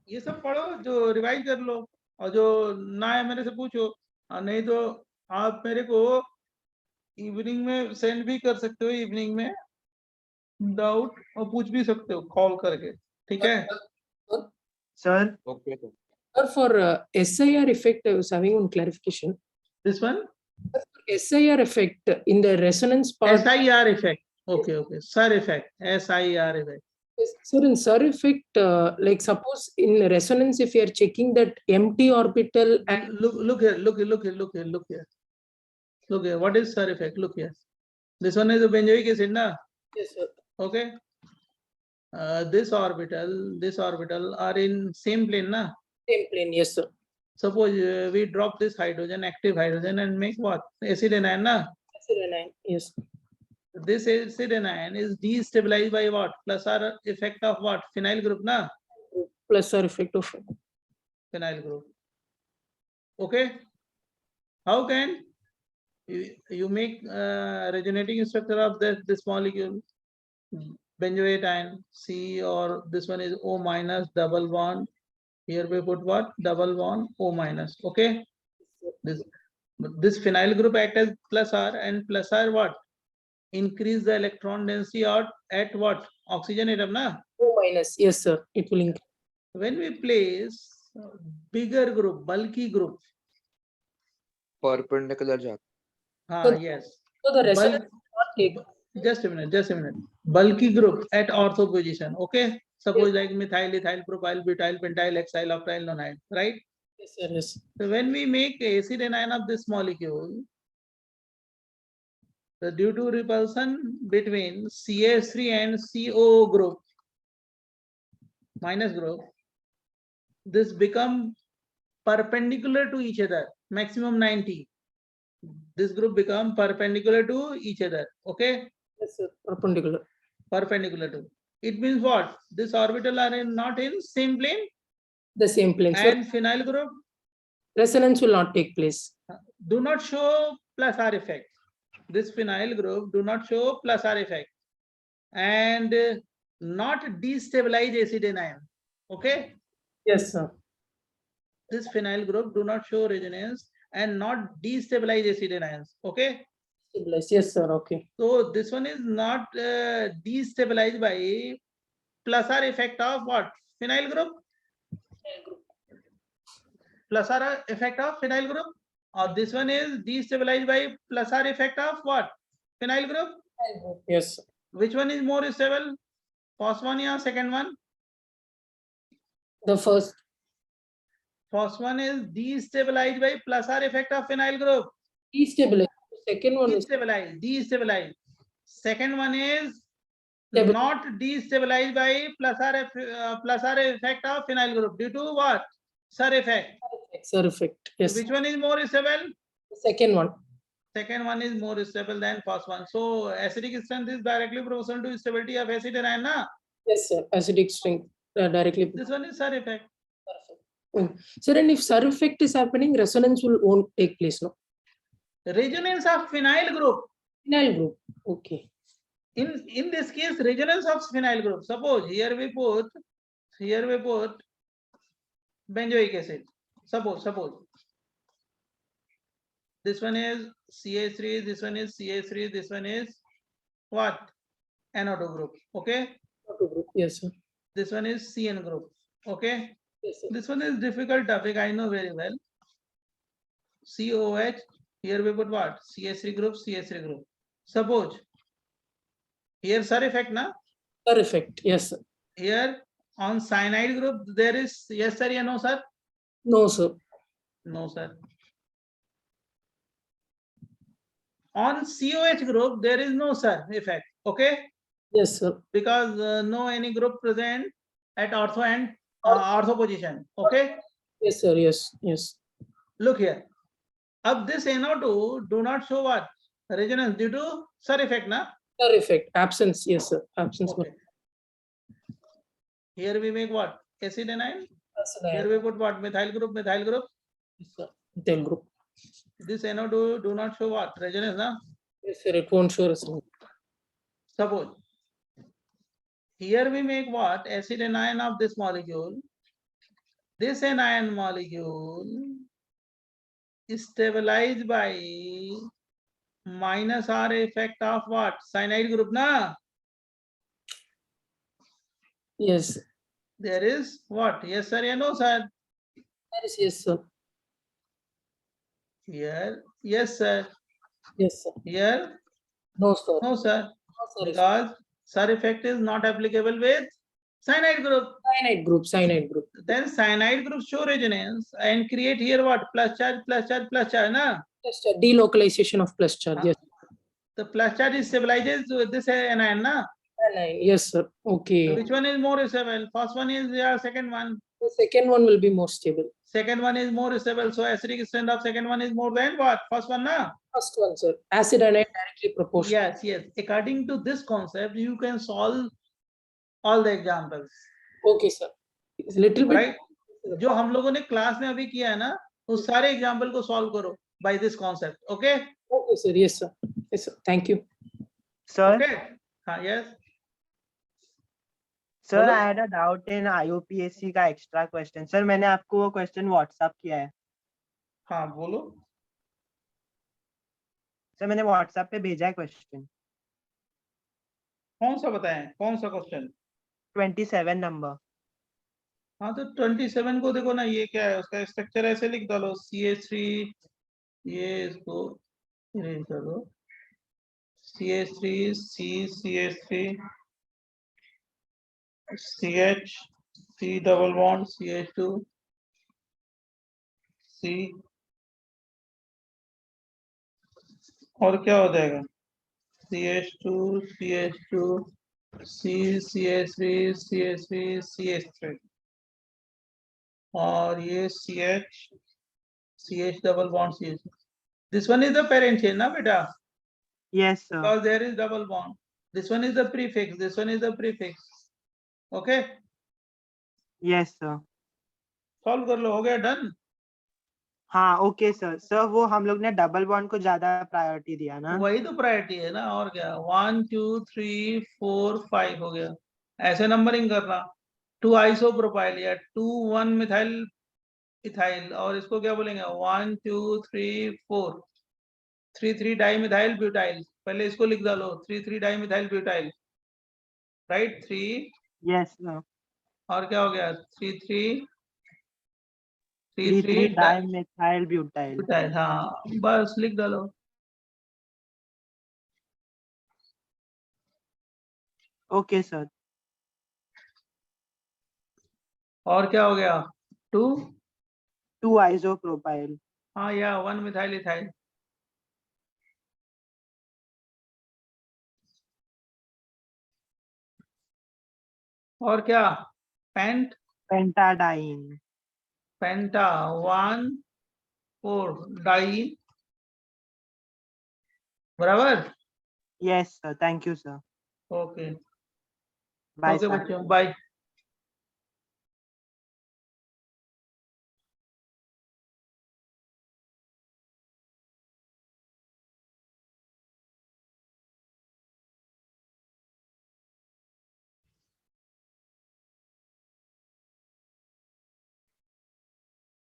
ये सब पढ़ो, जो रिवाइज कर लो, और जो ना है मेरे से पूछो, और नहीं तो आप मेरे को इवनिंग में सेंड भी कर सकते हो, इवनिंग में डाउट, और पूछ भी सकते हो कॉल करके, ठीक है? Sir okay sir. Sir, for SIR effect, I was having one clarification. This one, SIR effect in the resonance part. SIR effect, okay, SIR effect, SIR effect. Sir, in SIR effect, like suppose in resonance, if you are checking that empty orbital and Look here. What is SIR effect? Look here. This one is a benzoic acid, na? yes, sir. Okay. This orbital are in same plane, na? Same plane, yes, sir. Suppose we drop this hydrogen, active hydrogen, and make what? Acid anion, na? Acid anion, yes. This acid anion is destabilized by what? Plus R effect of what? Phenyl group, na? Plus R effect of Phenyl group. Okay. How can you make resonating structure of this molecule? Benzoate ion C, or this one is O minus double bond. Here we put what? Double bond O minus. Okay. This phenyl group act as plus R, and plus R what? Increase the electron density at what? Oxygen atom, na? O minus, yes, sir. It will increase. When we place bigger group, bulky group. Perpendicular जाता। हाँ, yes. So the resonance will not take. Just a minute. Bulky group at ortho position. Okay. Suppose like methyl, ethyl, propyl, butyl, pentyl, hexyl, octyl, nonyle, right? Yes, sir. Yes. So when we make acid anion of this molecule, so due to repulsion between CH3 and CO group, minus group, this become perpendicular to each other, maximum 90. This group become perpendicular to each other. Okay. Yes, sir. Perpendicular to. It means what? This orbital are not in same plane. The same plane. And phenyl group, resonance will not take place. Do not show plus R effect. This phenyl group do not show plus R effect, and not destabilize acid anion. Okay. Yes, sir. This phenyl group do not show resonance and not destabilize acid anions. Okay. Yes, sir. Okay. So this one is not destabilized by plus R effect of what? Phenyl group. Plus R effect of phenyl group, or this one is destabilized by plus R effect of what? Phenyl group. Yes. Which one is more stable? First one or second one? The first. First one is destabilized by plus R effect of phenyl group. Destabilized. Second one is destabilized. Second one is Stabilized. not destabilized by plus R effect of phenyl group due to what? SIR effect. SIR effect. Yes. Which one is more stable? The second one. Second one is more stable than first one. So acidic strength is directly proportional to stability of acid anion, na? Yes, sir. Acidic strength directly. This one is SIR effect. Sir, and if SIR effect is happening, resonance won't take place, no? Resonance of phenyl group. Phenyl group. Okay. In this case, resonance of phenyl group. Suppose here we put benzoic acid. Suppose this one is CH3, this one is CH3, this one is what? NO2 group. Okay. Yes, sir. This one is CN group. Okay. Yes, sir. This one is difficult topic. I know very well. COH. Here we put what? CH3 group. CH3 group. Suppose here sir effect na. Sir effect. Yes, sir. Here on cyanide group there is yes sir, yeah, no sir. No, sir. No sir. On COH group there is no sir effect. Okay. Yes, sir. Because no any group present at ortho and ortho position. Okay. Yes, sir. Yes. Yes. Look here. Up this NO2 do not show what? Resonance due to sir effect na. Sir effect. Absence. Yes, sir. Absence. Okay. Here we make what? Acid anion. Acid Here ion. we put what? Methyl group. Methyl group. Yes, sir. Methyl group. This NO2 do not show what? Resonance na. Yes, sir. It won't show resonance. Suppose here we make what? Acid anion of this molecule. This anion molecule is stabilized by minus R effect of what? Cyanide group na. Yes. There is what? Yes sir, yeah, no sir. Yes, yes, sir. Here, yes sir. Yes, sir. Here, No, sir. no sir. No, sir. Because sir effect is not applicable with cyanide group. Cyanide group. Cyanide group. Then cyanide group show resonance and create here what? Plus charge, plus charge, plus charge, na? Plus charge. Delocalization of plus charge. Yes. The plus charge is stabilizes with this anion, na? Anion. Yes, sir. Okay. Which one is more stable? First one is second one. The second one will be more stable. Second one is more stable. So acidic strength of second one is more than what? First one, na? First one, sir. Acid anion directly proportional. Yes, yes. According to this concept, you can solve all the examples. Okay, sir. It's little bit. Right? जो हम लोगों ने class में अभी किया है ना, उस सारे एग्जाम्पल को सॉल्व करो by this concept. Okay? Okay, sir. Yes, sir. Yes, sir. Thank you. Sir, Okay. हाँ, yes. sir, बोलो। I had a doubt in IUPAC का extra question. Sir, मैंने आपको वो question WhatsApp किया है. हाँ, बोलो। Sir, मैंने WhatsApp पे भेजा है question. कौन सा बताएं? कौन सा क्वेश्चन? 27 number. हाँ तो 27 को देखो ना, ये क्या है, उसका स्ट्रक्चर ऐसे लिख डालो CH3, ये इसको इरेज कर दो, CH3 CH3 CH C double bond CH2 C और क्या हो जाएगा CH2 CH2 C CH3 CH3 CH3 और ये CH double bond CH. This one is the parent chain, na beta? Yes, sir. Because there is double bond. This one is the prefix. This one is the prefix. Okay? Yes, sir. Solve कर लो, हो गया done? हाँ, okay, sir. Sir, वो हम लोग ने double bond को ज़्यादा priority दिया ना? वही तो प्रायोरिटी है ना, और क्या? 1 2 3 4 5 हो गया. ऐसे नंबरिंग करना. 2 आइसोप्रोपाइल या 2 1 मिथाइल इथाइल, और इसको क्या बोलेंगे? 1 2 3 4 3 3 डाई मिथाइल ब्यूटाइल. पहले इसको लिख डालो, 3 3 di methyl butyl. Right? 3. Yes, sir. और क्या हो गया? 3 3 3 3 dimethyl butyl. ब्यूटाइल. हाँ, बस लिख डालो. Okay, sir. और क्या हो गया? 2 2 isopropyl. हाँ, या 1 मिथाइल इथाइल. और क्या? Pent Pentadiene. Penta 1 4 di. बराबर? Yes, sir. Thank you, sir. Okay. Bye, okay sir. बच्चों, बाय.